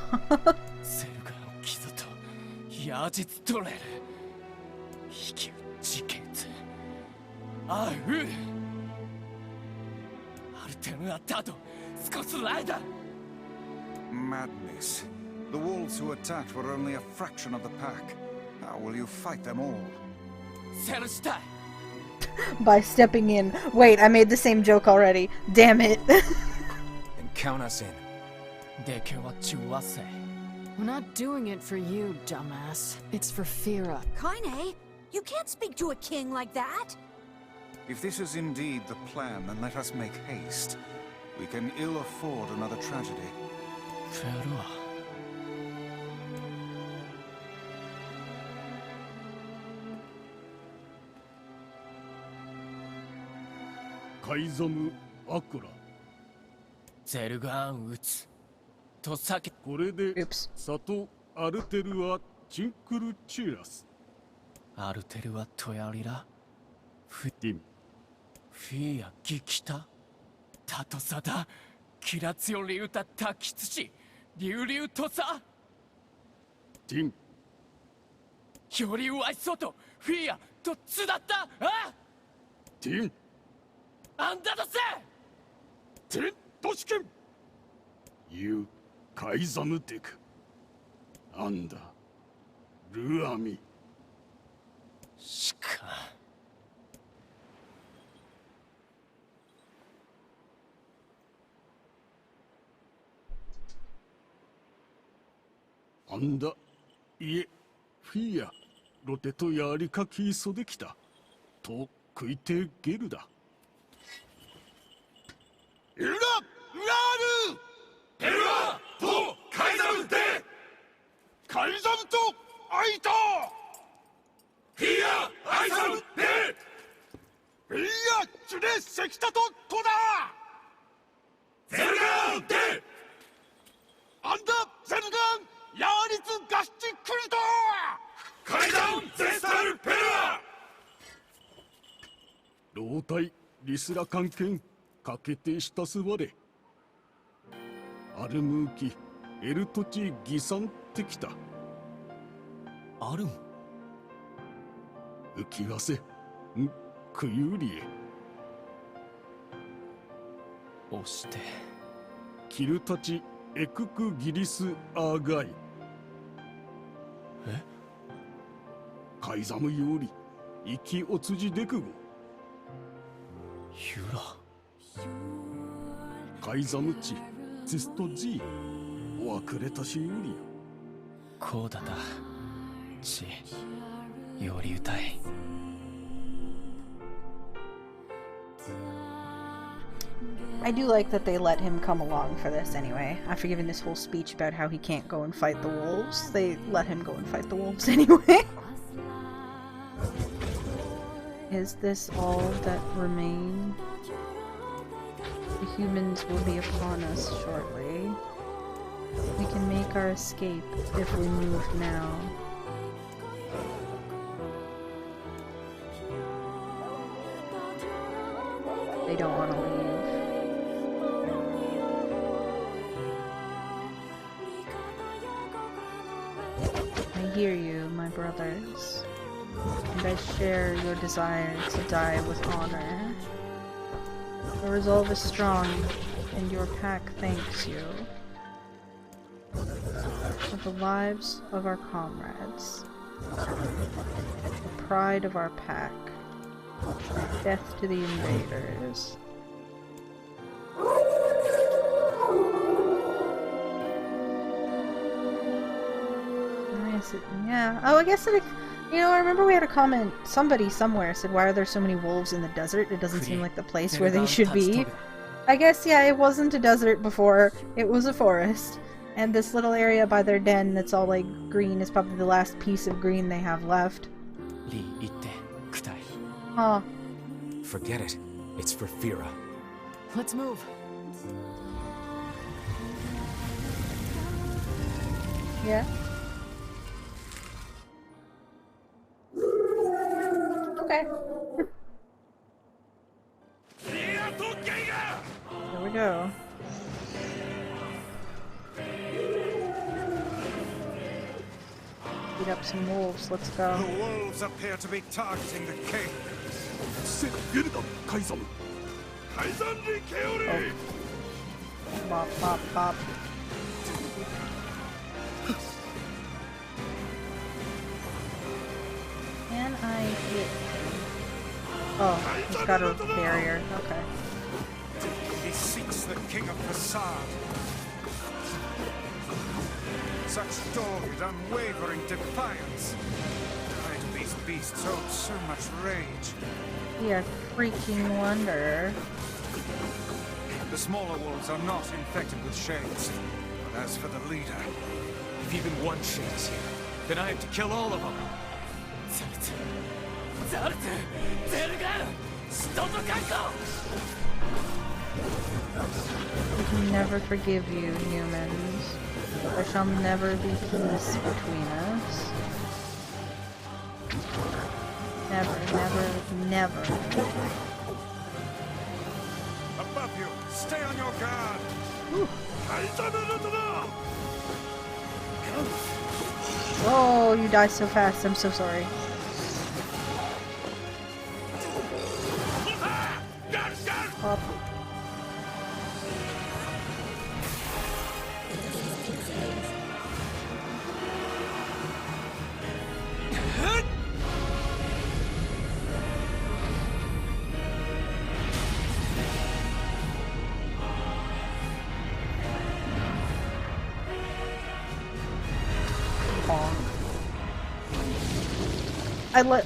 Madness. The wolves who attacked were only a fraction of the pack. How will you fight them all? By stepping in. Wait, I made the same joke already. Damn it. And count us in. We're not doing it for you, dumbass. It's for Fira. Kaine, you can't speak to a king like that. If this is indeed the plan, then let us make haste. We can ill afford another tragedy. Kaizamu Akura. ゼルガーン撃つと叫これで里アルテルはチンクルチュラス。アルテルはトヤリラフティン。フィアギキタタトサダキラツヨリウタタキツチリュウリュウトサティン。よりわいそうとフィアとツだったあティン。あんだとせティントシケン。ユーカイザムテク。アンダルアミ。しかあんだいえフィアロテとやりかきそできたと食いてゲルだエルラ・ラールペルアとカイザムでカイザムとアイタフィアアイザムでフィアチュレセキタとトダゼルガンでアンダゼルガンヤーリツガシチクリト階段ゼスタルペルア老体リスラ関係かけてしたすわれアルムーキエルトチギサンってきたアルム浮きわせんクユリエ押してキルたちエククギリスアーガイえカイザムより息おつじでくごユラカイザムチツストジーおわくれたしよりこうだだちより歌いI do like that they let him come along for this anyway. After giving this whole speech about how he can't go and fight the wolves, they let him go and fight the wolves anyway. Is this all that remain? The humans will be upon us shortly. We can make our escape if we move now. They don't want to leave. I hear you, my brothers, and I share your desire to die with honor. Your resolve is strong, and your pack thanks you. For the lives of our comrades, the pride of our pack, death to the invaders. Yeah. Oh, I guess it, you know, I remember we had a comment, somebody somewhere said, why are there so many wolves in the desert? It doesn't seem like the place where they should be. I guess, yeah, it wasn't a desert before, it was a forest. And this little area by their den that's all like green is probably the last piece of green they have left. Huh. Forget it. It's for Fira. Let's move. Yeah. Okay. Here we go. Beat up some wolves. Let's go. The wolves appear to be targeting the king. Oh. Bop, bop, bop. Can I hit? Oh, he's got a barrier. Okay. He seeks the king of Facade. Such dogged, unwavering defiance. Why do these beasts hold so much rage? We are freaking wonder. The smaller wolves are not infected with shades. But as for the leader... If even one shade is here, then I have to kill all of them. We can never forgive you, humans. There shall never be peace between us. Never, never, never. Above you! Stay on your guard! Oh, you die so fast. I'm so sorry. Up.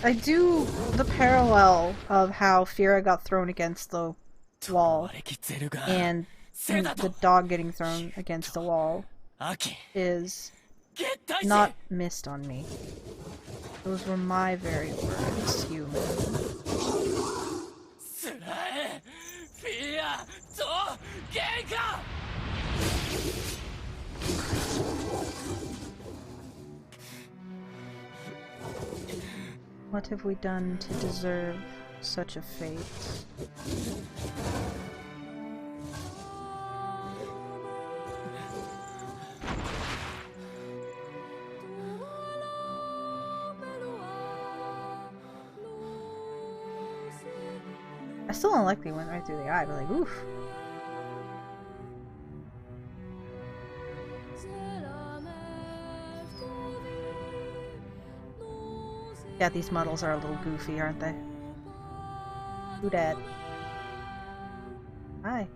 I do the parallel of how Fira got thrown against the wall and the dog getting thrown against the wall is not missed on me. Those were my very words, human. What have we done to deserve such a fate? I still don't like they went right through the eye, but like, oof. Yeah, these models are a little goofy, aren't they? Who dat? Hi.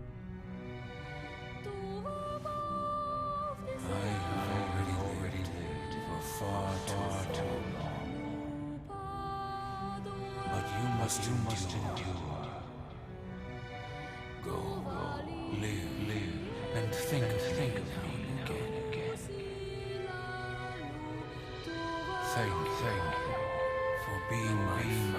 I have already lived for far too long. But you must endure. Go, live, and think of me again. Thank you for being my friend.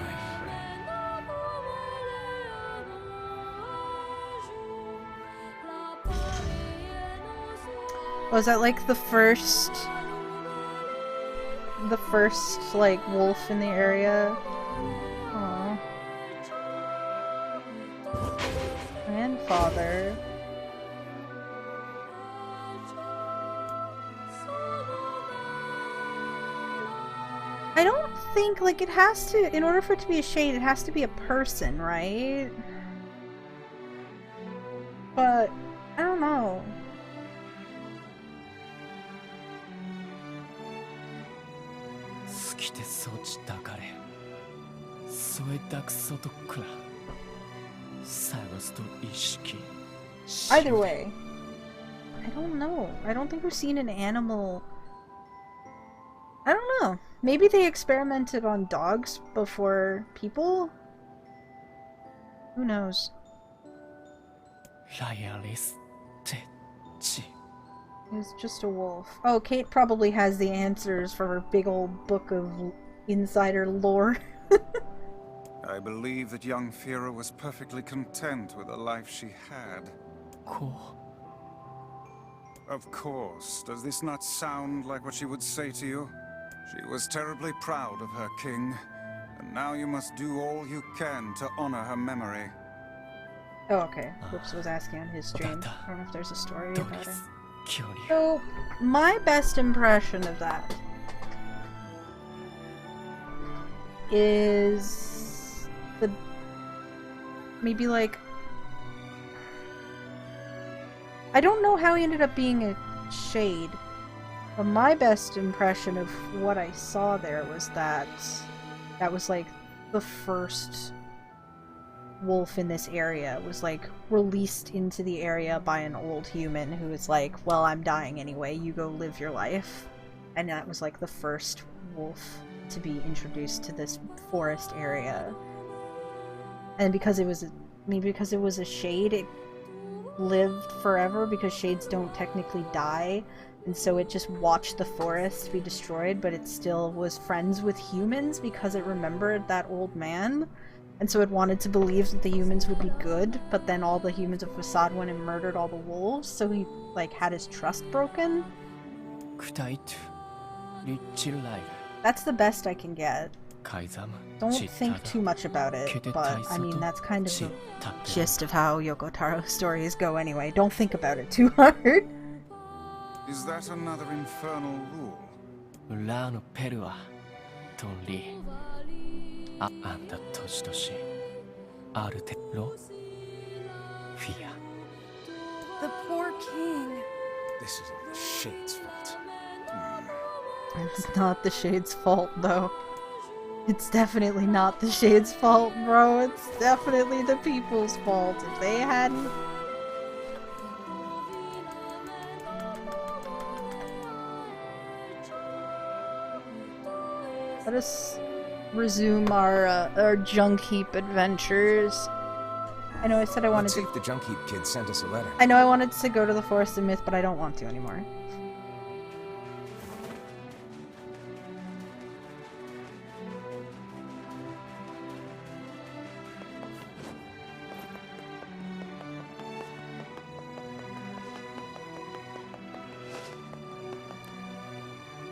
Was that like the first like wolf in the area? Aww. Grandfather. I don't think, like, it has to, in order for it to be a shade, it has to be a person, right? But, I don't know. Either way, I don't know. I don't think we've seen an animal. I don't know. Maybe they experimented on dogs before people? Who knows? It's just a wolf. Oh, Kate probably has the answers for her big old book of insider lore. I believe that young Fira was perfectly content with the life she had. Of course. Does this not sound like what she would say to you? She was terribly proud of her king, and now you must do all you can to honor her memory. Oh, okay. Whoops was asking on his stream. I don't know if there's a story about it. So, my best impression of that is the maybe like I don't know how he ended up being a shade, but my best impression of what I saw there was that that was like the first wolf in this area, was like released into the area by an old human who was like, well, I'm dying anyway, you go live your life. And that was like the first wolf to be introduced to this forest area. And because it was a shade, it lived forever because shades don't technically die, and so it just watched the forest be destroyed, but it still was friends with humans because it remembered that old man, and so it wanted to believe that the humans would be good, but then all the humans of Fasad went and murdered all the wolves, so he like had his trust broken. That's the best I can get. Don't think too much about it, but I mean, that's kind of the gist of how Yoko Taro's stories go anyway. Don't think about it too hard. Is that another infernal rule? The poor king. This is all the Shade's fault. It's not the Shade's fault, though. It's definitely not the Shade's fault, bro. It's definitely the people's fault. If they hadn't... Let us resume our junk heap adventures. I know I said I wanted to... Let's see if the junk heap kid sent us a letter. I know I wanted to go to the Forest of Myth, but I don't want to anymore.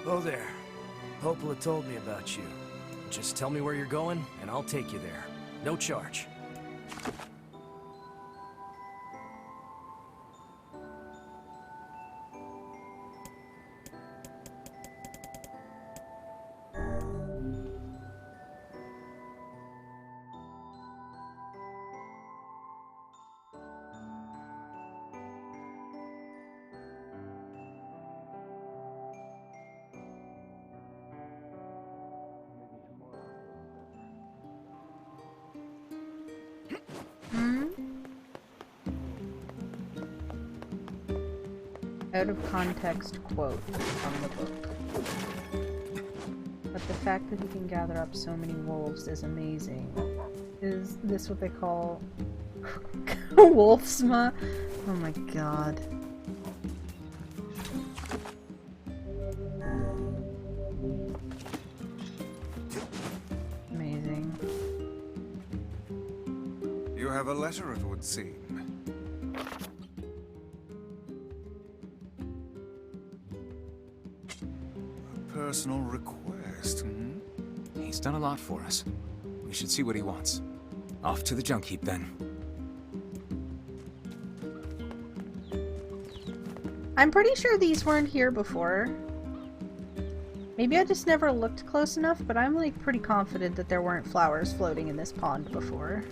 Oh there. Popola told me about you. Just tell me where you're going, and I'll take you there. No charge. Out of context quote from the book. But the fact that he can gather up so many wolves is amazing. Is this what they call wolfsma? Oh my god. Amazing. You have a letter, it would seem. Personal request, hmm? He's done a lot for us. We should see what he wants. Off to the junk heap, then. I'm pretty sure these weren't here before. Maybe I just never looked close enough, but I'm like pretty confident that there weren't flowers floating in this pond before.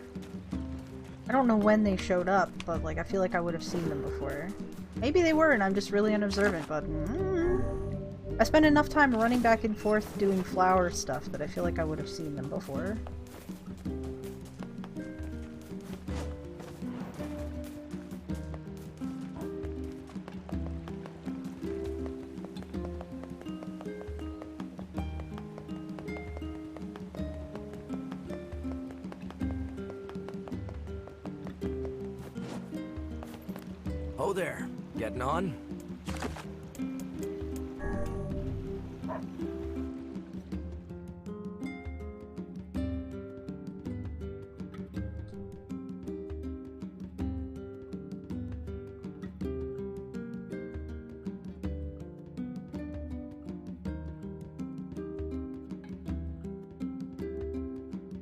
I don't know when they showed up, but like I feel like I would have seen them before. Maybe they were and I'm just really unobservant, but I spend enough time running back and forth doing flower stuff that I feel like I would have seen them before. Oh there. Getting on?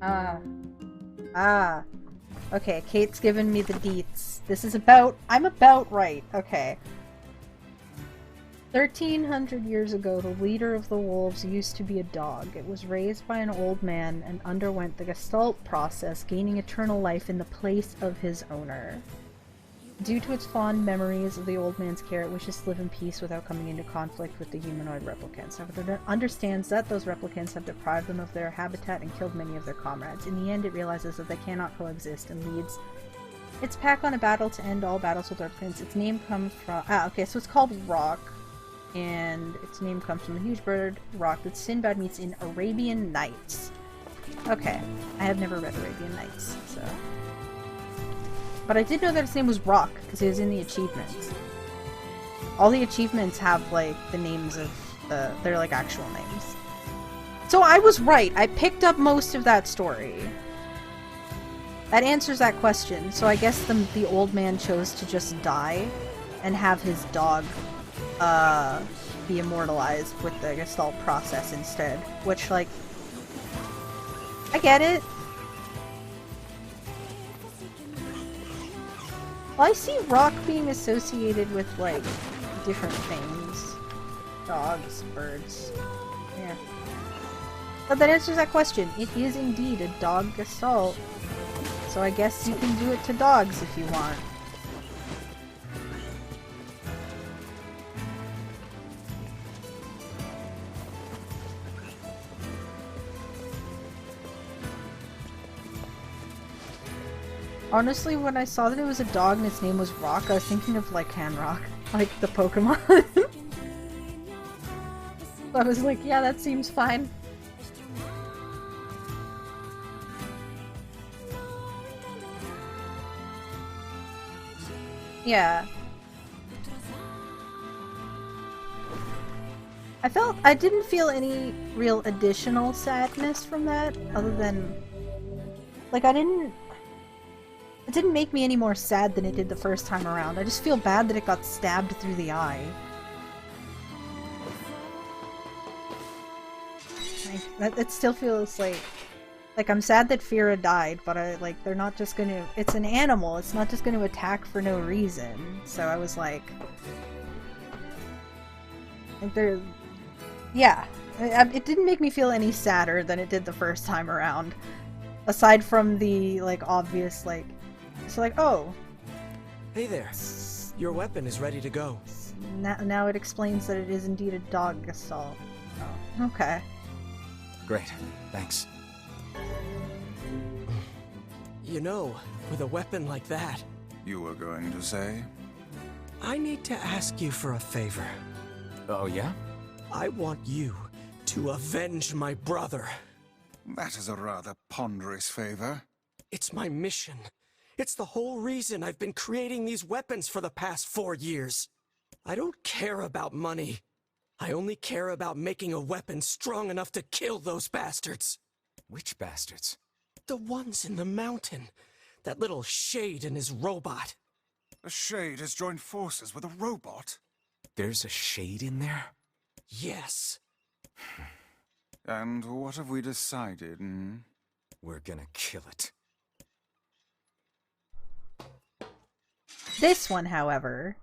Ah. Okay, Kate's given me the deets. This is about... I'm about right. Okay. 1300 years ago, the leader of the wolves used to be a dog. It was raised by an old man and underwent the Gestalt process, gaining eternal life in the place of his owner. Due to its fond memories of the old man's care, it wishes to live in peace without coming into conflict with the humanoid replicants. However, it understands that those replicants have deprived them of their habitat and killed many of their comrades. In the end, it realizes that they cannot coexist and leads its pack on a battle to end all battles with replicants. Its name comes from... okay, so it's called Rock, and its name comes from the huge bird Rock that Sinbad meets in Arabian Nights. Okay, I have never read Arabian Nights, so... But I did know that its name was Rock, because it was in the achievements. All the achievements have, like, the names of they're, like, actual names. So I was right! I picked up most of that story. That answers that question. So I guess the old man chose to just die and have his dog, be immortalized with the Gestalt process instead. Which, like... I get it. Well, I see Rock being associated with, like, different things. Dogs, birds. Yeah. But that answers that question. It is indeed a dog Gestalt. So I guess you can do it to dogs if you want. Honestly, when I saw that it was a dog and its name was Rock, I was thinking of, like, Rock, like the Pokemon. I was like, yeah, that seems fine. Yeah. I didn't feel any real additional sadness from that, other than, like, it didn't make me any more sad than it did the first time around. I just feel bad that it got stabbed through the eye. It still feels like I'm sad that Fira died, but they're not just gonna... It's an animal, it's not just gonna attack for no reason. So I was like... Yeah. It didn't make me feel any sadder than it did the first time around. Aside from the, like, obvious, like... So like, oh. Hey there. Your weapon is ready to go. Now it explains that it is indeed a dog Gestalt. Oh, okay. Great. Thanks. You know, with a weapon like that... You were going to say? I need to ask you for a favor. Oh, yeah? I want you to avenge my brother. That is a rather ponderous favor. It's my mission. It's the whole reason I've been creating these weapons for the past 4 years. I don't care about money. I only care about making a weapon strong enough to kill those bastards. Which bastards? The ones in the mountain. That little Shade and his robot. A Shade has joined forces with a robot? There's a Shade in there? Yes. And what have we decided, hmm? We're gonna kill it. This one, however...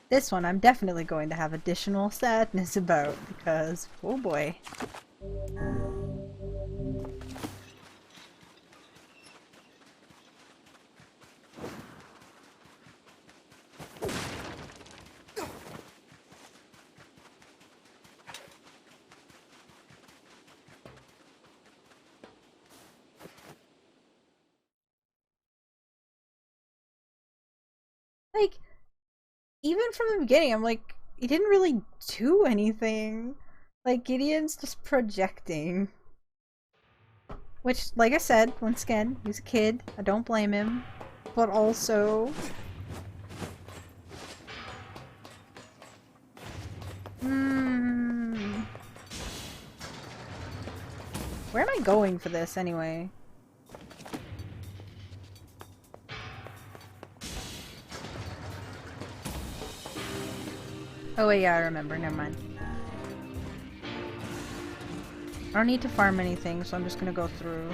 This one I'm definitely going to have additional sadness about, because, oh boy. Like, even from the beginning, I'm like, he didn't really do anything. Like, Gideon's just projecting. Which, like I said, once again, he's a kid. I don't blame him. But also... Where am I going for this, anyway? Oh wait, yeah, I remember. Never mind. I don't need to farm anything, so I'm just gonna go through.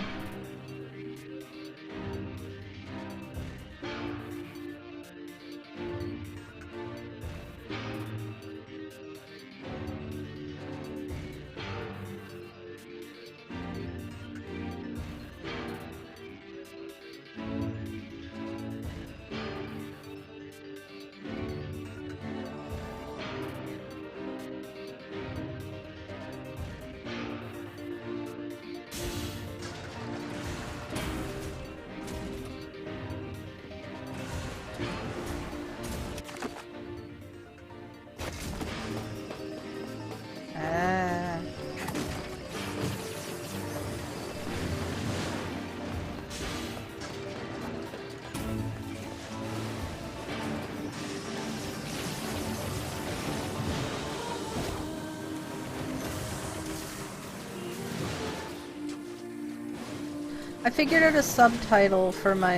I figured out a subtitle for my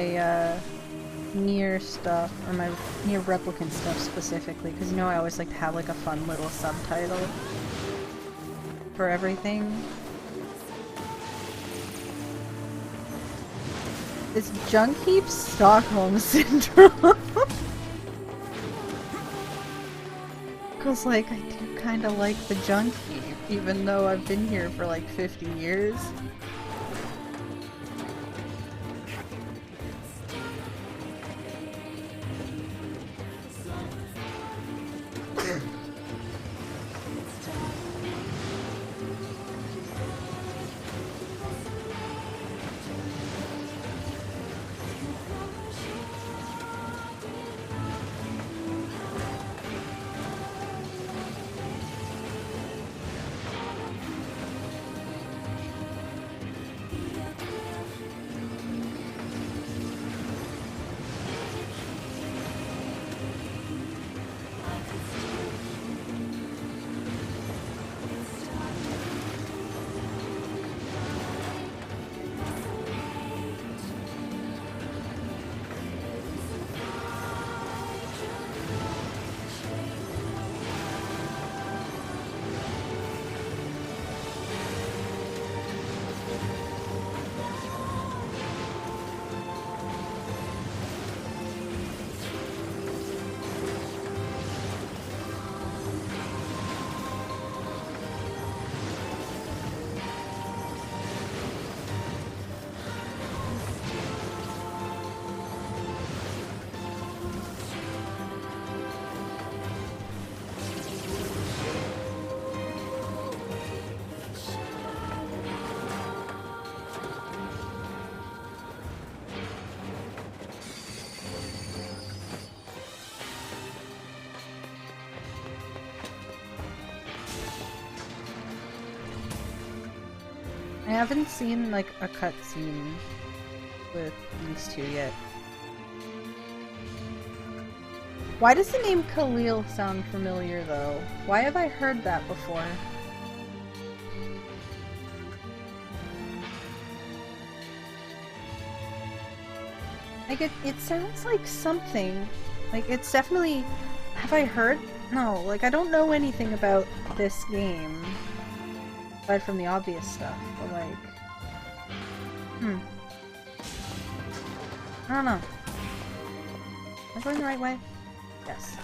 NieR stuff, or my NieR Replicant stuff specifically, because you know I always like to have like a fun little subtitle for everything. It's Junk Heap Stockholm Syndrome. Because like I do kind of like the Junk Heap, even though I've been here for like 50 years. I haven't seen like a cutscene with these two yet. Why does the name Khalil sound familiar though? Why have I heard that before? Like it sounds like something. Like it's definitely... Have I heard? No, like I don't know anything about this game. Aside from the obvious stuff, but like... I don't know. Am I going the right way? Yes.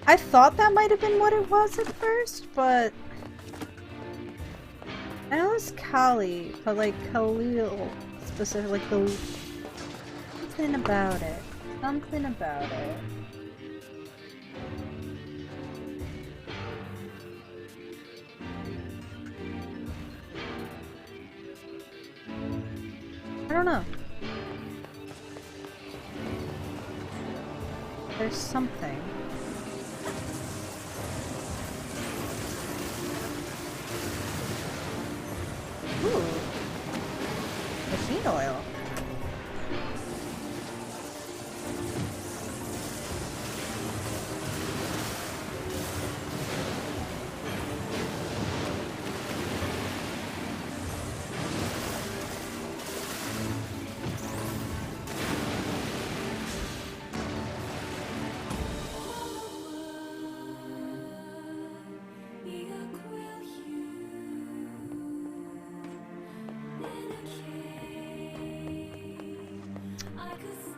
I thought that might have been what it was at first, but... I know it's Kali, but like Khalil specifically, like something about it. Something about it. I don't know. There's something. Ooh. Machine oil.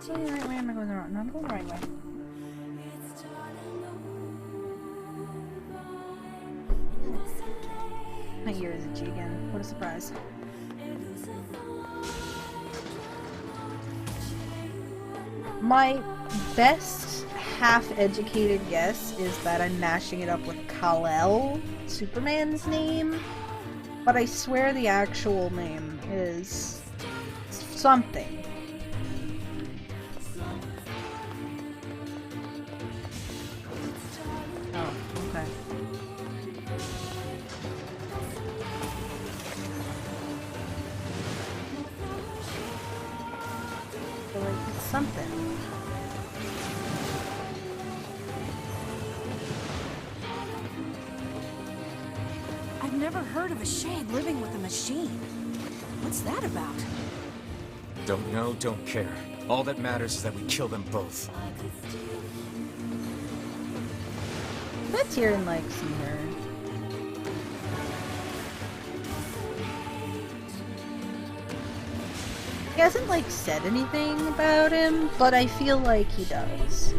Going the right way, am I going the wrong? No, I'm going the right way. My ear is itchy again. What a surprise. My best half-educated guess is that I'm mashing it up with Kal-El, Superman's name, but I swear the actual name is something. Something. I've never heard of a shade living with a machine. What's that about? Don't know, don't care. All that matters is that we kill them both. I bet Tyrann likes NieR. He hasn't, like, said anything about him, but I feel like he does.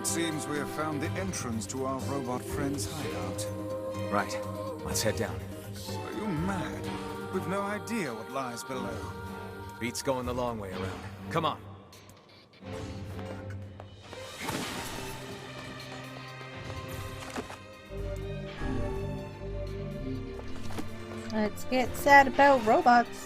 Seems we have found the entrance to our robot friend's hideout. Right. Let's head down. Are you mad? We've no idea what lies below. Beats going the long way around. Come on. Let's get sad about robots.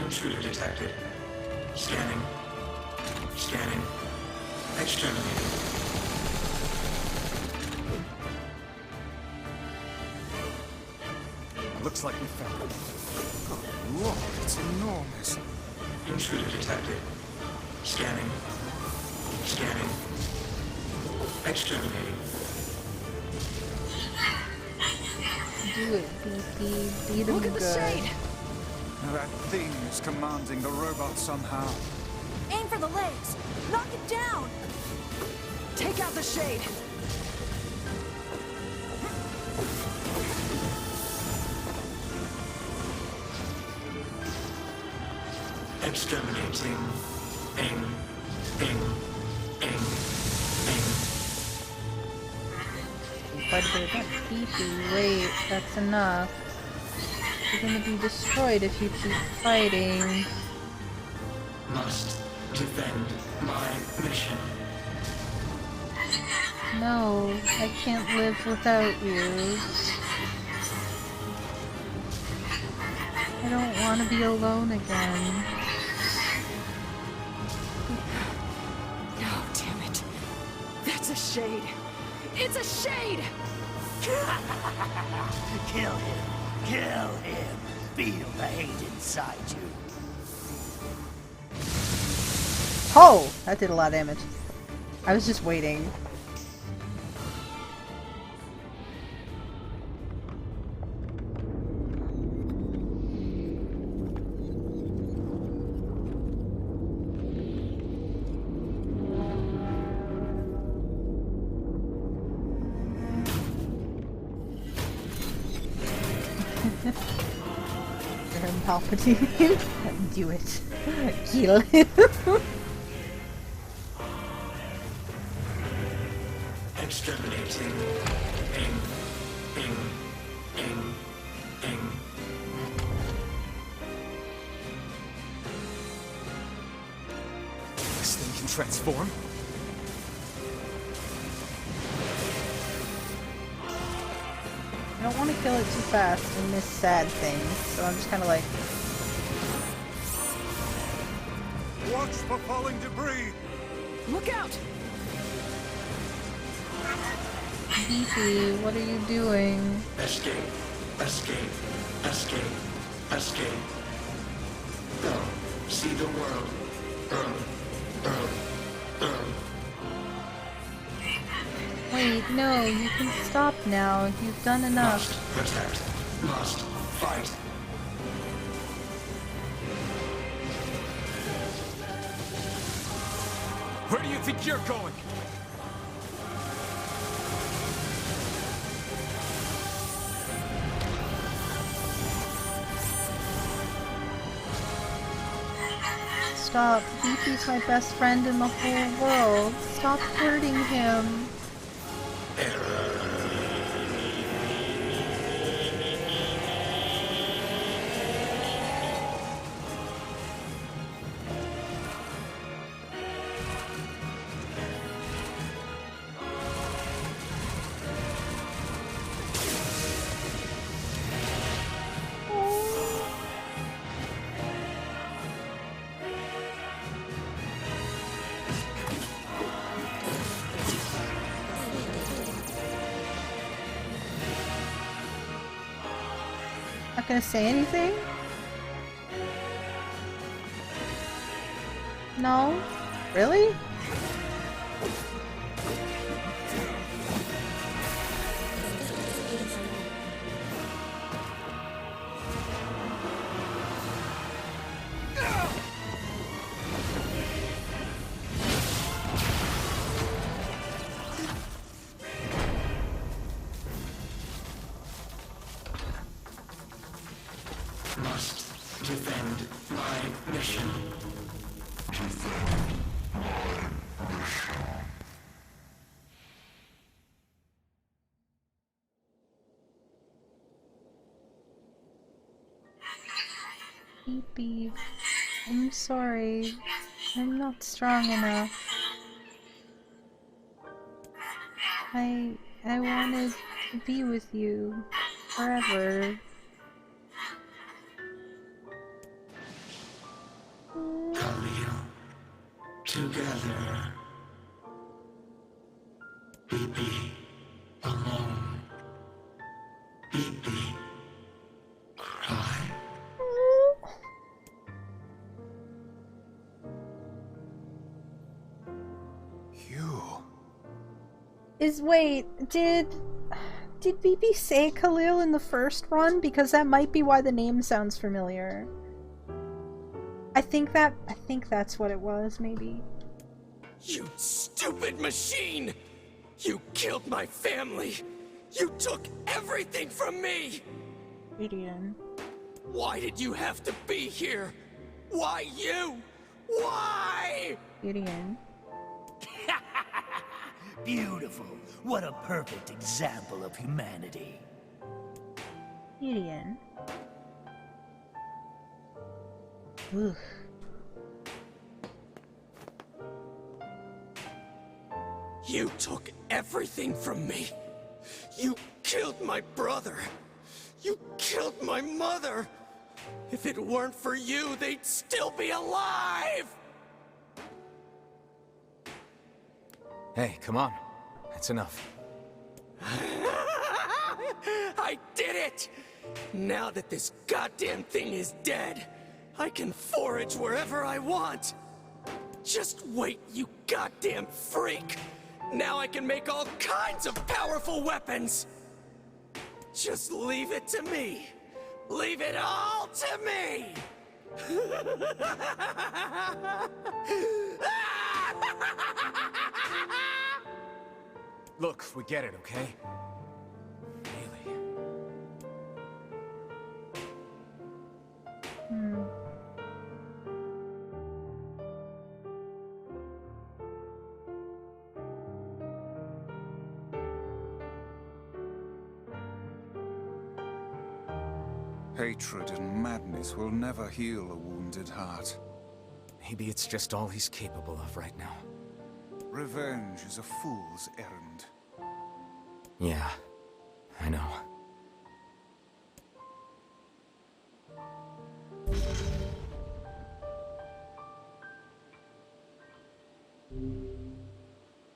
Intruder detected. Scanning. Scanning. Exterminating. Looks like we found it. Oh, Lord, it's enormous. Intruder detected. Scanning. Scanning. Exterminating. Do it, beat him. Look at the shade! That thing is commanding the robot somehow. Aim for the legs! Knock it down! Take out the shade! Exterminating. Aim. Aim. Aim. Aim. Quite a bit of that beefy. Wait, that's enough. You're gonna be destroyed if you keep fighting. Must defend my mission. No, I can't live without you. I don't want to be alone again. Oh, damn it. That's a shade. It's a shade! Kill him. Kill him. Feel the hate inside you. Oh! That did a lot of damage. I was just waiting. Palpatine. Do it. Kill him. Exterminating. Ing. This thing can transform? I don't want to kill it too fast and miss sad things, so I'm just kind of like... Watch for falling debris! Look out! Beefy, what are you doing? Escape. Go. See the world. Early. Wait, no, you can stop now. You've done enough. Must protect. Must fight. Where do you think you're going? Stop. Beefy's my best friend in the whole world. Stop hurting him. Not gonna say anything? No? Really? Must defend my mission. Beep. I'm sorry. I'm not strong enough. I wanted to be with you forever. Khalil. Together. Be alone. Be cry. Wait, did BB say Khalil in the first run? Because that might be why the name sounds familiar. I think that's what it was, maybe. You stupid machine! You killed my family! You took everything from me! Gideon. Why did you have to be here? Why you? Why? Gideon. Beautiful. What a perfect example of humanity. Gideon. Oof. You took everything from me. You killed my brother. You killed my mother. If it weren't for you, they'd still be alive! Hey, come on. That's enough. I did it! Now that this goddamn thing is dead, I can forage wherever I want. Just wait, you goddamn freak! Now I can make all kinds of powerful weapons! Just leave it to me! Leave it all to me! Look, we get it, okay? Really? Hatred and madness will never heal a wounded heart. Maybe it's just all he's capable of right now. Revenge is a fool's errand. Yeah, I know.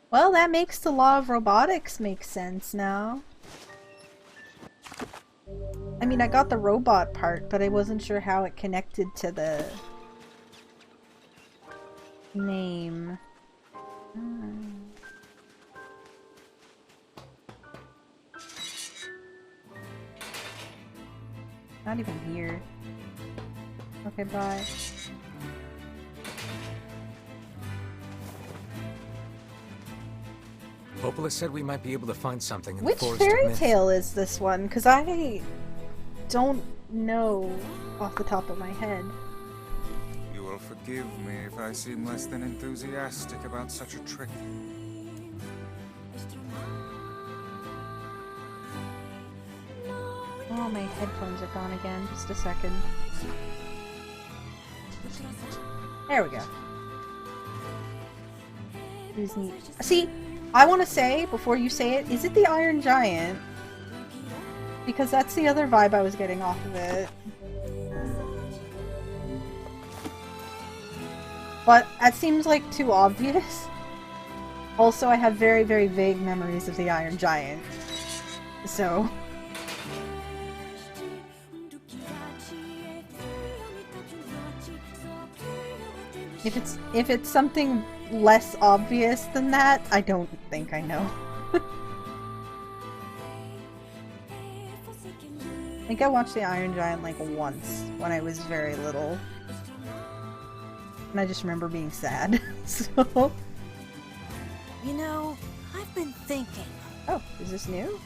Well, that makes the law of robotics make sense now. I mean, I got the robot part, but I wasn't sure how it connected to the name. Not even here. Okay, bye. Popola said we might be able to find something in Which the Forest of fairy Myth. tale is this one? Because I don't know off the top of my head. You will forgive me if I seem less than enthusiastic about such a trick. Oh, my headphones are gone again. Just a second. There we go. Disney. See, I want to say, before you say it, is it the Iron Giant? Because that's the other vibe I was getting off of it. But that seems like too obvious. Also, I have very, very vague memories of the Iron Giant. So... If it's something less obvious than that, I don't think I know. I think I watched the Iron Giant like once when I was very little. And I just remember being sad. So You know, I've been thinking. Oh, is this new?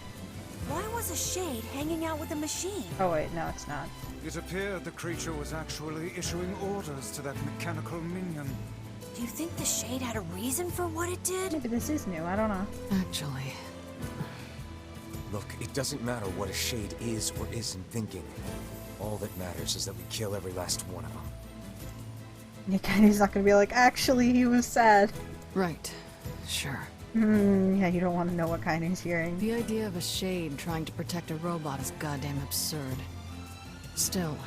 Why was a shade hanging out with a machine? Oh wait, no it's not. It appeared the creature was actually issuing orders to that mechanical minion. Do you think the shade had a reason for what it did? Maybe this is new, I don't know. Actually... Look, it doesn't matter what a shade is or isn't thinking. All that matters is that we kill every last one of them. He's not gonna be like, actually he was sad. Right. Sure. Yeah, you don't want to know what kind he's hearing. The idea of a shade trying to protect a robot is goddamn absurd. Still,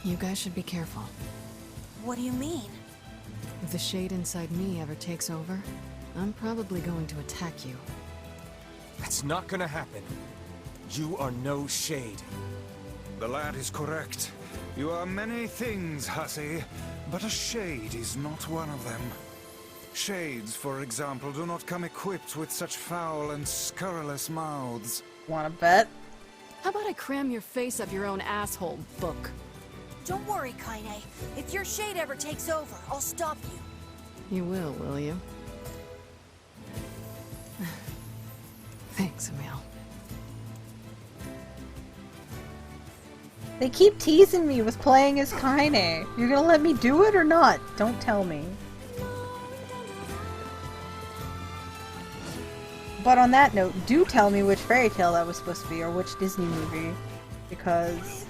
you guys should be careful. What do you mean? If the shade inside me ever takes over, I'm probably going to attack you. That's not gonna happen. You are no shade. The lad is correct. You are many things, hussy, but a shade is not one of them. Shades, for example, do not come equipped with such foul and scurrilous mouths. Wanna bet? How about I cram your face up your own asshole, book? Don't worry, Kaine. If your shade ever takes over, I'll stop you. You will you? Thanks, Emil. They keep teasing me with playing as Kaine. You're gonna let me do it or not? Don't tell me. But on that note, do tell me which fairy tale that was supposed to be, or which Disney movie. Because...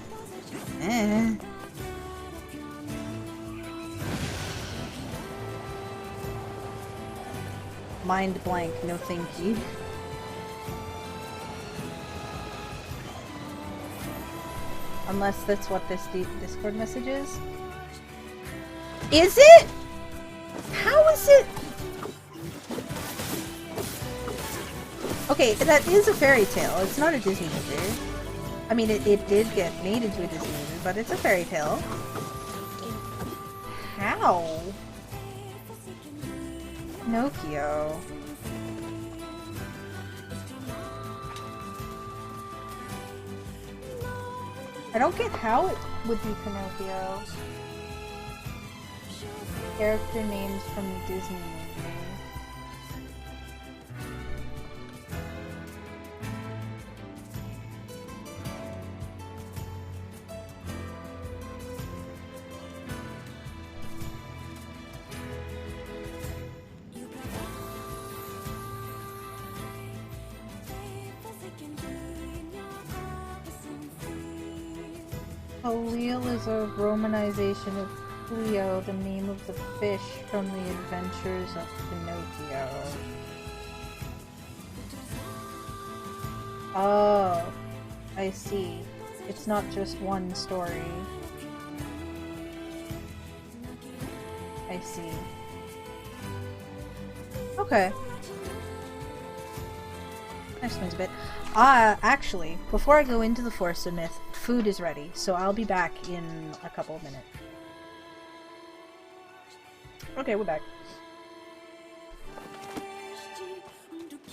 Mind blank, no thank you. Unless that's what this Discord message is. Is it? How is it? Okay, that is a fairy tale. It's not a Disney movie. I mean, it did get made into a Disney movie, but it's a fairy tale. How? Pinocchio. I don't get how it would be Pinocchio. Character names from the Disney movie. Polio is a romanization of Cleo, the name of the fish from the Adventures of Pinocchio. Oh, I see. It's not just one story. I see. Okay. That explains a bit. Actually, before I go into the Force of Myth, food is ready, so I'll be back in a couple of minutes. Okay, we're back.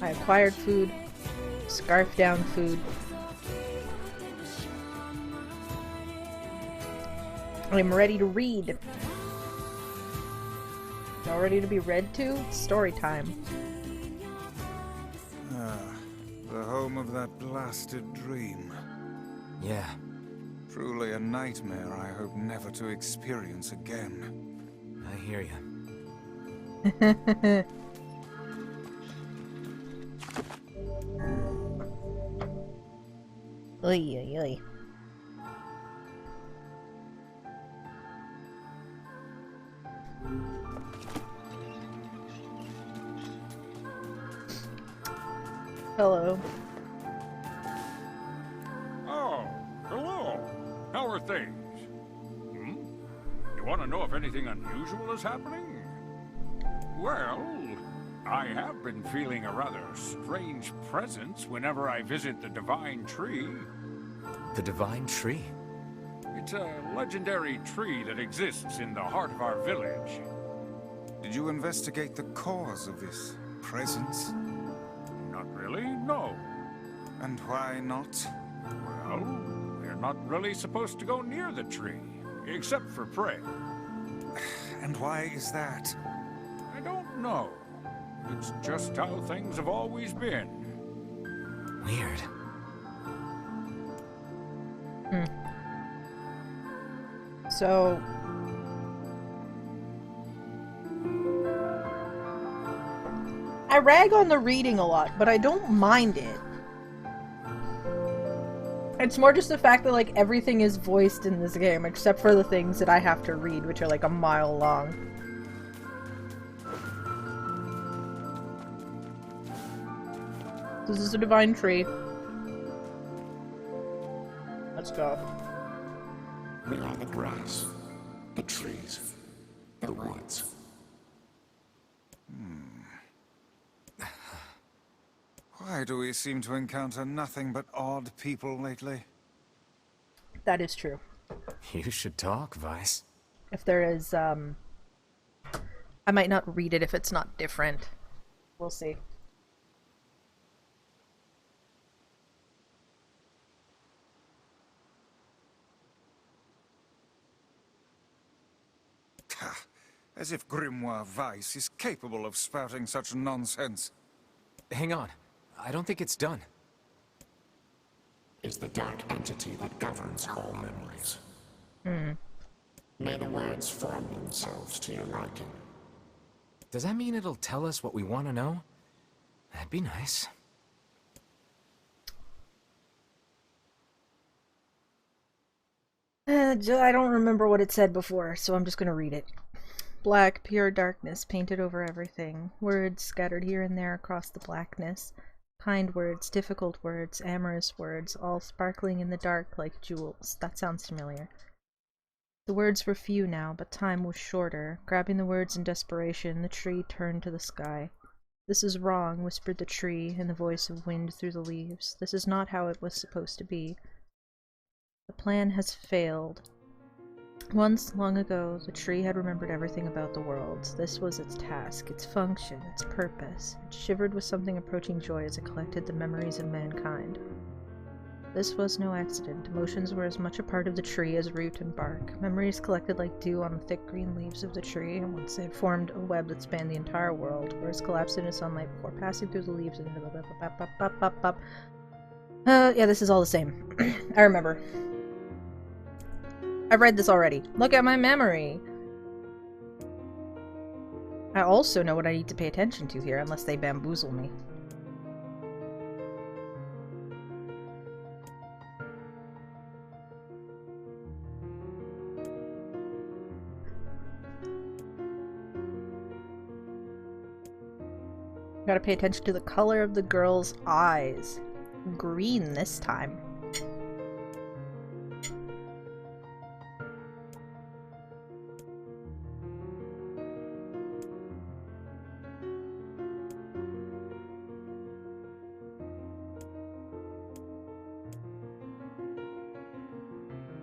I acquired food, scarfed down food. I'm ready to read. Y'all ready to be read to? It's story time. The home of that blasted dream. Yeah. Truly a nightmare I hope never to experience again. I hear you. Oy, oy, oy. Hello. Oh, hello. How are things? You want to know if anything unusual is happening? Well, I have been feeling a rather strange presence whenever I visit the Divine Tree. The Divine Tree? It's a legendary tree that exists in the heart of our village. Did you investigate the cause of this presence? Not really, no. And why not? Well, we're not really supposed to go near the tree, except for prey. And why is that? I don't know. It's just how things have always been. Weird. So... I rag on the reading a lot, but I don't mind it. It's more just the fact that, like, everything is voiced in this game, except for the things that I have to read, which are, like, a mile long. This is a divine tree. Let's go. We are the grass, the trees, the woods. Why do we seem to encounter nothing but odd people lately? That is true. You should talk, Vice. If there is, I might not read it if it's not different. We'll see. As if Grimoire Weiss is capable of spouting such nonsense. Hang on. I don't think it's done. Is the dark entity that governs all memories. Hmm. May the words form themselves to your liking. Does that mean it'll tell us what we want to know? That'd be nice. I don't remember what it said before, so I'm just gonna read it. Black, pure darkness painted over everything. Words scattered here and there across the blackness. Kind words, difficult words, amorous words, all sparkling in the dark like jewels. That sounds familiar. The words were few now, but time was shorter. Grabbing the words in desperation, the tree turned to the sky. "This is wrong," whispered the tree in the voice of wind through the leaves. "This is not how it was supposed to be. The plan has failed. Once, long ago, the tree had remembered everything about the world. This was its task, its function, its purpose. It shivered with something approaching joy as it collected the memories of mankind. This was no accident. Emotions were as much a part of the tree as root and bark. Memories collected like dew on the thick green leaves of the tree, and once they had formed a web that spanned the entire world, whereas collapsed into sunlight before passing through the leaves and into the yeah, this is all the same. I remember. I've read this already. Look at my memory! I also know what I need to pay attention to here, unless they bamboozle me. Gotta pay attention to the color of the girl's eyes. Green this time.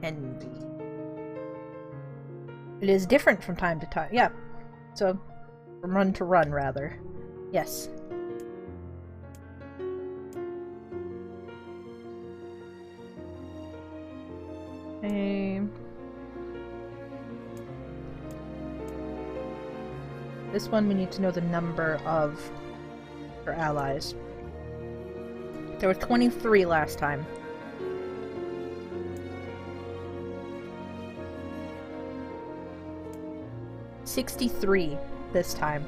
Envy. It is different from time to time. Yeah. So, from run to run, rather. Yes. This one we need to know the number of her allies. There were 23 last time. $63 this time.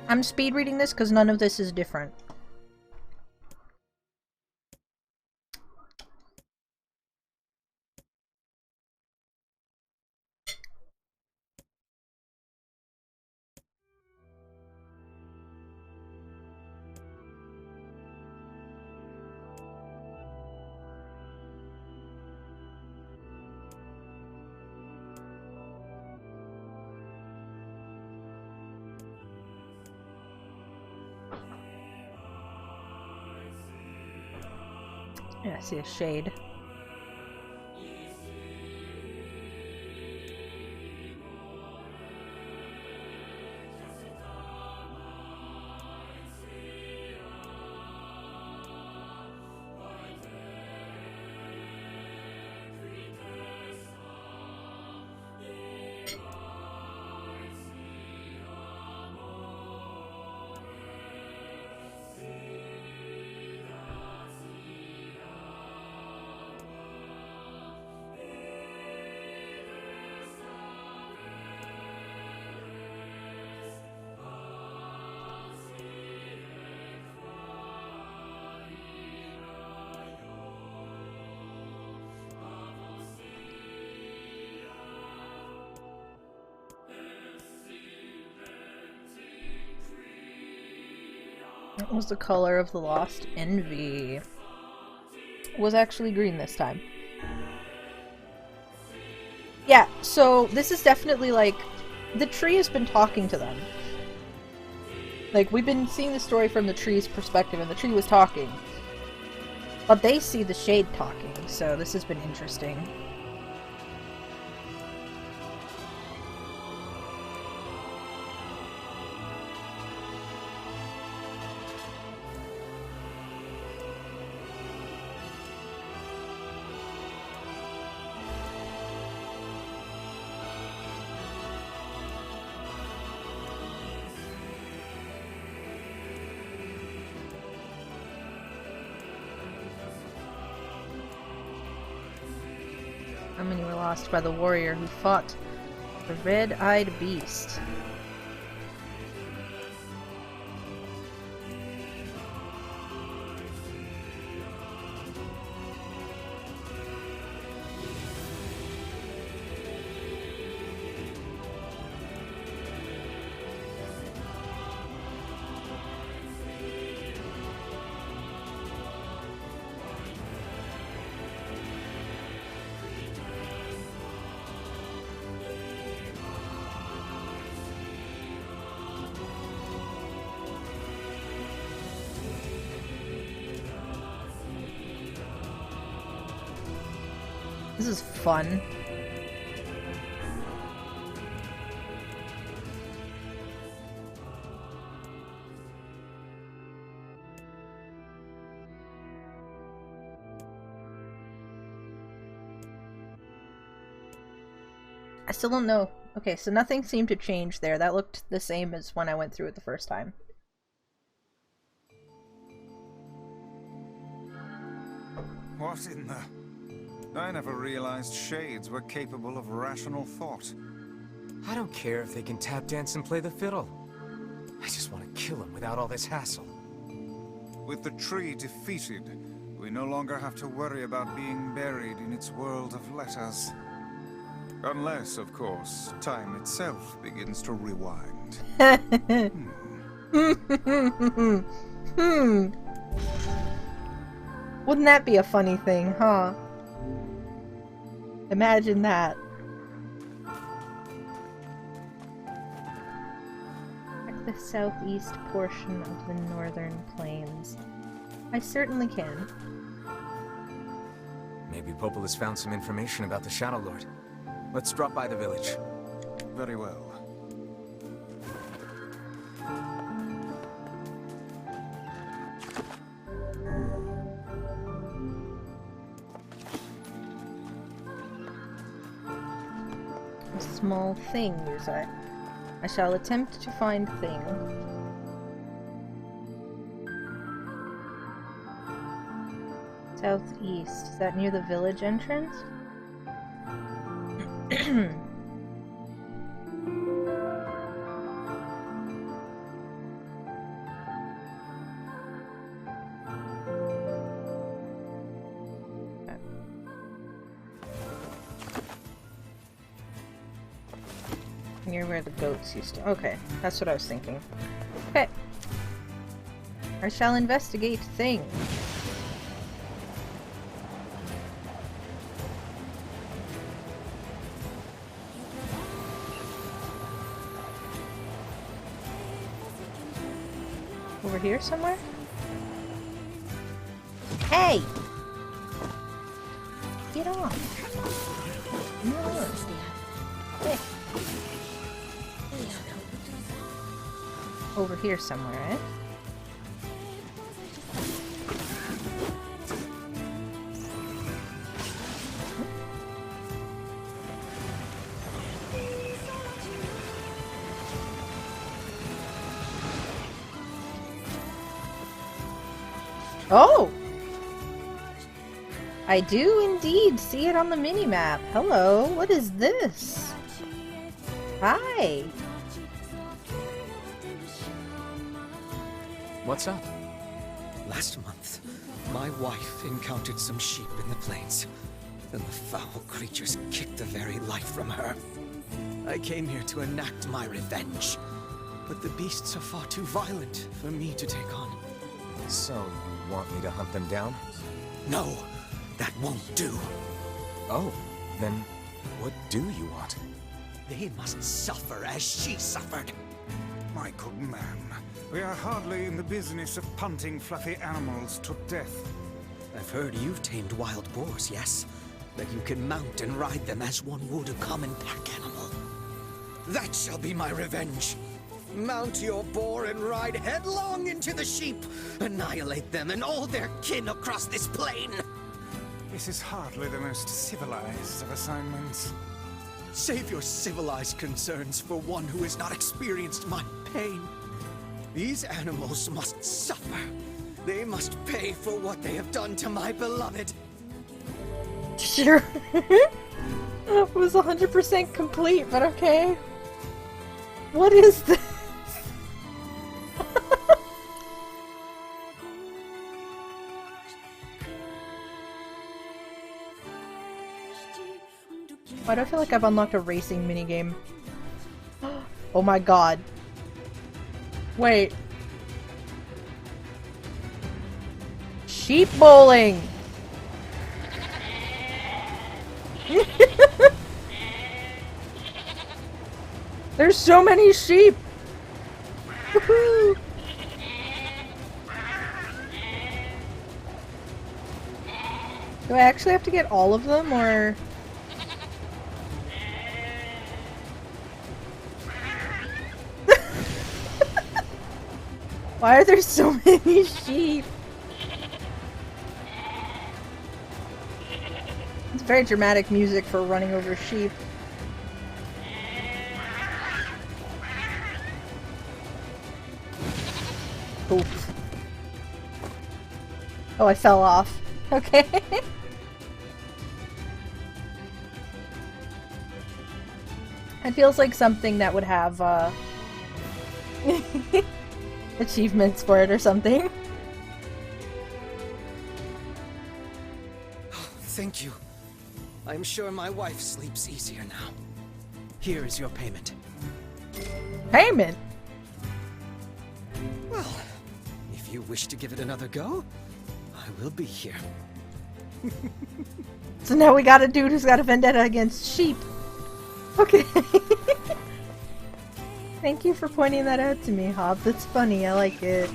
I'm speed reading this because none of this is different. Yeah, I see a shade. What was the color of the lost envy? It was actually green this time. Yeah, so this is definitely like the tree has been talking to them. Like, we've been seeing the story from the tree's perspective, and the tree was talking. But they see the shade talking, so this has been interesting. How many were lost by the warrior who fought the red-eyed beast? This is fun. I still don't know. Okay, so nothing seemed to change there. That looked the same as when I went through it the first time. What in the... I never realized shades were capable of rational thought. I don't care if they can tap dance and play the fiddle. I just want to kill him without all this hassle. With the tree defeated, we no longer have to worry about being buried in its world of letters. Unless, of course, time itself begins to rewind. Wouldn't that be a funny thing, huh? Imagine that. Like the southeast portion of the northern plains. I certainly can. Maybe Populus found some information about the Shadow Lord. Let's drop by the village. Very well. Small things. I shall attempt to find thing. Southeast. Is that near the village entrance? Near where the goats used to. Okay, that's what I was thinking. Okay. I shall investigate thing. Over here somewhere? Hey! Get off! No. Hey. Over here somewhere, eh? Oh! I do indeed see it on the mini-map. Hello, what is this? Hi! What's up? Last month, my wife encountered some sheep in the plains, and the foul creatures kicked the very life from her. I came here to enact my revenge, but the beasts are far too violent for me to take on. So, you want me to hunt them down? No, that won't do. Oh, then what do you want? They must suffer as she suffered. My good man, we are hardly in the business of punting fluffy animals to death. I've heard you've tamed wild boars, yes? That you can mount and ride them as one would a common pack animal. That shall be my revenge. Mount your boar and ride headlong into the sheep. Annihilate them and all their kin across this plain. This is hardly the most civilized of assignments. Save your civilized concerns for one who has not experienced my pain. These animals must suffer. They must pay for what they have done to my beloved. Sure. It was 100% complete, but okay. What is this? Why do I feel like I've unlocked a racing minigame? Oh my god. Wait. Sheep bowling! There's so many sheep! Woohoo! Do I actually have to get all of them, or...? Why are there so many sheep? It's very dramatic music for running over sheep. Oof. Oh, I fell off. Okay. It feels like something that would have, achievements for it or something. Thank you. I'm sure my wife sleeps easier now. Here is your payment. Payment? Well, if you wish to give it another go, I will be here. So now we got a dude who's got a vendetta against sheep. Okay. Thank you for pointing that out to me, Hob. That's funny. I like it.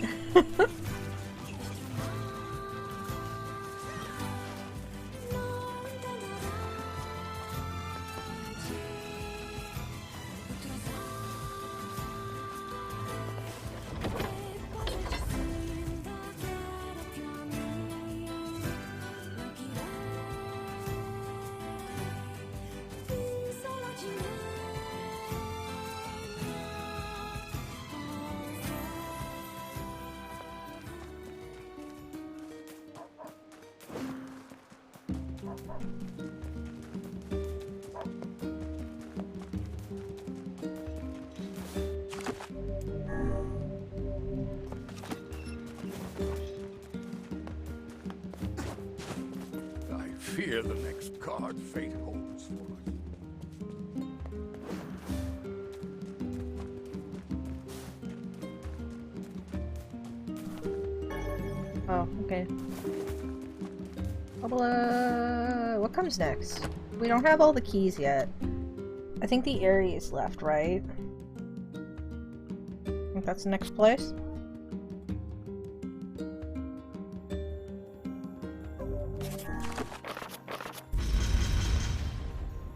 I fear the next card fate holds for us. Oh, okay. What comes next? We don't have all the keys yet. I think the area is left, right? I think that's the next place.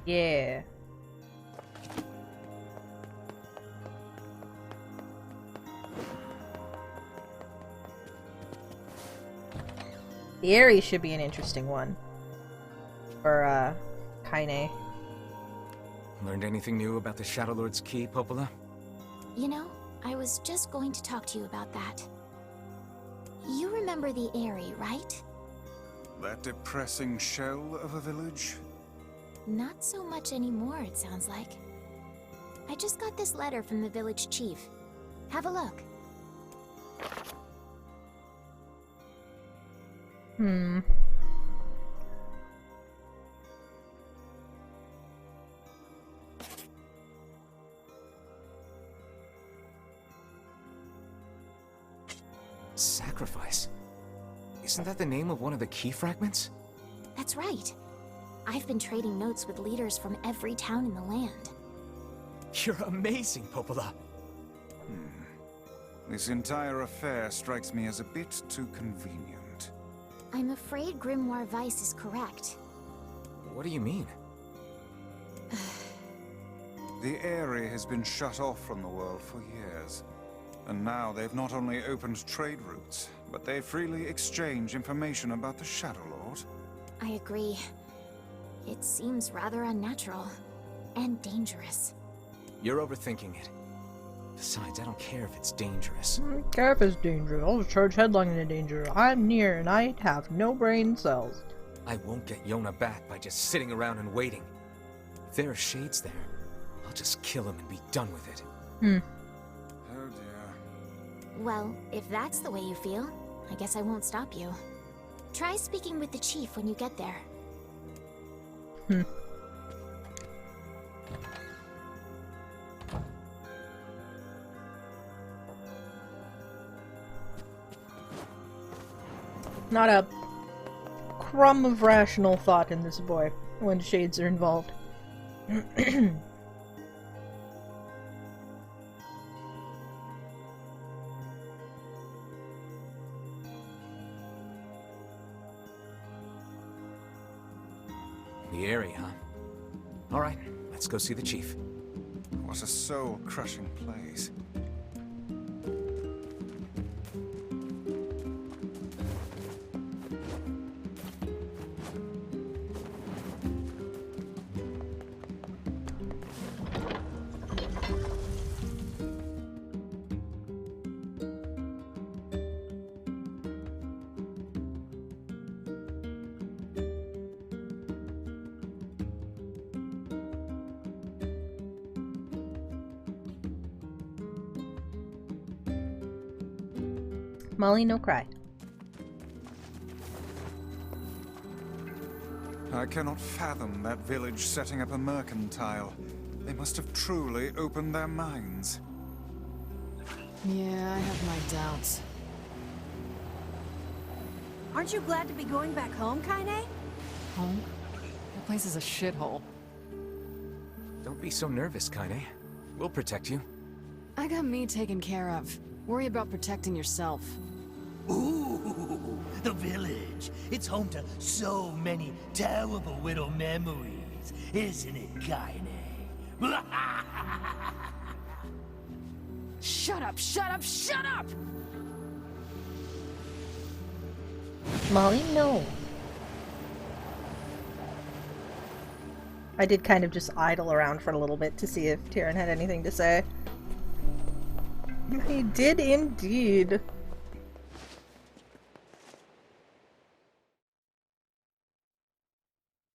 Yeah. The area should be an interesting one. For, Kaine. Learned anything new about the Shadow Lord's key, Popola? You know, I was just going to talk to you about that. You remember the Eyrie, right? That depressing shell of a village? Not so much anymore, it sounds like. I just got this letter from the village chief. Have a look. Sacrifice? Isn't that the name of one of the key fragments? That's right. I've been trading notes with leaders from every town in the land. You're amazing, Popola. This entire affair strikes me as a bit too convenient. I'm afraid Grimoire Weiss is correct. What do you mean? The Eyrie has been shut off from the world for years. And now they've not only opened trade routes, but they freely exchange information about the Shadow Lord. I agree. It seems rather unnatural. And dangerous. You're overthinking it. Besides, I don't care if it's dangerous. I don't care if it's dangerous. I'll charge headlong into danger. I'm NieR and I have no brain cells. I won't get Yona back by just sitting around and waiting. If there are shades there, I'll just kill him and be done with it. Oh dear. Well, if that's the way you feel, I guess I won't stop you. Try speaking with the chief when you get there. Not a crumb of rational thought in this boy when shades are involved. The area, huh? Alright, let's go see the chief. What a soul-crushing place. Molly, no cry. I cannot fathom that village setting up a mercantile. They must have truly opened their minds. Yeah, I have my doubts. Aren't you glad to be going back home, Kaine? Home? That place is a shithole. Don't be so nervous, Kaine. We'll protect you. I got me taken care of. Worry about protecting yourself. Ooh, the village. It's home to so many terrible little memories, isn't it, Kaine? Shut up, shut up, shut up! Molly, no. I did kind of just idle around for a little bit to see if Tyrann had anything to say. He did indeed.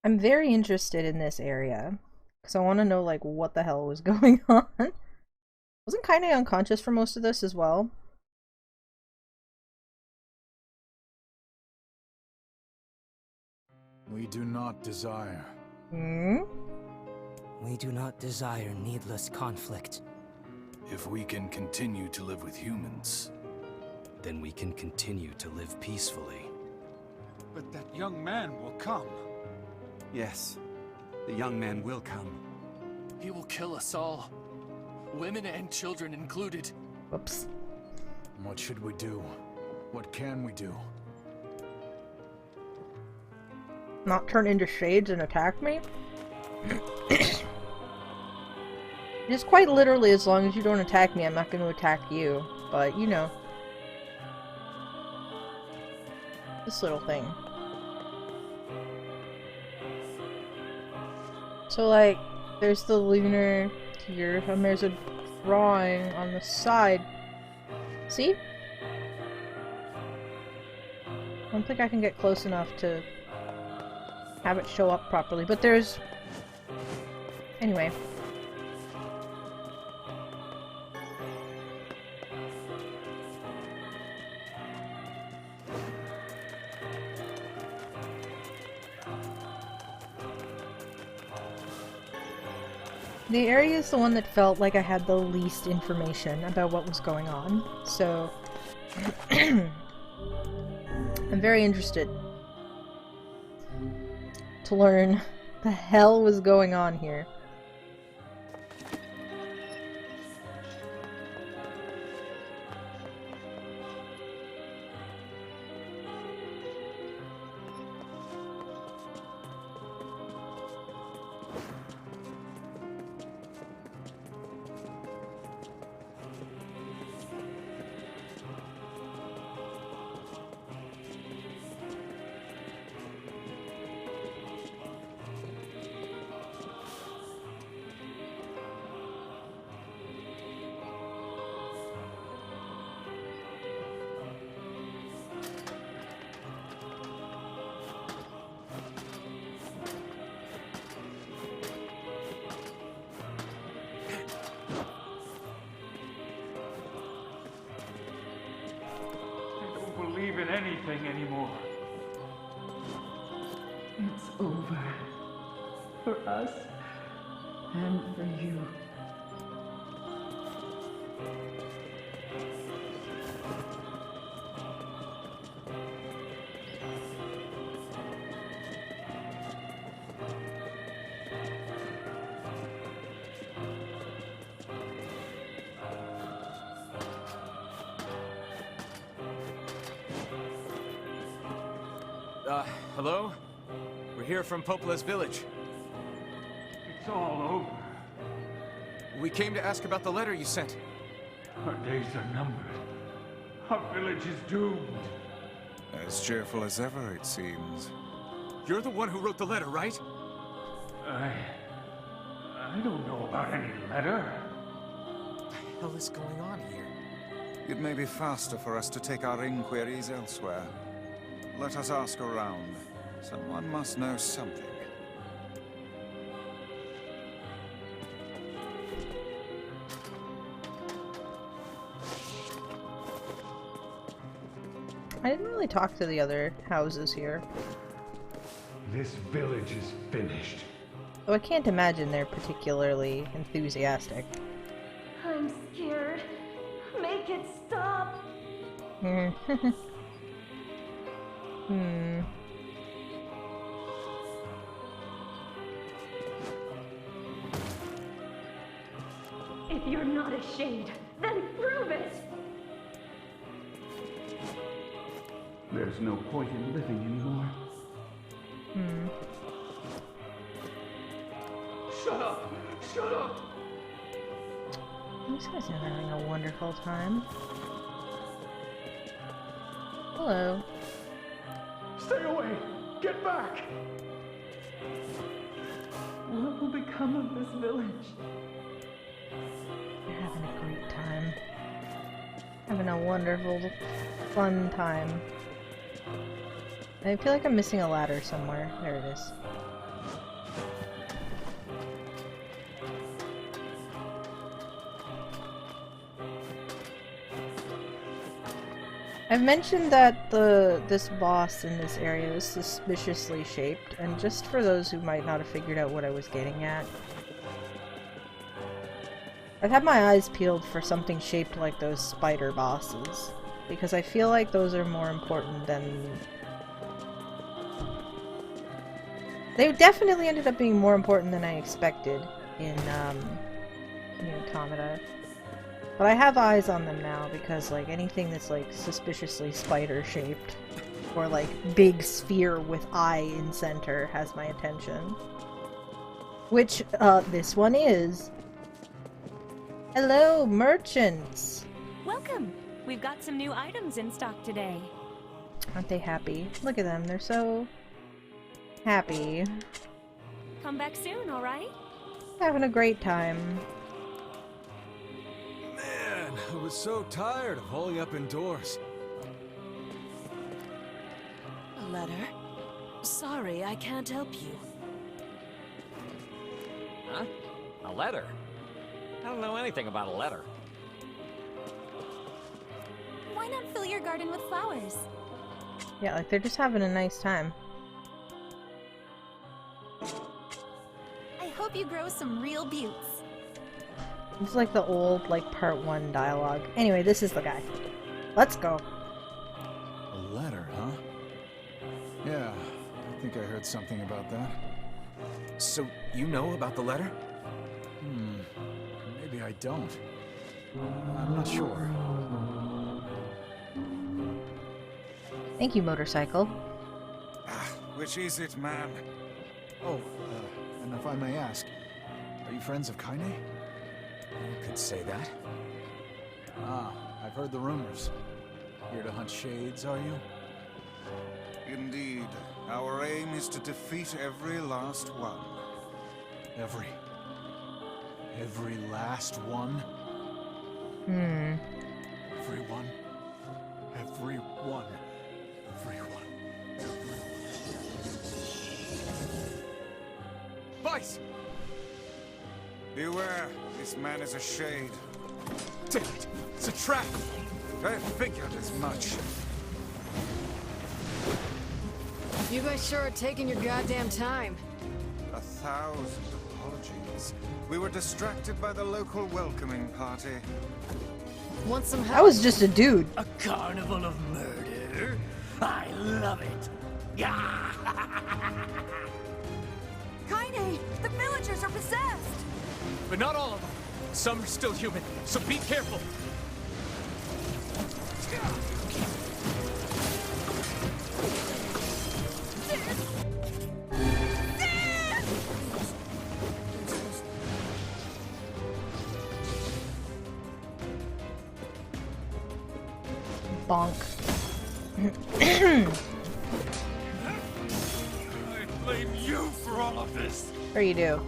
I'm very interested in this area, because I want to know, like, what the hell was going on. Wasn't Kaine unconscious for most of this as well? We do not desire. Hmm? We do not desire needless conflict. If we can continue to live with humans, then we can continue to live peacefully. But that young man will come. Yes, the young man will come. He will kill us all. Women and children included. Whoops. What should we do? What can we do? Not turn into shades and attack me? Just quite literally, as long as you don't attack me, I'm not going to attack you. But, you know. This little thing. So, like, there's the lunar here, and there's a drawing on the side. See? I don't think I can get close enough to have it show up properly, but there's... Anyway. The area is the one that felt like I had the least information about what was going on, so I'm very interested to learn the hell was going on here. Believe in anything anymore. It's over. For us. And for you. Hello? We're here from Popola's village. It's all over. We came to ask about the letter you sent. Our days are numbered. Our village is doomed. As cheerful as ever, it seems. You're the one who wrote the letter, right? I don't know about any letter. What the hell is going on here? It may be faster for us to take our inquiries elsewhere. Let us ask around. Someone must know something. I didn't really talk to the other houses here. This village is finished. So I can't imagine they're particularly enthusiastic. I'm scared. Make it stop. If you're not a shade, then prove it! There's no point in living anymore. Shut up! Shut up! These guys are having a wonderful time. Hello. Stay away! Get back! What will become of this village? They're having a great time. Having a wonderful, fun time. I feel like I'm missing a ladder somewhere. There it is. I've mentioned that this boss in this area is suspiciously shaped, and just for those who might not have figured out what I was getting at, I've had my eyes peeled for something shaped like those spider bosses, because I feel like those are more important than... They definitely ended up being more important than I expected in Automata. But I have eyes on them now because, like, anything that's, like, suspiciously spider-shaped or, like, big sphere with eye in center has my attention. Which, this one is. Hello, merchants! Welcome! We've got some new items in stock today. Aren't they happy? Look at them, they're so... happy. Come back soon, alright? Having a great time. Man, I was so tired of holding up indoors. A letter? Sorry, I can't help you. Huh? A letter? I don't know anything about a letter. Why not fill your garden with flowers? Yeah, like they're just having a nice time. I hope you grow some real buttes. It's like the old, like, part 1 dialogue. Anyway, this is the guy. Let's go. A letter, huh? Yeah, I think I heard something about that. So, you know about the letter? Maybe I don't. I'm not sure. Thank you, motorcycle. Which is it, man? Oh, and if I may ask, are you friends of Kaine? You could say that. Ah, I've heard the rumors. Here to hunt shades, are you? Indeed. Our aim is to defeat every last one. Every last one? Everyone. Vice! Beware, this man is a shade. Damn it! It's a trap! I figured as much. You guys sure are taking your goddamn time. 1,000 apologies. We were distracted by the local welcoming party. Want some help? I was just a dude. A carnival of murder? I love it. Kaine, the villagers are possessed! But not all of them. Some are still human, so be careful. Bonk. I blame you for all of this. Sure you do.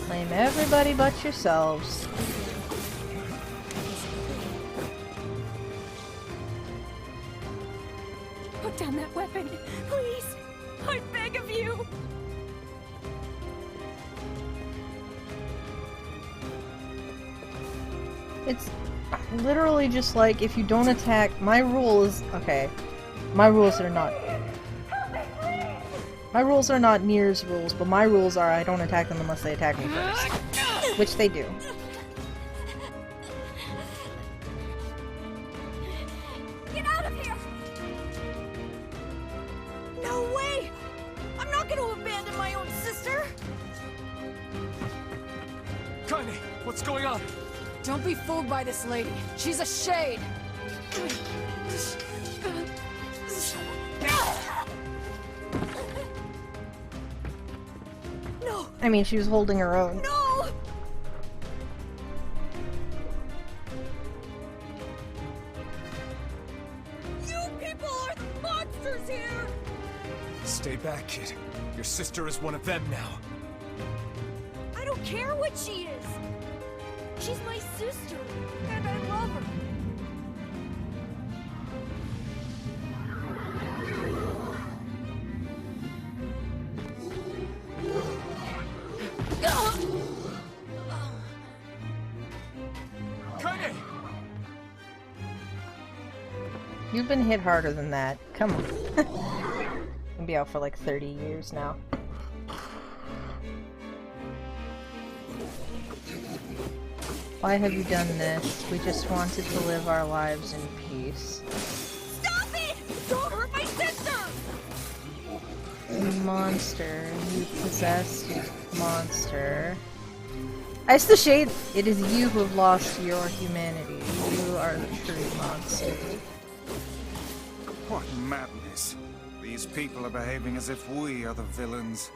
Blame everybody but yourselves. Put down that weapon, please! I beg of you! It's literally just like, if you don't attack, my rules, okay, my rules are not NieR's rules, but my rules are I don't attack them unless they attack me first. Which they do. Get out of here! No way! I'm not gonna abandon my own sister! Kaine, what's going on? Don't be fooled by this lady. She's a shade. No! I mean, she was holding her own. No! You people are the monsters here! Stay back, kid. Your sister is one of them now. I don't care what she is! She's my sister, and I love her. Kaine! You've been hit harder than that. Come on. I'll be out for like 30 years now. Why have you done this? We just wanted to live our lives in peace. Stop it! Don't hurt my sister! You monster. You possessed monster. It's the shade. It is you who have lost your humanity. You are the true monster. What madness. These people are behaving as if we are the villains.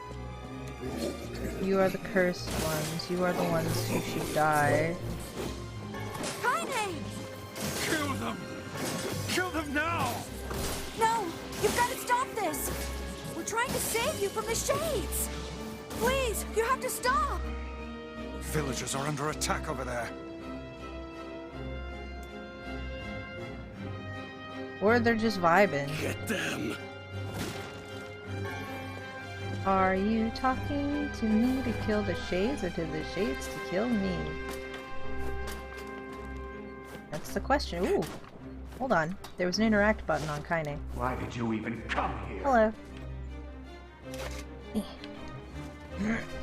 You are the cursed ones. You are the ones who should die. Kaine! Kill them! Kill them now! No! You've got to stop this! We're trying to save you from the shades! Please, you have to stop! Villagers are under attack over there. Or they're just vibing. Get them! Are you talking to me to kill the shades, or to the shades to kill me? That's the question. Ooh. Hold on. There was an interact button on Kaine. Why did you even come here? Hello.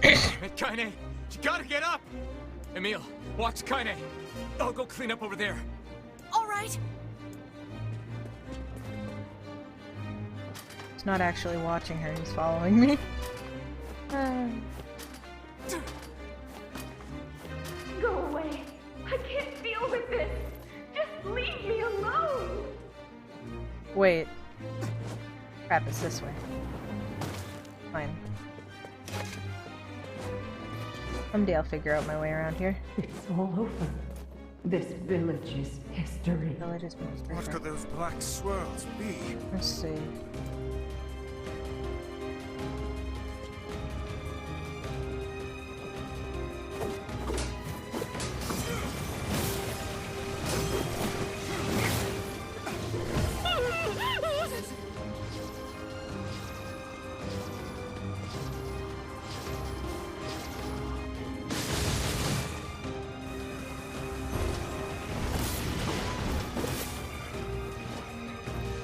Hey, Kaine! You gotta get up! Emil, watch Kaine. I'll go clean up over there. Alright! He's not actually watching her, he's following me. Go away. I can't deal with this. Just leave me alone. Wait. Crap, it's this way. Fine. Someday I'll figure out my way around here. It's all over. This village's history. Village has been What could those black swirls be? Let's see.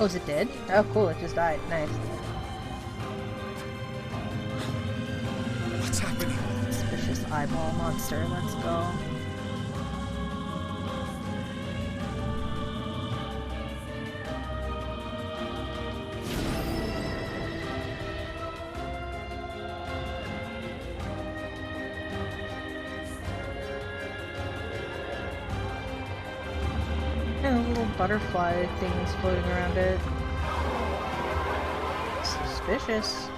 Oh, is it dead? Oh, cool, it just died. Nice. What's happening? Suspicious eyeball monster. Let's go. Little butterfly things floating around it. Suspicious.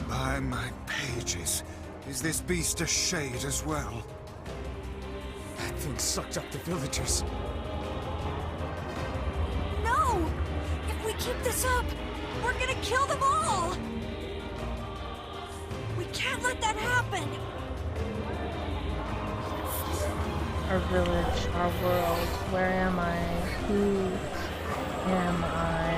By my pages, is this beast a shade as well? That thing sucked up the villagers. No! If we keep this up, we're gonna kill them all! We can't let that happen! Our village, our world, where am I? Who am I?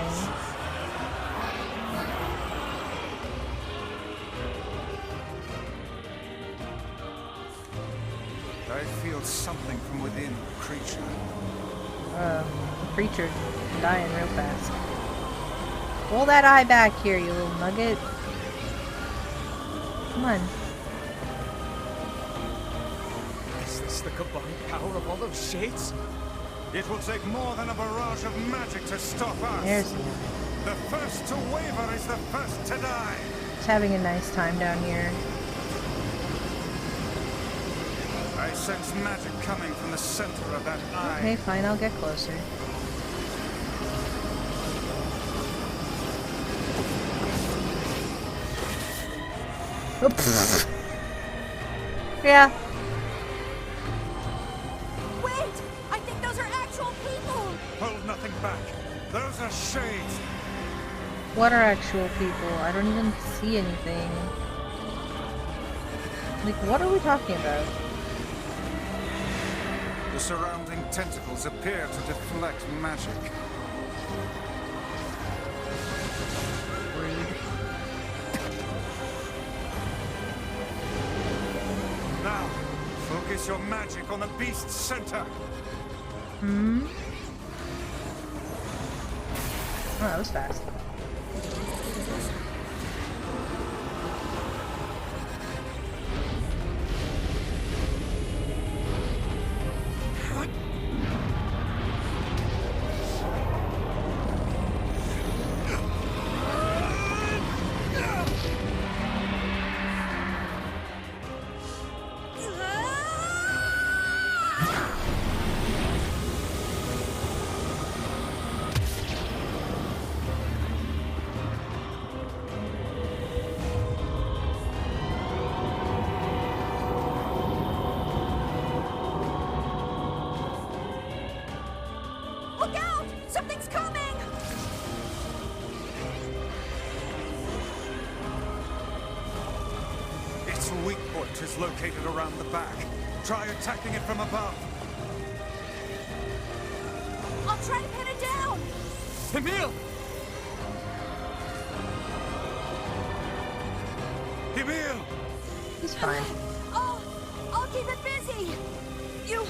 I feel feel something from within the creature. The creature dying real fast. Pull that eye back here, you little nugget. Come on. Is this the combined power of all those shades? It will take more than a barrage of magic to stop us. There's the first to waver is the first to die. Just having a nice time down here. I sense magic coming from the center of that eye. Okay, fine, I'll get closer. Oops. Yeah. Wait! I think those are actual people! Hold nothing back. Those are shades. What are actual people? I don't even see anything. Like, what are we talking about? The surrounding tentacles appear to deflect magic. Rude. Now, focus your magic on the beast's center. Hmm? Oh, that was fast. Look out! Something's coming! Its weak point is located around the back. Try attacking it from above. I'll try to pin it down! Emil! Emil! He's fine. I'll keep it busy! You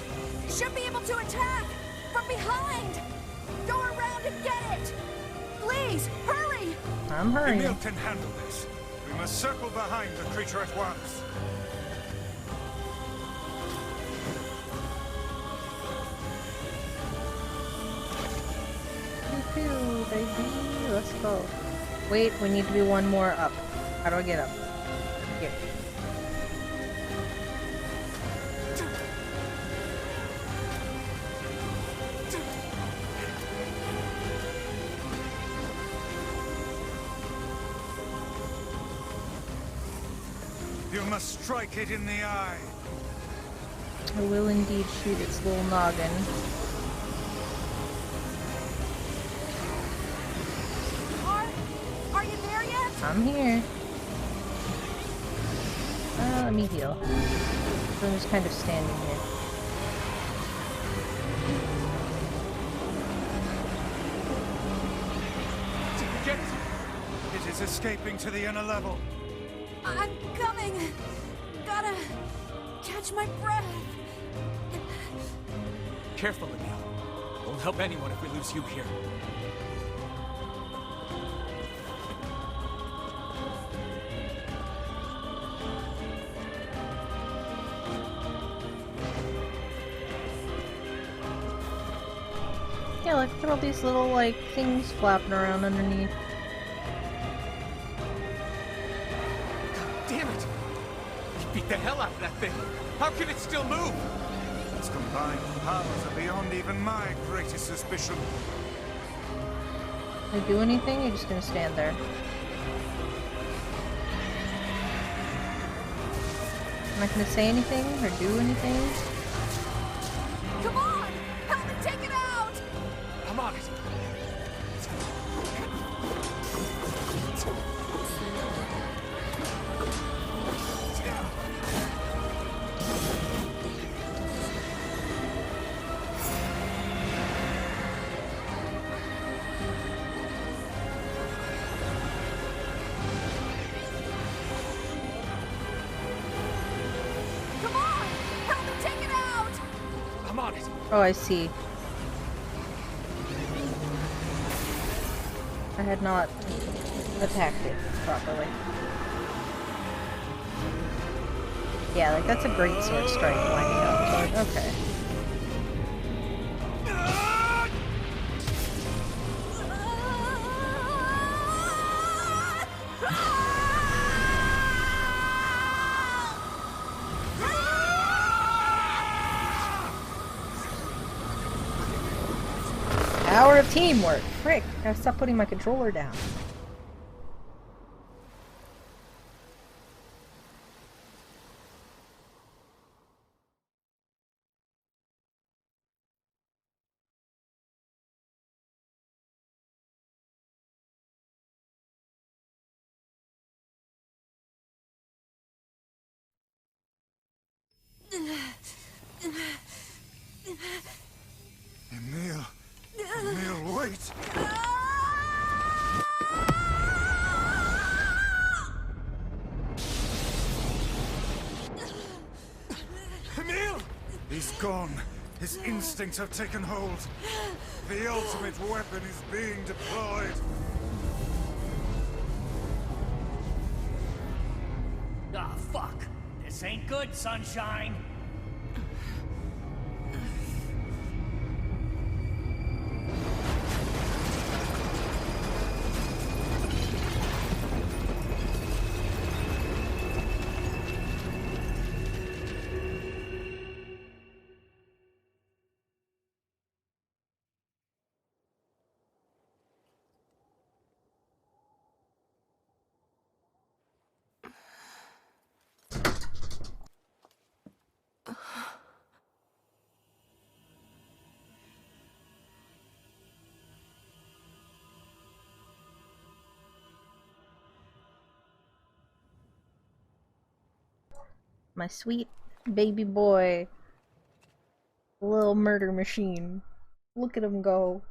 should be able to attack! From behind! Go around and get it! Please, hurry! I'm hurrying. Emil can handle this. We must circle behind the creature at once. Pew, baby. Let's go. Wait, we need to be one more up. How do I get up? Here. You must strike it in the eye. I will indeed shoot its little noggin. Are you there yet? I'm here. Let me heal. So I'm just kind of standing here. Get it! It is escaping to the inner level. I'm coming! Gotta catch my breath. Careful, Emil. Won't help anyone if we lose you here. Yeah, look at all these little, like, things flapping around underneath. Damn it! He beat the hell out of that thing! How can it still move? Its combined powers are beyond even my greatest suspicion. Can I do anything? You're just gonna stand there. I'm not gonna say anything or do anything. Come on! Help me take it out! I'm on it! Come on! Help me take it out! Oh, I see. I had not attacked it properly. Yeah, like that's a great sword strike winding up, but okay. Power of teamwork! Frick! Gotta stop putting my controller down. Emil! Emil, wait! Emil! He's gone. His instincts have taken hold. The ultimate weapon is being deployed. Ah, fuck. This ain't good, Sunshine. My sweet baby boy. Little murder machine. Look at him go.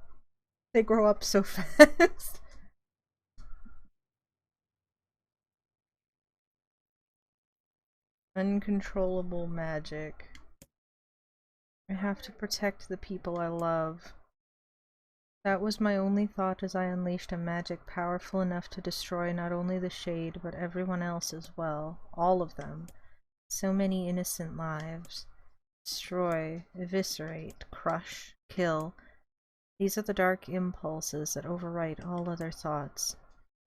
They grow up so fast. Uncontrollable magic. I have to protect the people I love. That was my only thought as I unleashed a magic powerful enough to destroy not only the Shade, but everyone else as well. All of them. So many innocent lives. Destroy, eviscerate, crush, kill. These are the dark impulses that overwrite all other thoughts.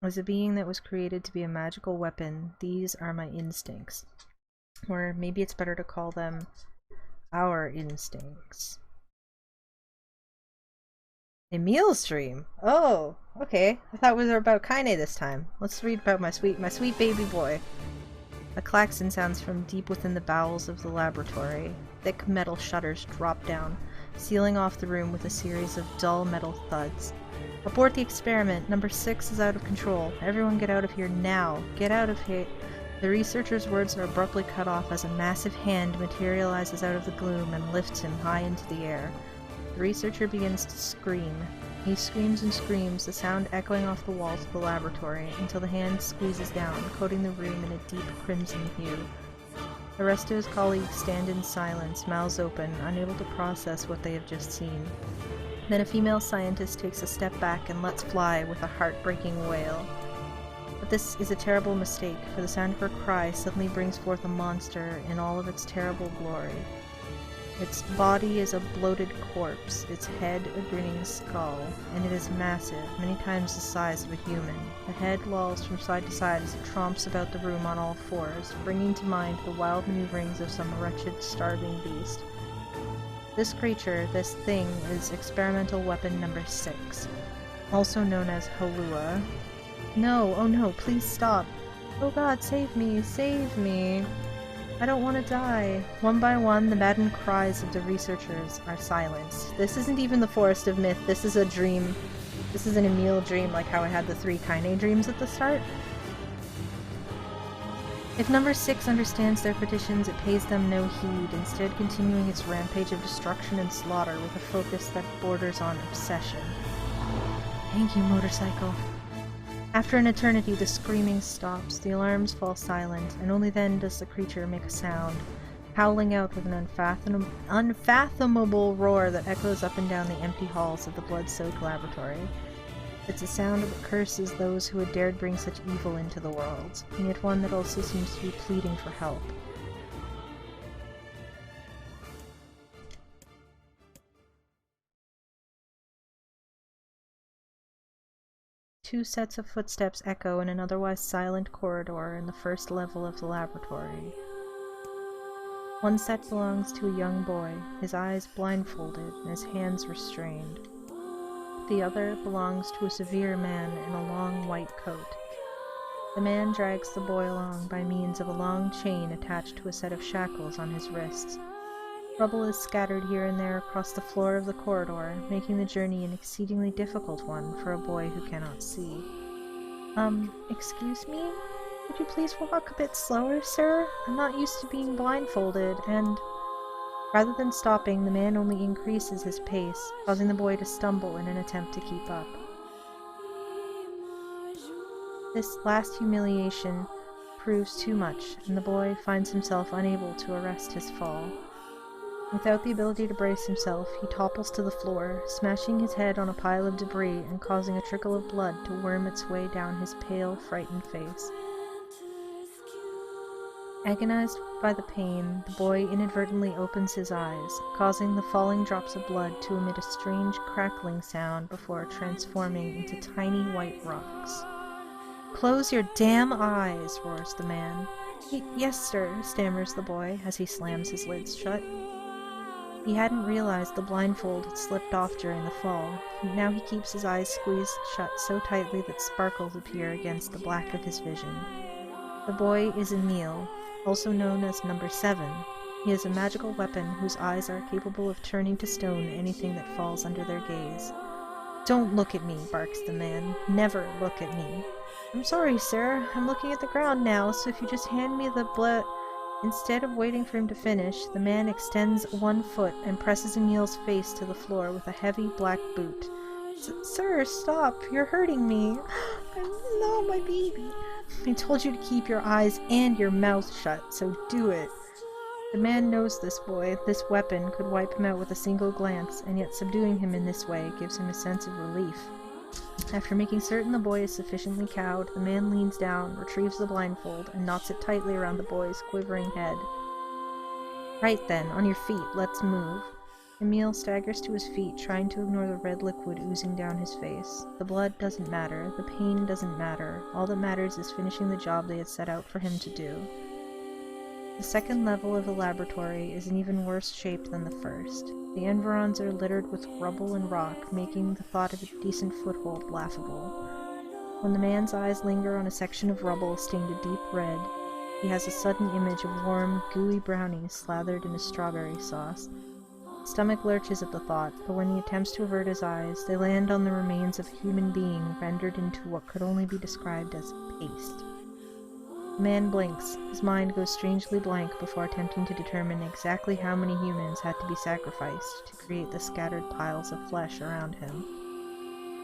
As a being that was created to be a magical weapon, these are my instincts. Or maybe it's better to call them our instincts. Emil's dream? Oh, okay. I thought we were about Kaine this time. Let's read about my sweet baby boy. A klaxon sounds from deep within the bowels of the laboratory. Thick metal shutters drop down, sealing off the room with a series of dull metal thuds. Abort the experiment. Number 6 is out of control. Everyone get out of here now. Get out of here. The researcher's words are abruptly cut off as a massive hand materializes out of the gloom and lifts him high into the air. The researcher begins to scream. He screams and screams, the sound echoing off the walls of the laboratory, until the hand squeezes down, coating the room in a deep crimson hue. The rest of his colleagues stand in silence, mouths open, unable to process what they have just seen. Then a female scientist takes a step back and lets fly with a heartbreaking wail. But this is a terrible mistake, for the sound of her cry suddenly brings forth a monster in all of its terrible glory. Its body is a bloated corpse, its head a grinning skull, and it is massive, many times the size of a human. The head lolls from side to side as it tromps about the room on all fours, bringing to mind the wild maneuverings of some wretched, starving beast. This creature, this thing, is experimental weapon number 6, also known as Halua. No, oh no, please stop. Oh god, save me, save me. I don't want to die. One by one, the maddened cries of the researchers are silenced. This isn't even the Forest of Myth, this is a dream. This is an Emil dream, like how I had the 3 Kaine dreams at the start. If number 6 understands their petitions, it pays them no heed, instead continuing its rampage of destruction and slaughter with a focus that borders on obsession. Thank you, motorcycle. After an eternity, the screaming stops, the alarms fall silent, and only then does the creature make a sound. howling out with an unfathomable roar that echoes up and down the empty halls of the blood-soaked laboratory. It's a sound that curses those who had dared bring such evil into the world, and yet one that also seems to be pleading for help. Two sets of footsteps echo in an otherwise silent corridor in the first level of the laboratory. One set belongs to a young boy, his eyes blindfolded and his hands restrained. The other belongs to a severe man in a long white coat. The man drags the boy along by means of a long chain attached to a set of shackles on his wrists. Rubble is scattered here and there across the floor of the corridor, making the journey an exceedingly difficult one for a boy who cannot see. Excuse me? Would you please walk a bit slower, sir? I'm not used to being blindfolded, and... Rather than stopping, the man only increases his pace, causing the boy to stumble in an attempt to keep up. This last humiliation proves too much, and the boy finds himself unable to arrest his fall. Without the ability to brace himself, he topples to the floor, smashing his head on a pile of debris and causing a trickle of blood to worm its way down his pale, frightened face. Agonized by the pain, the boy inadvertently opens his eyes, causing the falling drops of blood to emit a strange crackling sound before transforming into tiny white rocks. "Close your damn eyes!" roars the man. Yes, sir," stammers the boy as he slams his lids shut. He hadn't realized the blindfold had slipped off during the fall. Now he keeps his eyes squeezed shut so tightly that sparkles appear against the black of his vision. The boy is Emil, also known as Number 7. He is a magical weapon whose eyes are capable of turning to stone anything that falls under their gaze. "Don't look at me," barks the man. "Never look at me." "I'm sorry, sir. I'm looking at the ground now, so if you just hand me the blood..." Instead of waiting for him to finish, the man extends one foot and presses Emil's face to the floor with a heavy black boot. "Sir, stop! You're hurting me! No, my baby! I told you to keep your eyes and your mouth shut, so do it!" The man knows this boy. This weapon could wipe him out with a single glance, and yet subduing him in this way gives him a sense of relief. After making certain the boy is sufficiently cowed, the man leans down, retrieves the blindfold, and knots it tightly around the boy's quivering head. "Right then, on your feet, let's move." Emil staggers to his feet, trying to ignore the red liquid oozing down his face. The blood doesn't matter, the pain doesn't matter, all that matters is finishing the job they had set out for him to do. The second level of the laboratory is in even worse shape than the first. The environs are littered with rubble and rock, making the thought of a decent foothold laughable. When the man's eyes linger on a section of rubble stained a deep red, he has a sudden image of warm, gooey brownies slathered in a strawberry sauce. His stomach lurches at the thought, but when he attempts to avert his eyes, they land on the remains of a human being rendered into what could only be described as paste. The man blinks. His mind goes strangely blank before attempting to determine exactly how many humans had to be sacrificed to create the scattered piles of flesh around him.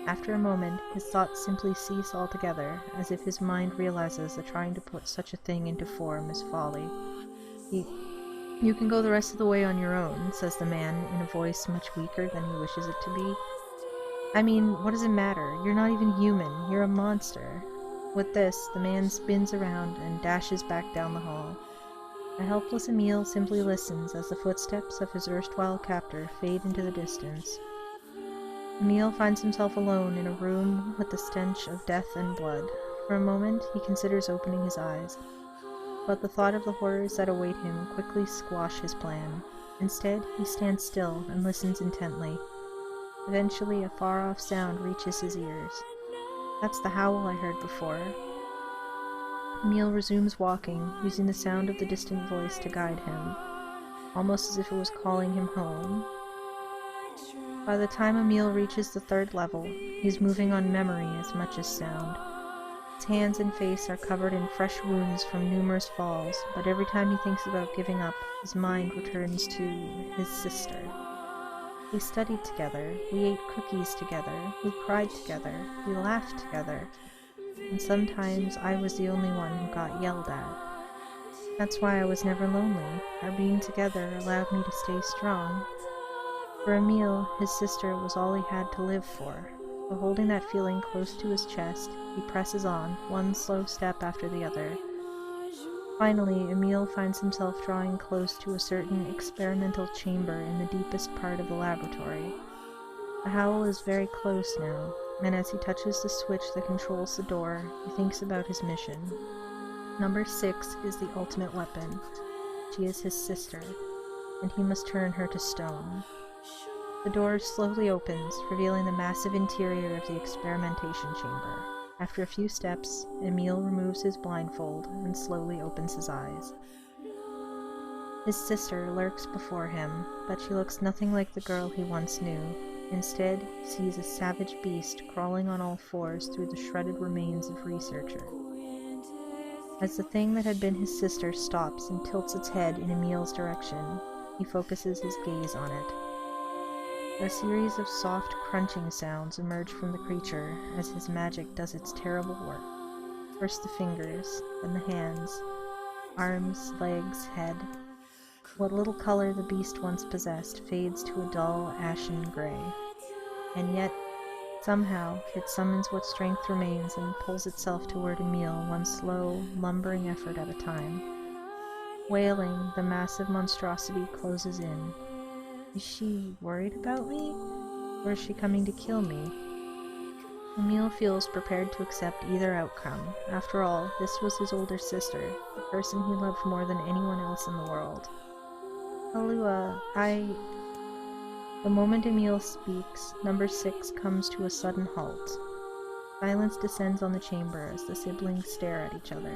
After a moment, his thoughts simply cease altogether, as if his mind realizes that trying to put such a thing into form is folly. "You can go the rest of the way on your own," says the man in a voice much weaker than he wishes it to be. "I mean, what does it matter? You're not even human. You're a monster." With this, the man spins around and dashes back down the hall. A helpless Emil simply listens as the footsteps of his erstwhile captor fade into the distance. Emil finds himself alone in a room with the stench of death and blood. For a moment, he considers opening his eyes, but the thought of the horrors that await him quickly squash his plan. Instead, he stands still and listens intently. Eventually, a far-off sound reaches his ears. That's the howl I heard before. Emil resumes walking, using the sound of the distant voice to guide him, almost as if it was calling him home. By the time Emil reaches the third level, he is moving on memory as much as sound. His hands and face are covered in fresh wounds from numerous falls, but every time he thinks about giving up, his mind returns to his sister. We studied together, we ate cookies together, we cried together, we laughed together, and sometimes I was the only one who got yelled at. That's why I was never lonely. Our being together allowed me to stay strong. For Emil, his sister was all he had to live for. So holding that feeling close to his chest, he presses on, one slow step after the other. Finally, Emil finds himself drawing close to a certain experimental chamber in the deepest part of the laboratory. The howl is very close now, and as he touches the switch that controls the door, he thinks about his mission. Number 6 is the ultimate weapon. She is his sister, and he must turn her to stone. The door slowly opens, revealing the massive interior of the experimentation chamber. After a few steps, Emil removes his blindfold and slowly opens his eyes. His sister lurks before him, but she looks nothing like the girl he once knew. Instead, he sees a savage beast crawling on all fours through the shredded remains of Researcher. As the thing that had been his sister stops and tilts its head in Emil's direction, he focuses his gaze on it. A series of soft crunching sounds emerge from the creature as his magic does its terrible work. First the fingers, then the hands, arms, legs, head. What little color the beast once possessed fades to a dull, ashen gray. And yet, somehow, it summons what strength remains and pulls itself toward Emil one slow, lumbering effort at a time. Wailing, the massive monstrosity closes in. Is she worried about me? Or is she coming to kill me? Emil feels prepared to accept either outcome. After all, this was his older sister, the person he loved more than anyone else in the world. Alua, The moment Emil speaks, number 6 comes to a sudden halt. Silence descends on the chamber as the siblings stare at each other.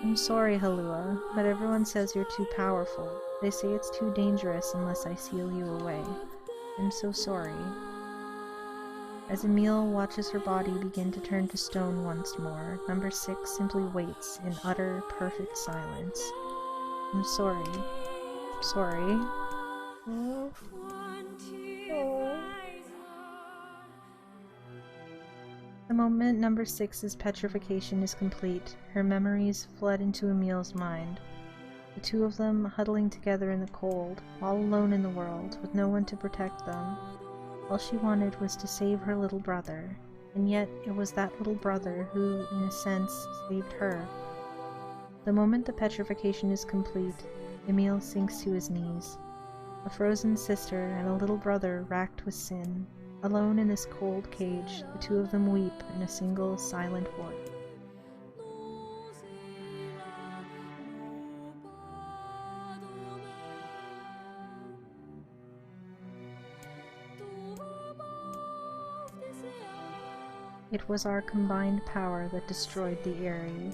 I'm sorry, Halua, but everyone says you're too powerful. They say it's too dangerous unless I seal you away. I'm so sorry. As Emil watches her body begin to turn to stone once more, number 6 simply waits in utter, perfect silence. I'm sorry. I'm sorry. Oh. The moment number 6's petrification is complete, her memories flood into Emil's mind. The two of them huddling together in the cold, all alone in the world, with no one to protect them. All she wanted was to save her little brother, and yet it was that little brother who, in a sense, saved her. The moment the petrification is complete, Emil sinks to his knees. A frozen sister and a little brother racked with sin. Alone in this cold cage, the two of them weep in a single, silent voice. It was our combined power that destroyed the Eyrie.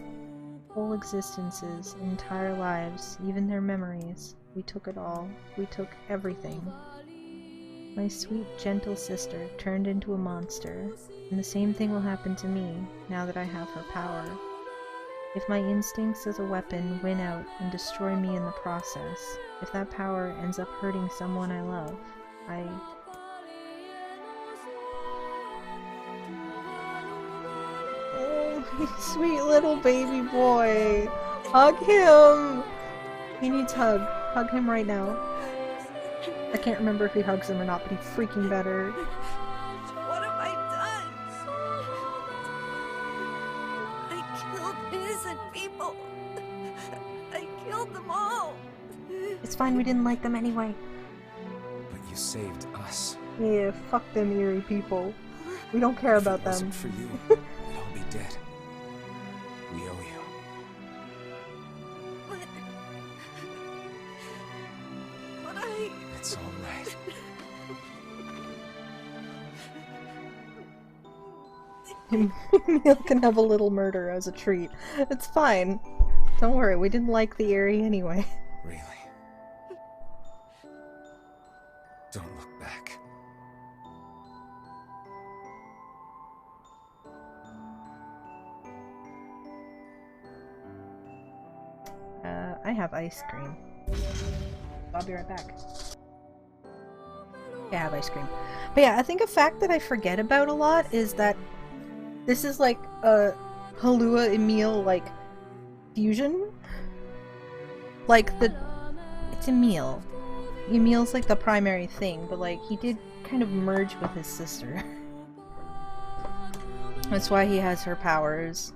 Whole existences, entire lives, even their memories. We took it all. We took everything. My sweet, gentle sister turned into a monster, and the same thing will happen to me now that I have her power. If my instincts as a weapon win out and destroy me in the process, if that power ends up hurting someone I love, Oh, sweet little baby boy! Hug him! He needs hug. Hug him right now. I can't remember if he hugs him or not, but he's freaking better. What have I done? I killed innocent people. I killed them all. It's fine, we didn't like them anyway. But you saved us. Yeah, fuck them Eyrie people. We don't care about them. If it wasn't for you, we'd all be dead. We owe you. It's all right. Emil can have a little murder as a treat. It's fine. Don't worry, we didn't like the Eyrie anyway. Really? Don't look back. I have ice cream. I'll be right back. Yeah, I have ice cream. But yeah, I think a fact that I forget about a lot is that this is like a Halua Emil like fusion. like, it's Emil. Emil's like the primary thing, but like, he did kind of merge with his sister. That's why he has her powers.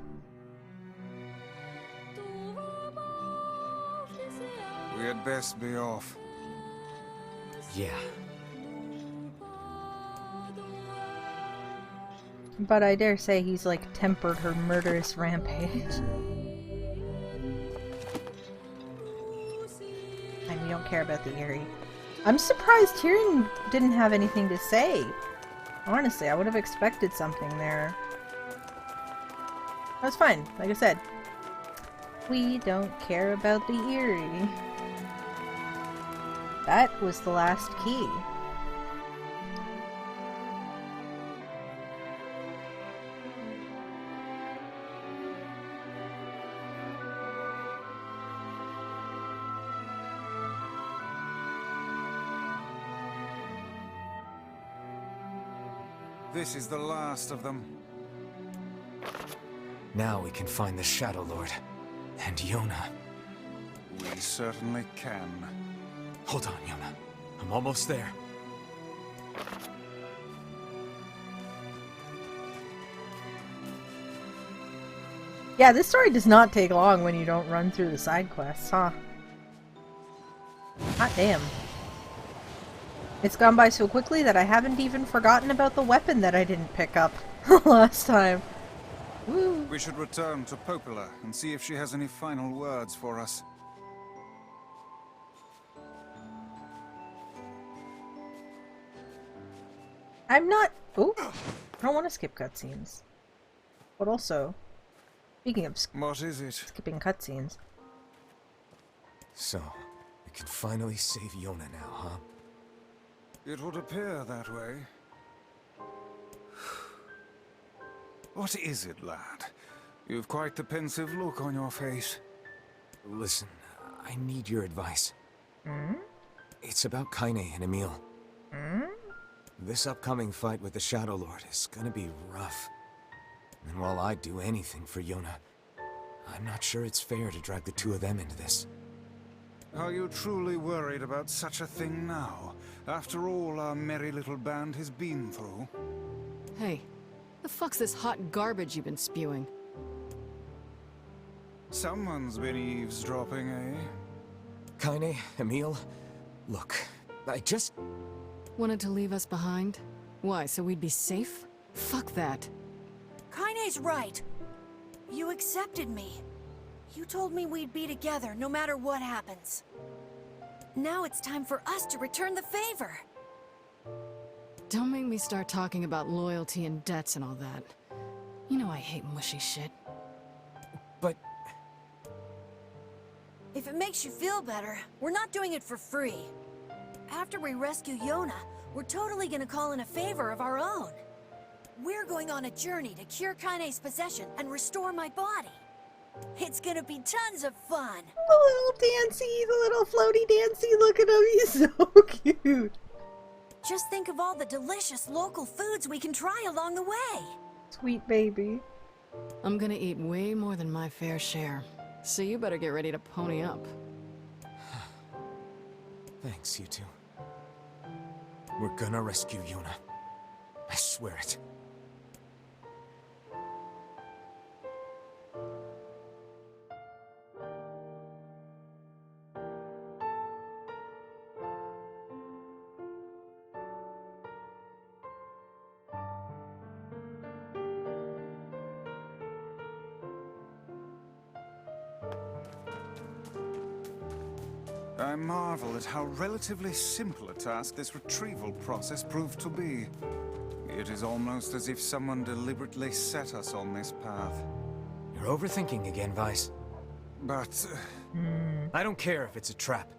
We had best be off. Yeah. But I dare say he's like tempered her murderous rampage. And we don't care about the Eerie. I'm surprised Tyrann didn't have anything to say. Honestly, I would have expected something there. That's fine, like I said. We don't care about the Eerie. That was the last key. This is the last of them. Now we can find the Shadow Lord. And Yona. We certainly can. Hold on, Yona. I'm almost there. Yeah, this story does not take long when you don't run through the side quests, huh? Hot damn. It's gone by so quickly that I haven't even forgotten about the weapon that I didn't pick up last time. Woo. We should return to Popola and see if she has any final words for us. I'm not... Ooh. I don't want to skip cutscenes. But also, speaking of what is it? Skipping cutscenes. So, we can finally save Yona now, huh? It would appear that way. What is it, lad? You've quite the pensive look on your face. Listen, I need your advice. Hmm? It's about Kaine and Emil. Hmm? This upcoming fight with the Shadow Lord is gonna be rough. And while I'd do anything for Yona, I'm not sure it's fair to drag the two of them into this. Are you truly worried about such a thing now, after all our merry little band has been through? Hey, the fuck's this hot garbage you've been spewing? Someone's been eavesdropping, eh? Kaine, Emil, look, I just... Wanted to leave us behind? Why, so we'd be safe? Fuck that. Kaine's right. You accepted me. You told me we'd be together no matter what happens. Now it's time for us to return the favor. Don't make me start talking about loyalty and debts and all that. You know I hate mushy shit. But... If it makes you feel better, we're not doing it for free. After we rescue Yona, we're totally gonna call in a favor of our own. We're going on a journey to cure Kaine's possession and restore my body. It's gonna be tons of fun. The little dancey, the little floaty dancey, look at him, he's so cute. Just think of all the delicious local foods we can try along the way. Sweet baby. I'm gonna eat way more than my fair share, so you better get ready to pony up. Thanks, you two. We're gonna rescue Yona. I swear it. I marvel at how relatively simple a task this retrieval process proved to be. It is almost as if someone deliberately set us on this path. You're overthinking again, Vice. But... I don't care if it's a trap.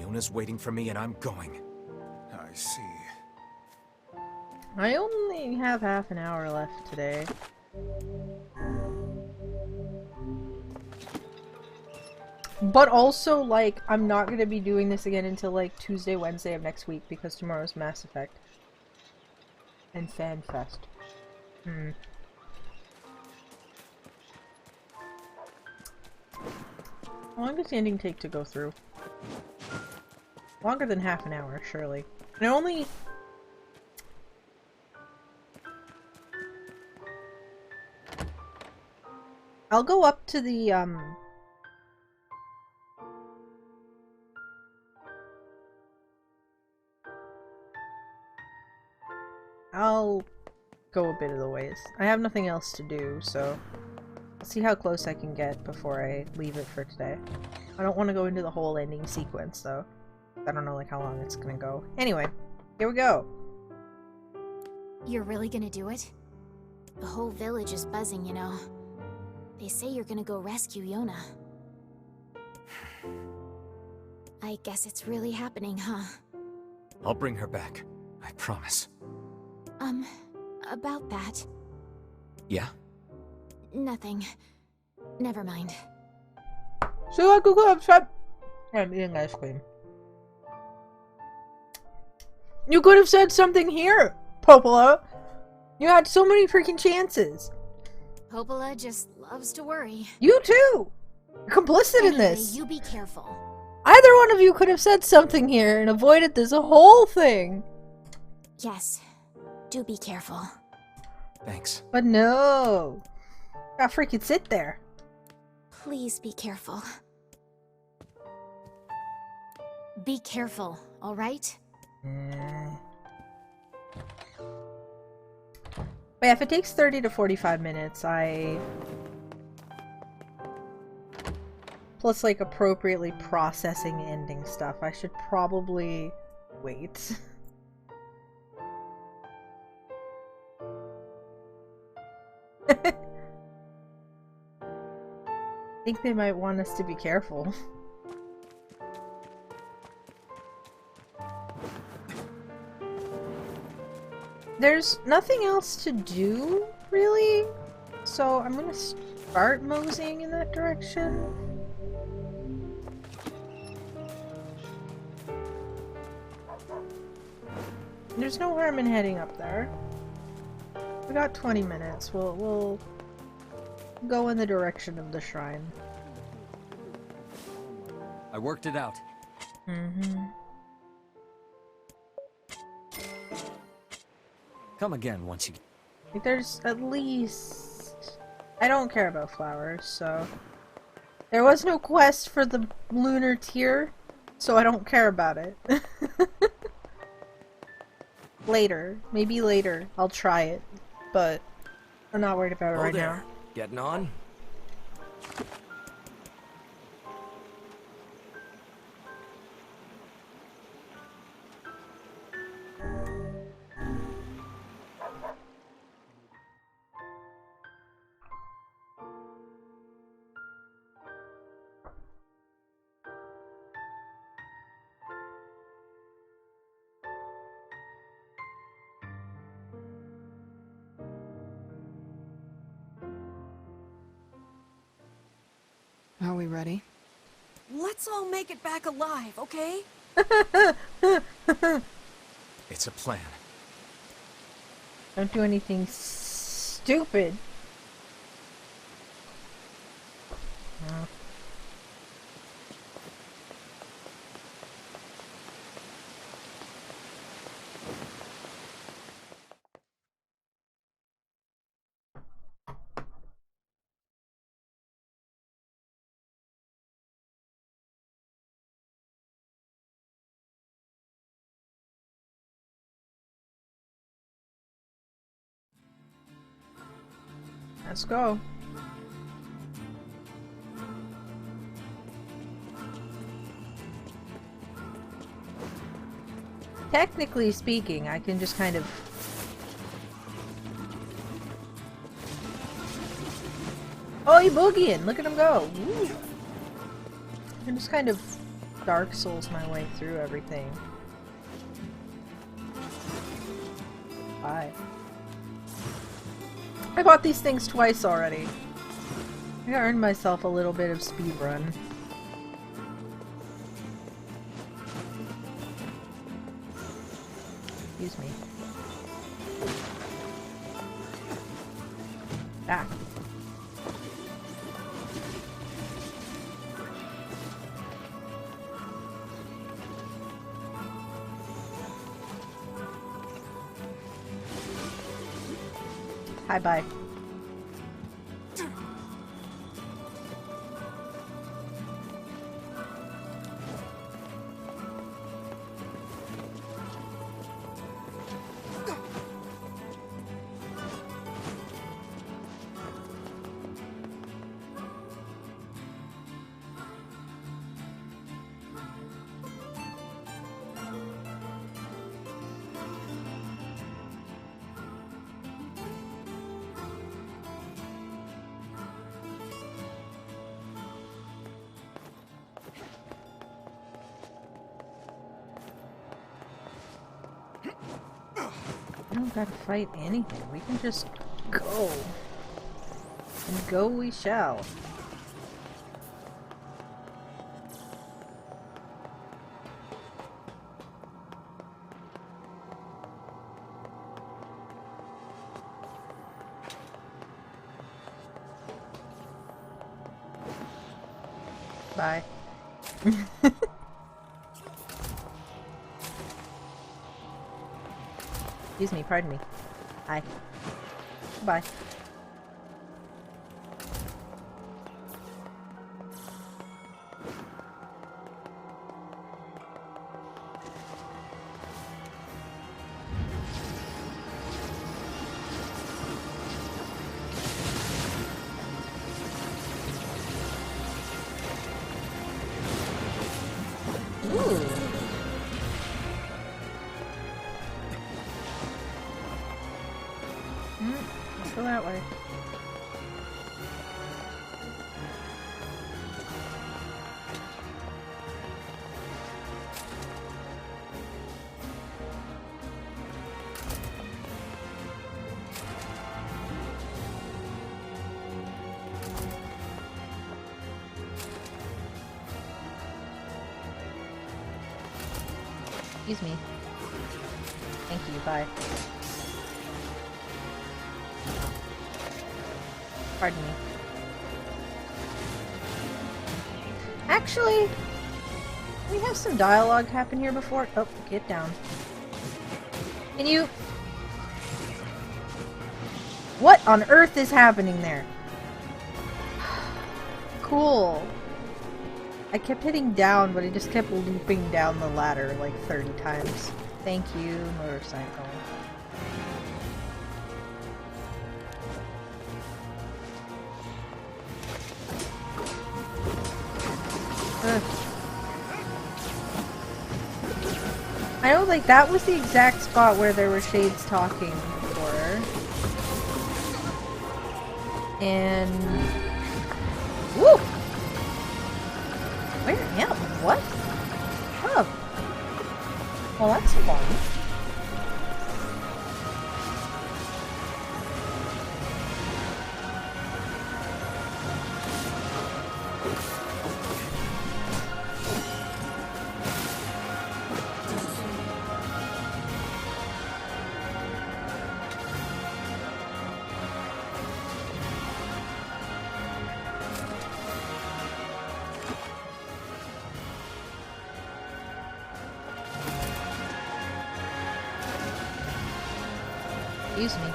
Yona's waiting for me and I'm going. I see. I only have half an hour left today. But also, like, I'm not gonna be doing this again until, like, Tuesday, Wednesday of next week, because tomorrow's Mass Effect. And FanFest. How long does the ending take to go through? Longer than half an hour, surely. And only... I'll go up to the, I'll go a bit of the ways. I have nothing else to do, so I'll see how close I can get before I leave it for today. I don't want to go into the whole ending sequence, though. I don't know, like, how long it's gonna go. Anyway, here we go! You're really gonna do it? The whole village is buzzing, you know. They say you're gonna go rescue Yona. I guess it's really happening, huh? I'll bring her back. I promise. About that. Yeah? Nothing. Never mind. So I'm eating ice cream. You could have said something here, Popola! You had so many freaking chances! Popola just loves to worry. You too! You're complicit in this! You be careful. Either one of you could have said something here and avoided this whole thing! Yes. Do be careful. Thanks. But no! Gotta freaking sit there. Please be careful. Be careful, alright? But yeah, if it takes 30 to 45 minutes, plus, like, appropriately processing ending stuff, I should probably wait. I think they might want us to be careful. There's nothing else to do, really, so I'm gonna start moseying in that direction. There's no harm in heading up there. We got 20 minutes. We'll go in the direction of the shrine. I worked it out. Come again once you get... Like, there's at least... I don't care about flowers, so... There was no quest for the lunar tier, so I don't care about it. Later. Maybe later. I'll try it. But I'm not worried about it right now. Getting on? Are we ready? Let's all make it back alive, okay? It's a plan. Don't do anything stupid. Let's go. Technically speaking, I can just kind of... Oh, he boogieing! Look at him go! Woo. I can just kind of Dark Souls my way through everything. Bye. I bought these things twice already. I earned myself a little bit of speed run. Excuse me. Back. Hi, bye. We don't gotta fight anything. We can just go. And go we shall. Bye. Excuse me, pardon me. Hi. Bye. Let's go that way. Excuse me. Thank you, bye. Pardon me. Actually, we have some dialogue happen here before. Oh, get down. Can you... What on earth is happening there? Cool. I kept hitting down, but I just kept looping down the ladder like 30 times. Thank you, motorcycle. I know, like, that was the exact spot where there were shades talking before. And... Woo! Where am I? What? Oh. Well, that's fun. Excuse me.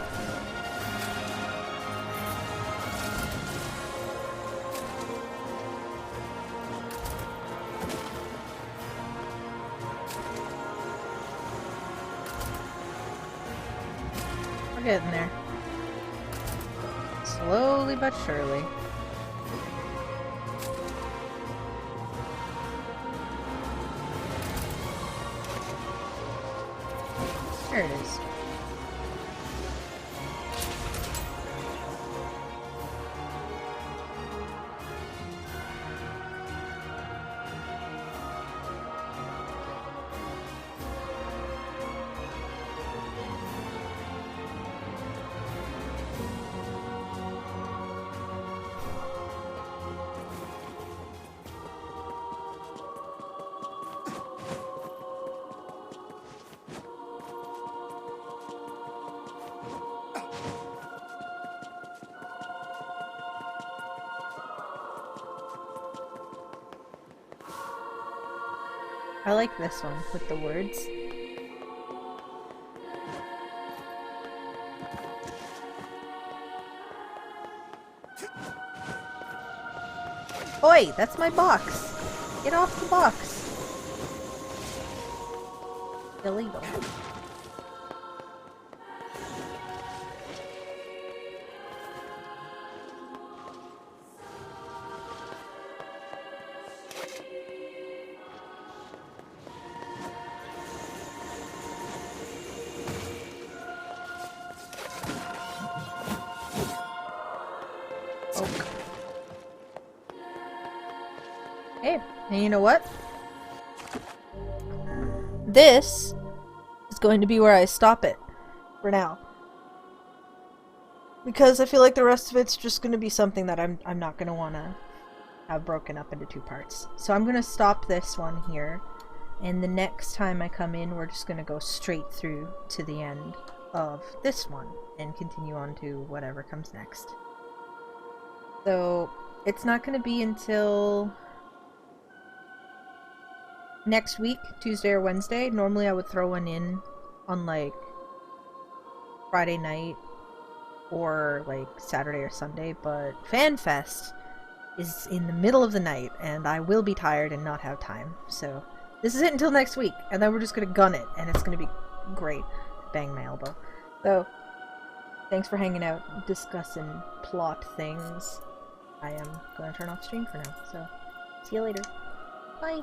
We're getting there. Slowly but surely. There it is. I like this one with the words. Oi, that's my box. Get off the box. Illegal. Hey, and you know what? This is going to be where I stop it for now. Because I feel like the rest of it's just going to be something that I'm not going to want to have broken up into 2 parts. So I'm going to stop this one here, and the next time I come in, we're just going to go straight through to the end of this one and continue on to whatever comes next. So it's not going to be until next week, Tuesday or Wednesday. Normally I would throw one in on like Friday night or like Saturday or Sunday, but FanFest is in the middle of the night and I will be tired and not have time. So this is it until next week, and then we're just gonna gun it and it's gonna be great. Bang my elbow. So thanks for hanging out, discussing plot things. I am going to turn off stream for now, so see you later. Bye.